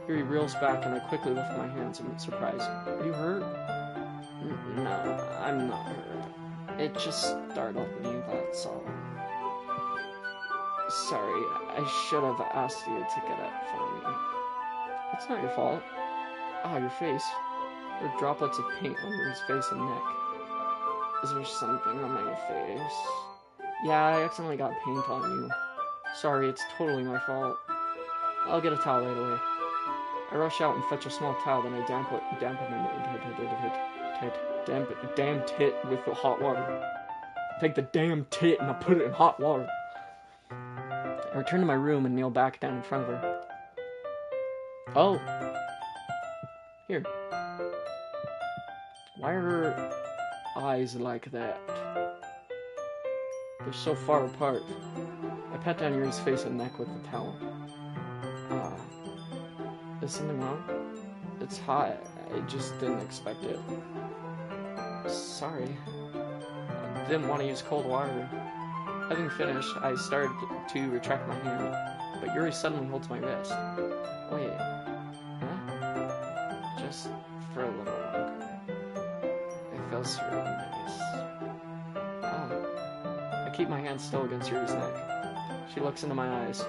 [SPEAKER 1] Yuri reels back, and I quickly lift my hands in surprise. Are you hurt? No, I'm not hurt. It just startled me, that's all. Sorry, I should have asked you to get it for me. It's not your fault. Ah, your face. There are droplets of paint on Yuri's face and neck. Is there something on my face? Yeah, I accidentally got paint on you. Sorry, it's totally my fault. I'll get a towel right away. I rush out and fetch a small towel, then I dampen my damn tit with the hot water. Take the damn tit and I put it in hot water. I return to my room and kneel back down in front of her. Oh. Here. Why are her eyes like that? They're so far apart. I pat down Yuri's face and neck with the towel. Is something wrong? It's hot. I just didn't expect it. Sorry. I didn't want to use cold water. Having finished, I started to retract my hand, but Yuri suddenly holds my wrist. Wait. Huh? Just for a little longer. It feels really nice. Oh. I keep my hand still against Yuri's neck. She looks into my eyes.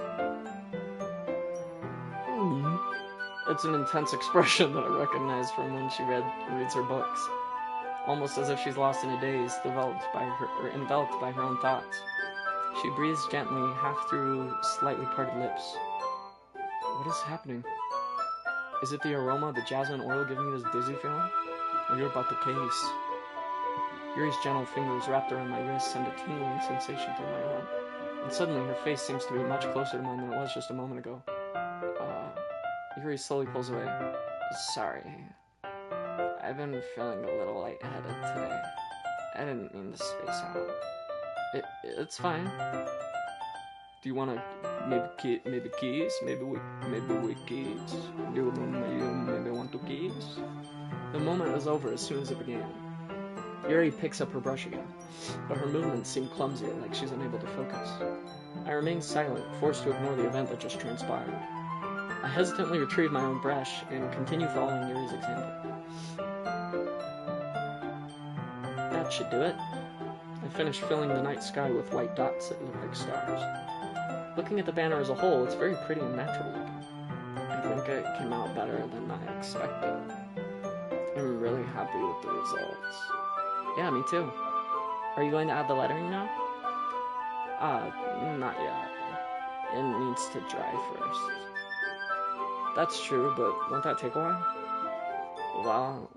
[SPEAKER 1] It's an intense expression that I recognize from when she reads her books. Almost as if she's lost in a daze, enveloped by her own thoughts. She breathes gently, half through slightly parted lips. What is happening? Is it the aroma of the jasmine oil giving me this dizzy feeling? Or you're about the case? Yuri's gentle fingers wrapped around my wrist send a tingling sensation through my arm. And suddenly her face seems to be much closer to mine than it was just a moment ago. Yuri slowly pulls away. Sorry. I've been feeling a little lightheaded today. I didn't mean to space out. It's fine. Do you want to maybe kiss? Maybe we kiss? Do you maybe want to kiss? The moment is over as soon as it began. Yuri picks up her brush again, but her movements seem clumsy, like she's unable to focus. I remain silent, forced to ignore the event that just transpired. I hesitantly retrieve my own brush and continue following Yuri's example. That should do it. I finish filling the night sky with white dots that look like stars. Looking at the banner as a whole, it's very pretty and natural looking. I think it came out better than I expected. I'm really happy with the results. Yeah, me too. Are you going to add the lettering now? Not yet. It needs to dry first. That's true, but won't that take a while? Well,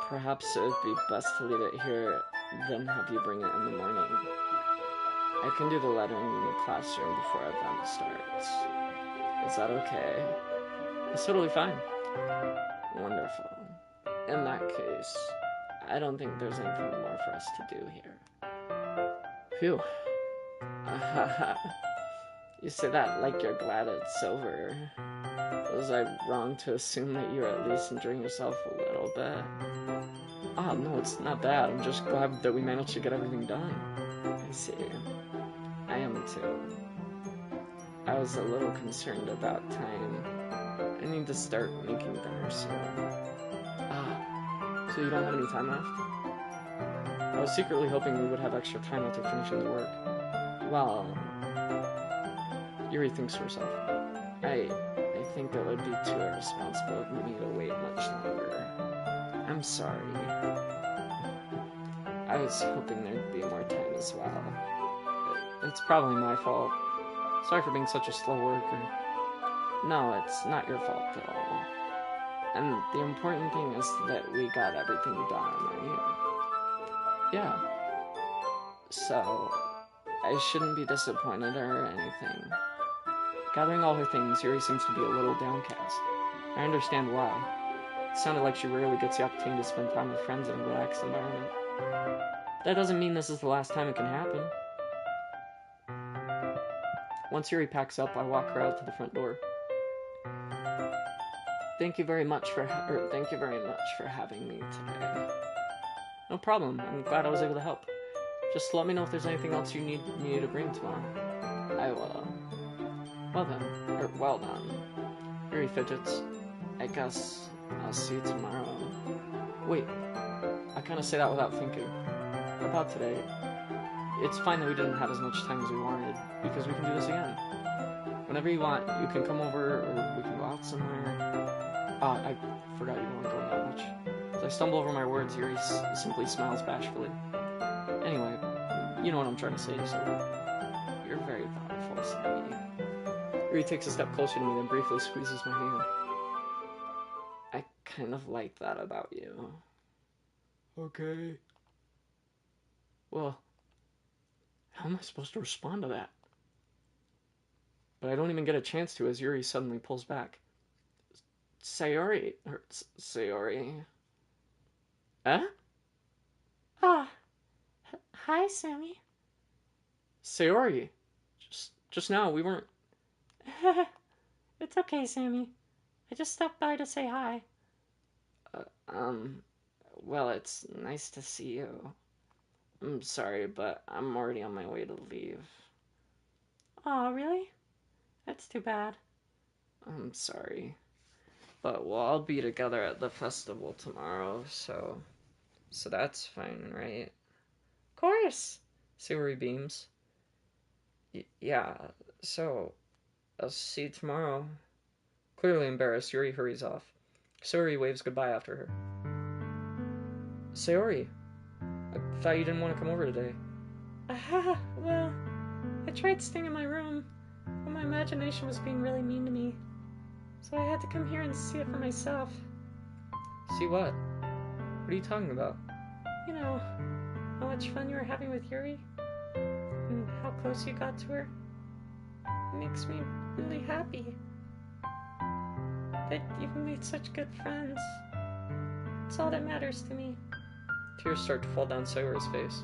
[SPEAKER 1] perhaps it would be best to leave it here, then have you bring it in the morning. I can do the lettering in the classroom before our event starts. Is that okay? It's totally fine. Wonderful. In that case, I don't think there's anything more for us to do here. Phew. You say that like you're glad it's over. Was I wrong to assume that you're at least enjoying yourself a little bit? No, it's not that. I'm just glad that we managed to get everything done. I see. I am too. I was a little concerned about time. I need to start making dinner soon. So you don't have any time left? I was secretly hoping we would have extra time after finishing the work. Well, Yuri thinks to herself. I think it would be too irresponsible of me to wait much longer. I'm sorry. I was hoping there'd be more time as well. It's probably my fault. Sorry for being such a slow worker. No, it's not your fault at all. And the important thing is that we got everything done, right? Yeah. So, I shouldn't be disappointed or anything. Gathering all her things, Yuri seems to be a little downcast. I understand why. It sounded like she rarely gets the opportunity to spend time with friends in a relaxed environment. That doesn't mean this is the last time it can happen. Once Yuri packs up, I walk her out to the front door. Thank you very much for having me today. No problem. I'm glad I was able to help. Just let me know if there's anything else you need me to bring tomorrow. I will. Well done. Yuri fidgets. I guess I'll see you tomorrow. Wait, I kind of say that without thinking. About today. It's fine that we didn't have as much time as we wanted, because we can do this again. Whenever you want, you can come over, or we can go out somewhere. I forgot you don't want to go that much. As I stumble over my words, Yuri simply smiles bashfully. Anyway, you know what I'm trying to say, so... You're very thoughtful, Sammy. Yuri takes a step closer to me, then briefly squeezes my hand. I kind of like that about you. Okay. Well, how am I supposed to respond to that? But I don't even get a chance to as Yuri suddenly pulls back. Sayori. Eh?
[SPEAKER 2] Ah. Hi, Sammy.
[SPEAKER 1] Sayori. Just now, we weren't...
[SPEAKER 2] It's okay, Sammy. I just stopped by to say hi.
[SPEAKER 1] Well, it's nice to see you. I'm sorry, but I'm already on my way to leave.
[SPEAKER 2] Oh, really? That's too bad.
[SPEAKER 1] I'm sorry. But we'll all be together at the festival tomorrow, so that's fine, right?
[SPEAKER 2] Of course!
[SPEAKER 1] Sayori beams. Yeah, so I'll see you tomorrow. Clearly embarrassed, Yuri hurries off. Sayori waves goodbye after her. Sayori, I thought you didn't want to come over today.
[SPEAKER 2] Well, I tried staying in my room, but my imagination was being really mean to me. So I had to come here and see it for myself.
[SPEAKER 1] See what? What are you talking about?
[SPEAKER 2] You know, how much fun you were having with Yuri, and how close you got to her. It makes me really happy. That you've made such good friends. It's all that matters to me.
[SPEAKER 1] Tears start to fall down Sayori's face.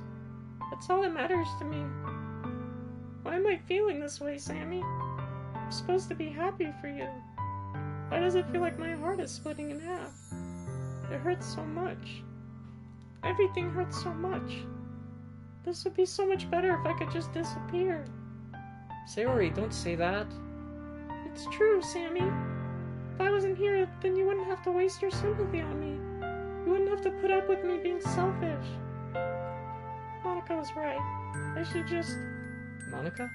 [SPEAKER 2] That's all that matters to me. Why am I feeling this way, Sammy? I'm supposed to be happy for you. Why does it feel like my heart is splitting in half? It hurts so much. Everything hurts so much. This would be so much better if I could just disappear.
[SPEAKER 1] Sayori, don't say that.
[SPEAKER 2] It's true, Sammy. If I wasn't here, then you wouldn't have to waste your sympathy on me. You wouldn't have to put up with me being selfish. Monica was right. I should just...
[SPEAKER 1] Monica?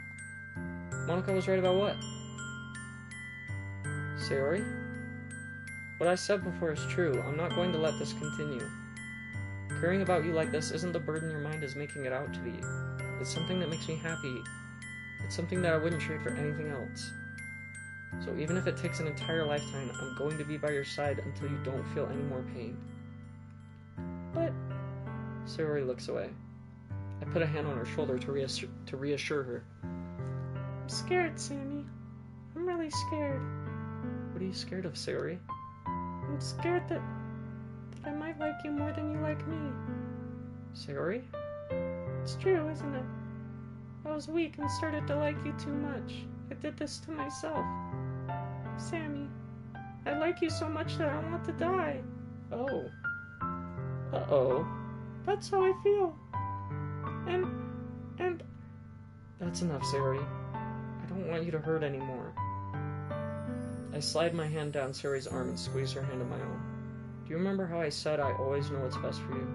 [SPEAKER 1] Monica was right about what? Sayori? What I said before is true. I'm not going to let this continue. Caring about you like this isn't the burden your mind is making it out to be. It's something that makes me happy. It's something that I wouldn't trade for anything else. So even if it takes an entire lifetime, I'm going to be by your side until you don't feel any more pain.
[SPEAKER 2] But...
[SPEAKER 1] Sayori looks away. I put a hand on her shoulder to reassure her.
[SPEAKER 2] I'm scared, Sammy. I'm really scared.
[SPEAKER 1] What are you scared of, Sayori?
[SPEAKER 2] I'm scared that I might like you more than you like me.
[SPEAKER 1] Sayori?
[SPEAKER 2] It's true, isn't it? I was weak and started to like you too much. I did this to myself. Sammy, I like you so much that I want to die.
[SPEAKER 1] Oh. Uh-oh.
[SPEAKER 2] That's how I feel. And...
[SPEAKER 1] That's enough, Sayori. I don't want you to hurt anymore. I slide my hand down Sayori's arm and squeeze her hand in my own. Do you remember how I said I always know what's best for you?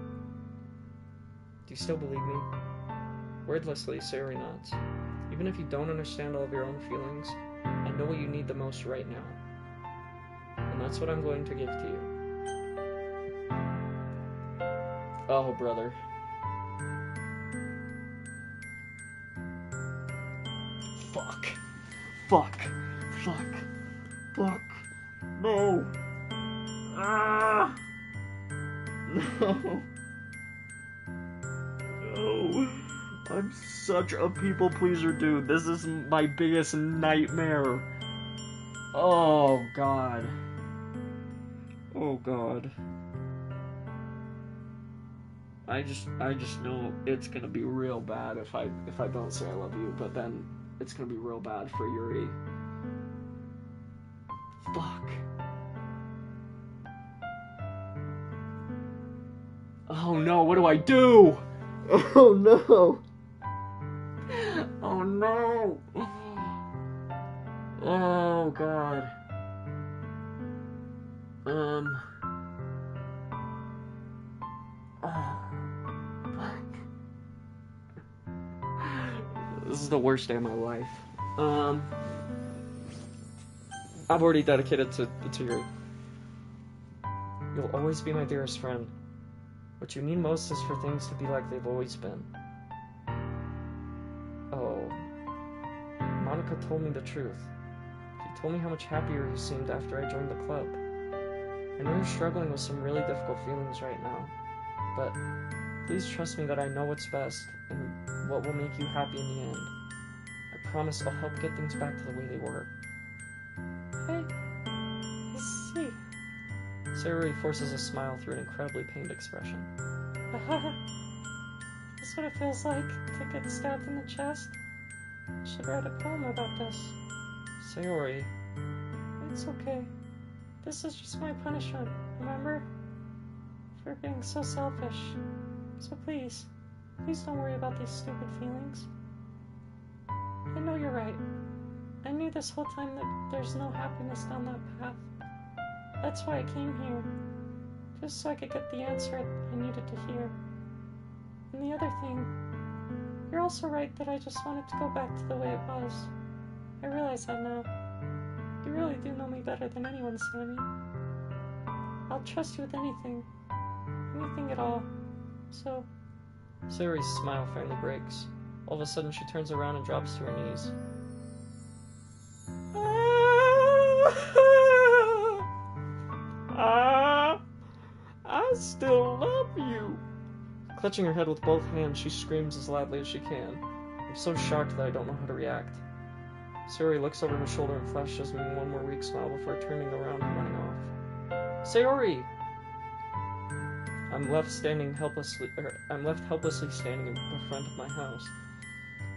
[SPEAKER 1] Do you still believe me? Wordlessly, Sayori nods. Even if you don't understand all of your own feelings, I know what you need the most right now. And that's what I'm going to give to you. Oh, brother. Fuck. Fuck. Fuck. Fuck. No. Ah. No. No. I'm such a people pleaser, dude. This is my biggest nightmare. Oh, God. Oh, God. I just know it's gonna be real bad if I don't say I love you, but then it's gonna be real bad for Yuri. Fuck. Oh no, what do I do? Oh no. Oh no. Oh God. Fuck. This is the worst day of my life. I've already dedicated to Yuri. You'll always be my dearest friend. What you need most is for things to be like they've always been. Oh. Monica told me the truth. She told me how much happier you seemed after I joined the club. I know you're struggling with some really difficult feelings right now, but please trust me that I know what's best and what will make you happy in the end. I promise I'll help get things back to the way they were.
[SPEAKER 2] I see.
[SPEAKER 1] Sayori forces a smile through an incredibly pained expression.
[SPEAKER 2] That's what it feels like to get stabbed in the chest. I should write a poem about this.
[SPEAKER 1] Sayori.
[SPEAKER 2] It's okay. This is just my punishment, remember? For being so selfish. So please don't worry about these stupid feelings. I know you're right. I knew this whole time that there's no happiness down that path. That's why I came here. Just so I could get the answer I needed to hear. And the other thing, you're also right that I just wanted to go back to the way it was. I realize that now. You really do know me better than anyone, Sammy. I'll trust you with anything. Anything at all. So...
[SPEAKER 1] Sayori's smile finally breaks. All of a sudden she turns around and drops to her knees. I still love you. Clutching her head with both hands, she screams as loudly as she can. I'm so shocked that I don't know how to react. Sayori looks over her shoulder and flashes me one more weak smile before turning around and running off. Sayori! I'm left helplessly standing in the front of my house.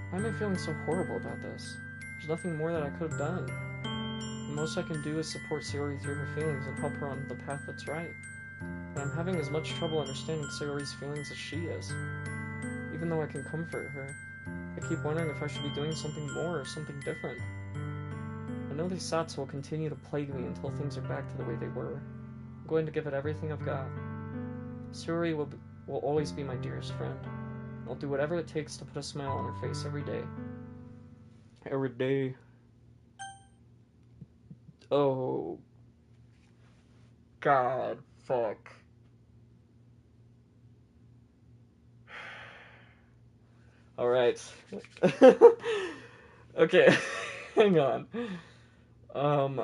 [SPEAKER 1] Why am I feeling so horrible about this? There's nothing more that I could have done. The most I can do is support Sayori through her feelings and help her on the path that's right. But I'm having as much trouble understanding Sayori's feelings as she is. Even though I can comfort her, I keep wondering if I should be doing something more or something different. I know these thoughts will continue to plague me until things are back to the way they were. I'm going to give it everything I've got. Sayori will always be my dearest friend. I'll do whatever it takes to put a smile on her face every day. Every day. Oh. God. Fuck. Alright. Okay. Hang on. I'm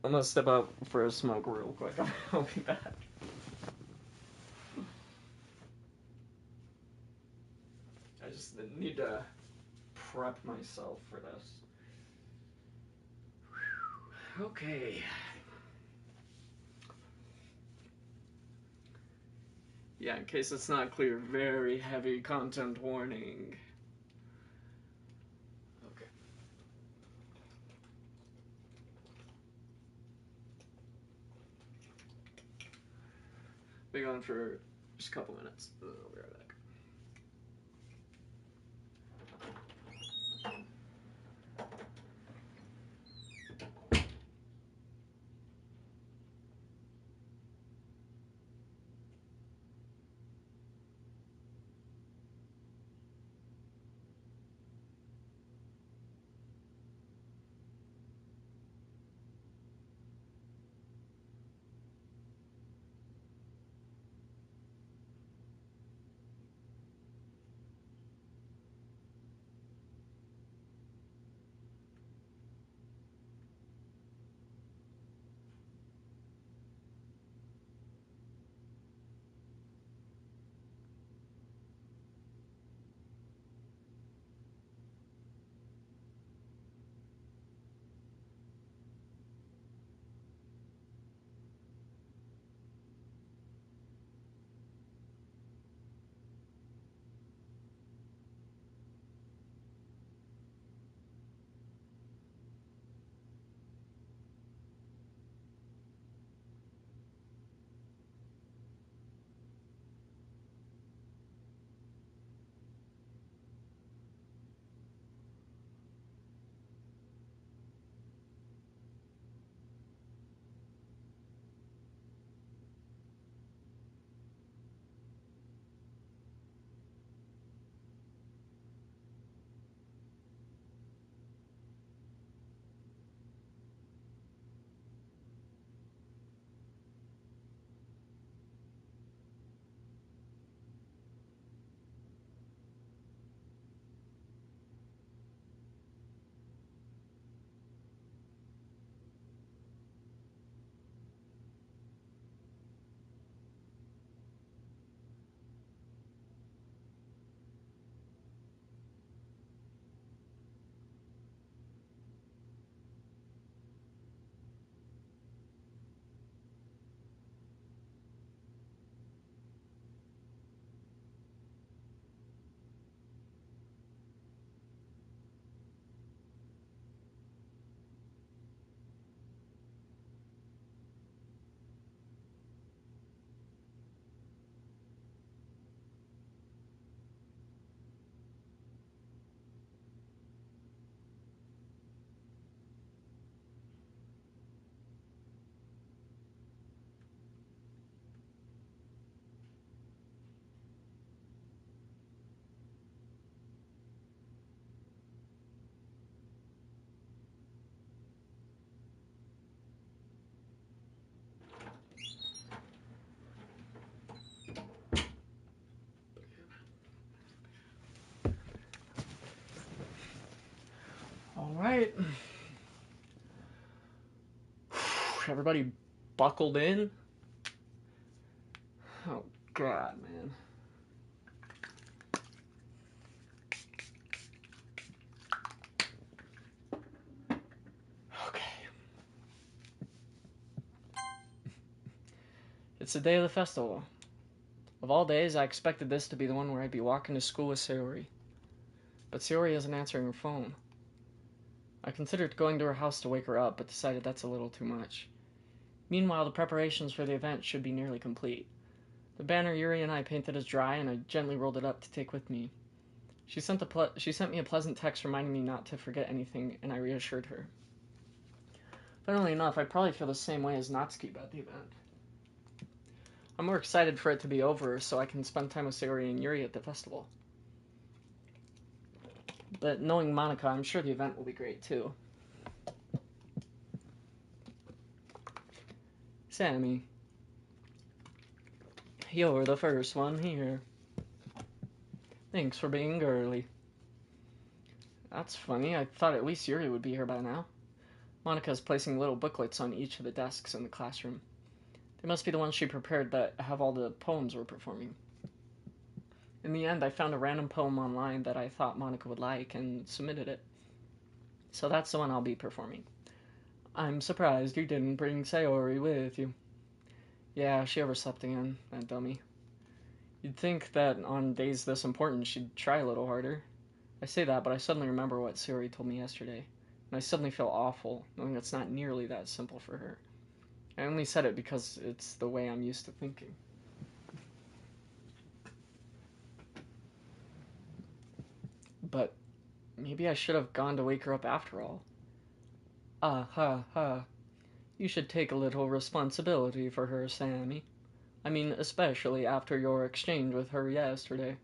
[SPEAKER 1] gonna step out for a smoke real quick. I'll be back. I just need to prep myself for this. Okay. Yeah, in case it's not clear, very heavy content warning. Okay. Be gone for just a couple minutes. I'll be right back. Alright. Everybody buckled in? Oh, God, man. Okay. It's the day of the festival. Of all days, I expected this to be the one where I'd be walking to school with Sayori. But Sayori isn't answering her phone. I considered going to her house to wake her up, but decided that's a little too much. Meanwhile, the preparations for the event should be nearly complete. The banner Yuri and I painted is dry, and I gently rolled it up to take with me. She sent me a pleasant text reminding me not to forget anything, and I reassured her. Funnily enough, I probably feel the same way as Natsuki about the event. I'm more excited for it to be over so I can spend time with Sayori and Yuri at the festival. But knowing Monika, I'm sure the event will be great too. Sammy, you're the first one here. Thanks for being early. That's funny, I thought at least Yuri would be here by now. Monika's placing little booklets on each of the desks in the classroom. They must be the ones she prepared that have all the poems we're performing. In the end, I found a random poem online that I thought Monika would like and submitted it. So that's the one I'll be performing. I'm surprised you didn't bring Sayori with you. Yeah, she overslept again, that dummy. You'd think that on days this important she'd try a little harder. I say that, but I suddenly remember what Sayori told me yesterday, and I suddenly feel awful, knowing it's not nearly that simple for her. I only said it because it's the way I'm used to thinking. But maybe I should have gone to wake her up after all. Ah, ha, ha. You should take a little responsibility for her, Sammy. I mean, especially after your exchange with her yesterday.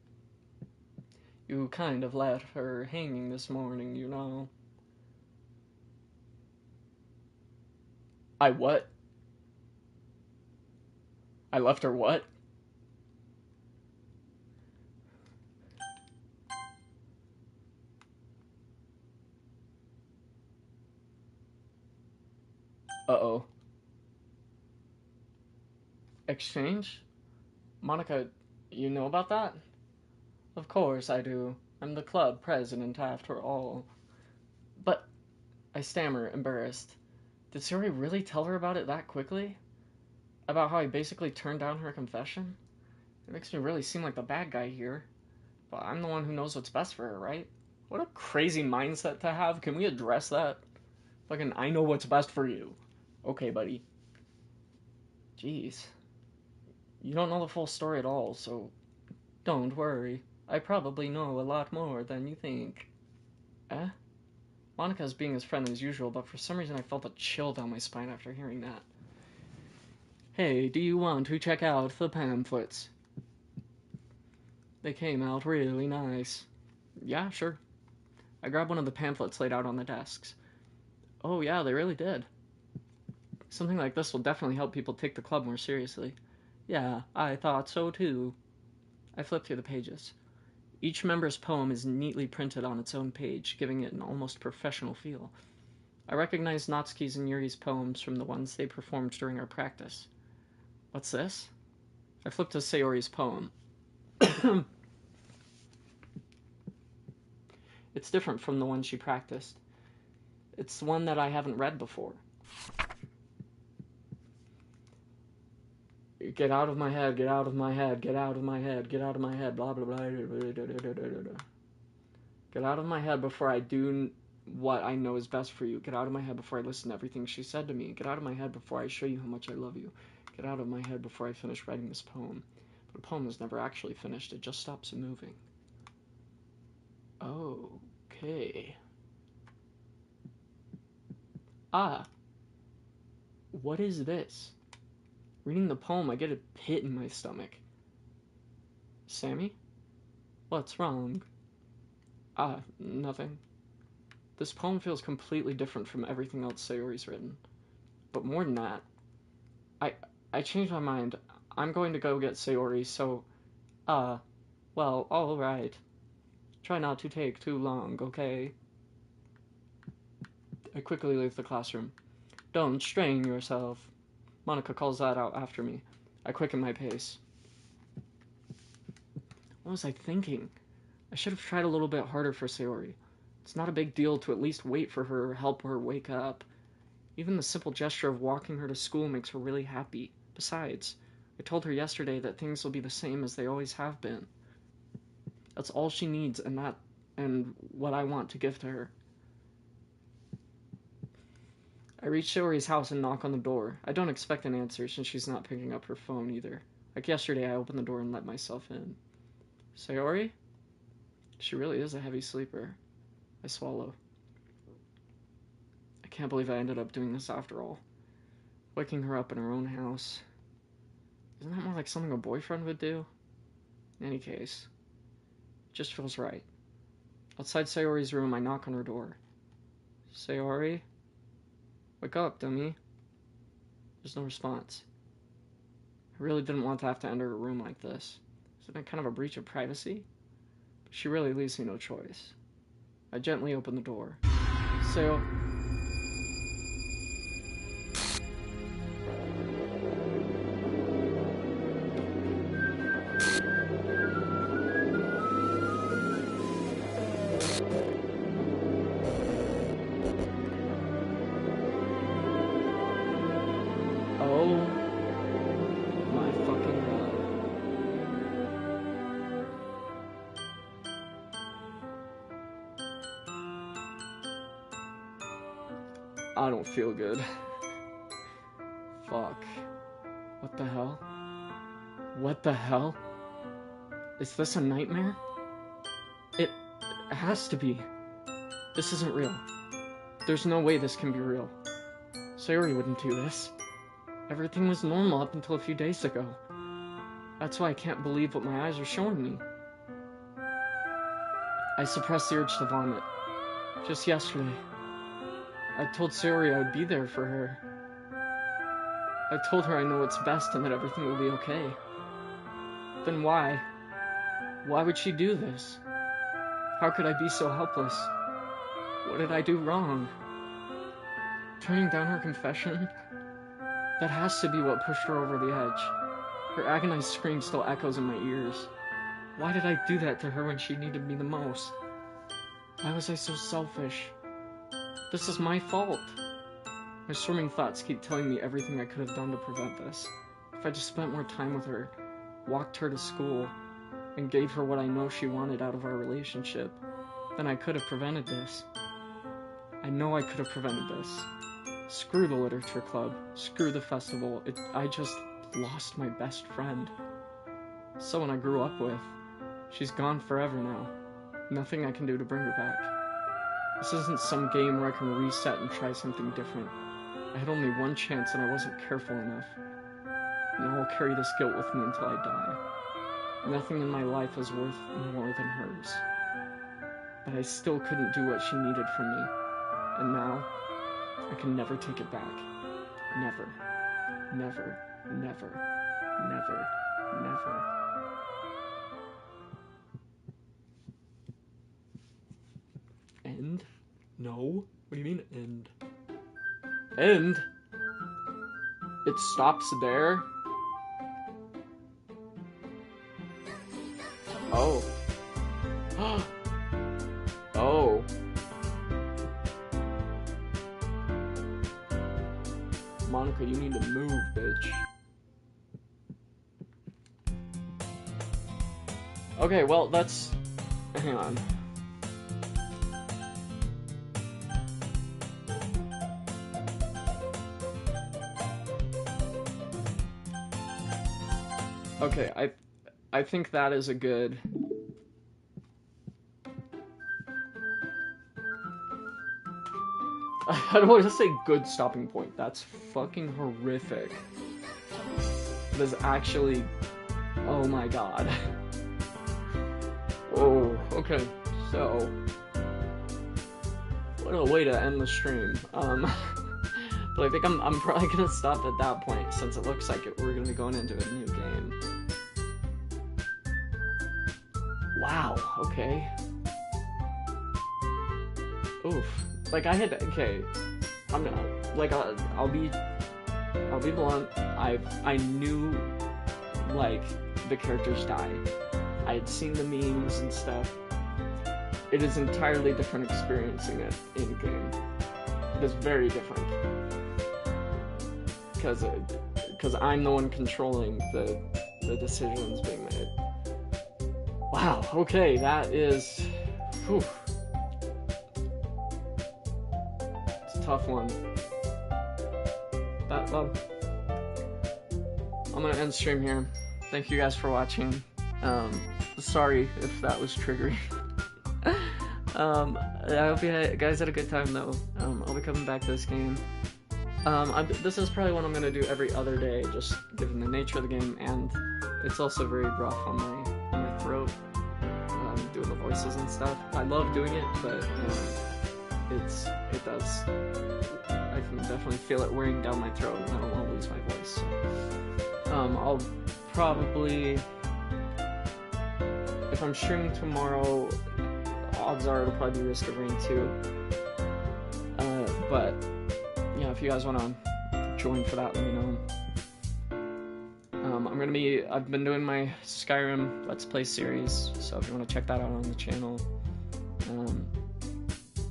[SPEAKER 1] You kind of left her hanging this morning, you know. I what? I left her what? Uh-oh. Exchange? Monika, you know about that? Of course I do. I'm the club president after all. But, I stammer, embarrassed. Did Sayori really tell her about it that quickly? About how I basically turned down her confession? It makes me really seem like the bad guy here. But I'm the one who knows what's best for her, right? What a crazy mindset to have. Can we address that? Fucking, I know what's best for you. Okay, buddy. Jeez. You don't know the full story at all, so don't worry. I probably know a lot more than you think. Eh? Monika's being as friendly as usual, but for some reason I felt a chill down my spine after hearing that. Hey, do you want to check out the pamphlets? They came out really nice. Yeah, sure. I grabbed one of the pamphlets laid out on the desks. Oh yeah, they really did. Something like this will definitely help people take the club more seriously. Yeah, I thought so too. I flipped through the pages. Each member's poem is neatly printed on its own page, giving it an almost professional feel. I recognized Natsuki's and Yuri's poems from the ones they performed during our practice. What's this? I flipped to Sayori's poem. It's different from the one she practiced. It's one that I haven't read before. Get out of my head, get out of my head, get out of my head, get out of my head, blah, blah, blah. Get out of my head before I do what I know is best for you. Get out of my head before I listen to everything she said to me. Get out of my head before I show you how much I love you. Get out of my head before I finish writing this poem. But the poem is never actually finished. It just stops moving. Okay. Ah. What is this? Reading the poem, I get a pit in my stomach. Sammy? What's wrong? Ah, nothing. This poem feels completely different from everything else Sayori's written. But more than that, I changed my mind. I'm going to go get Sayori, so... well, alright. Try not to take too long, okay? I quickly leave the classroom. Don't strain yourself. Monica calls that out after me. I quicken my pace. What was I thinking? I should have tried a little bit harder for Sayori. It's not a big deal to at least wait for her or help her wake up. Even the simple gesture of walking her to school makes her really happy. Besides, I told her yesterday that things will be the same as they always have been. That's all she needs, and what I want to give to her. I reach Sayori's house and knock on the door. I don't expect an answer since she's not picking up her phone either. Like yesterday, I opened the door and let myself in. Sayori? She really is a heavy sleeper. I swallow. I can't believe I ended up doing this after all. Waking her up in her own house. Isn't that more like something a boyfriend would do? In any case, it just feels right. Outside Sayori's room, I knock on her door. Sayori? Wake up, dummy. There's no response. I really didn't want to have to enter her room like this. Isn't it kind of a breach of privacy? But she really leaves me no choice. I gently open the door. Oh my fucking god. I don't feel good. Fuck. What the hell? What the hell? Is this a nightmare? It has to be. This isn't real. There's no way this can be real. Sayori wouldn't do this. Everything was normal up until a few days ago. That's why I can't believe what my eyes are showing me. I suppressed the urge to vomit. Just yesterday, I told Sayori I would be there for her. I told her I know what's best and that everything will be okay. Then why? Why would she do this? How could I be so helpless? What did I do wrong? Turning down her confession? That has to be what pushed her over the edge. Her agonized scream still echoes in my ears. Why did I do that to her when she needed me the most? Why was I so selfish? This is my fault. My swimming thoughts keep telling me everything I could have done to prevent this. If I just spent more time with her, walked her to school, and gave her what I know she wanted out of our relationship, then I could have prevented this. I know I could have prevented this. Screw the literature club. Screw the festival. I just lost my best friend. Someone I grew up with. She's gone forever now. Nothing I can do to bring her back. This isn't some game where I can reset and try something different. I had only one chance and I wasn't careful enough. Now I'll carry this guilt with me until I die. Nothing in my life is worth more than hers. But I still couldn't do what she needed from me. And now, I can never take it back. Never. Never. Never. Never. Never. End? No? What do you mean, end? End? It stops there? Oh. Oh. Monica, you need to move, bitch. Okay, well, that's... Hang on. Okay, I think that is a good... I don't want to say good stopping point. That's fucking horrific. It is actually... Oh my god. Oh, okay. So... What a way to end the stream. But I think I'm probably gonna stop at that point, since it looks like we're gonna be going into a new game. Wow, okay. Oof. like I had okay, I'm not like I'll be blunt. I knew like the characters die. I had seen the memes and stuff. It is entirely different experiencing it in game. It is very different because I'm the one controlling the decisions being made. Wow. Okay, that is. Whew. It's a tough one. I'm gonna end stream here. Thank you guys for watching. Sorry if that was triggering. I hope you guys had a good time though. I'll be coming back to this game. This is probably what I'm gonna do every other day, just given the nature of the game, and it's also very rough on my throat, doing the voices and stuff. I love doing it, but it does. I can definitely feel it wearing down my throat, and I don't want to lose my voice. So, I'll probably, if I'm streaming tomorrow, odds are it'll probably be Risk of Rain 2. But yeah, if you guys want to join for that, let me know. I've been doing my Skyrim Let's Play series, so if you want to check that out on the channel,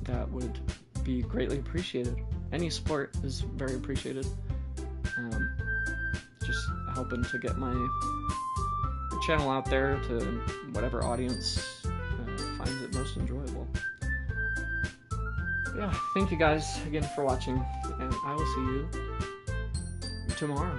[SPEAKER 1] that would be greatly appreciated. Any support is very appreciated. Just helping to get my channel out there to whatever audience finds it most enjoyable. Yeah, thank you guys again for watching, and I will see you tomorrow.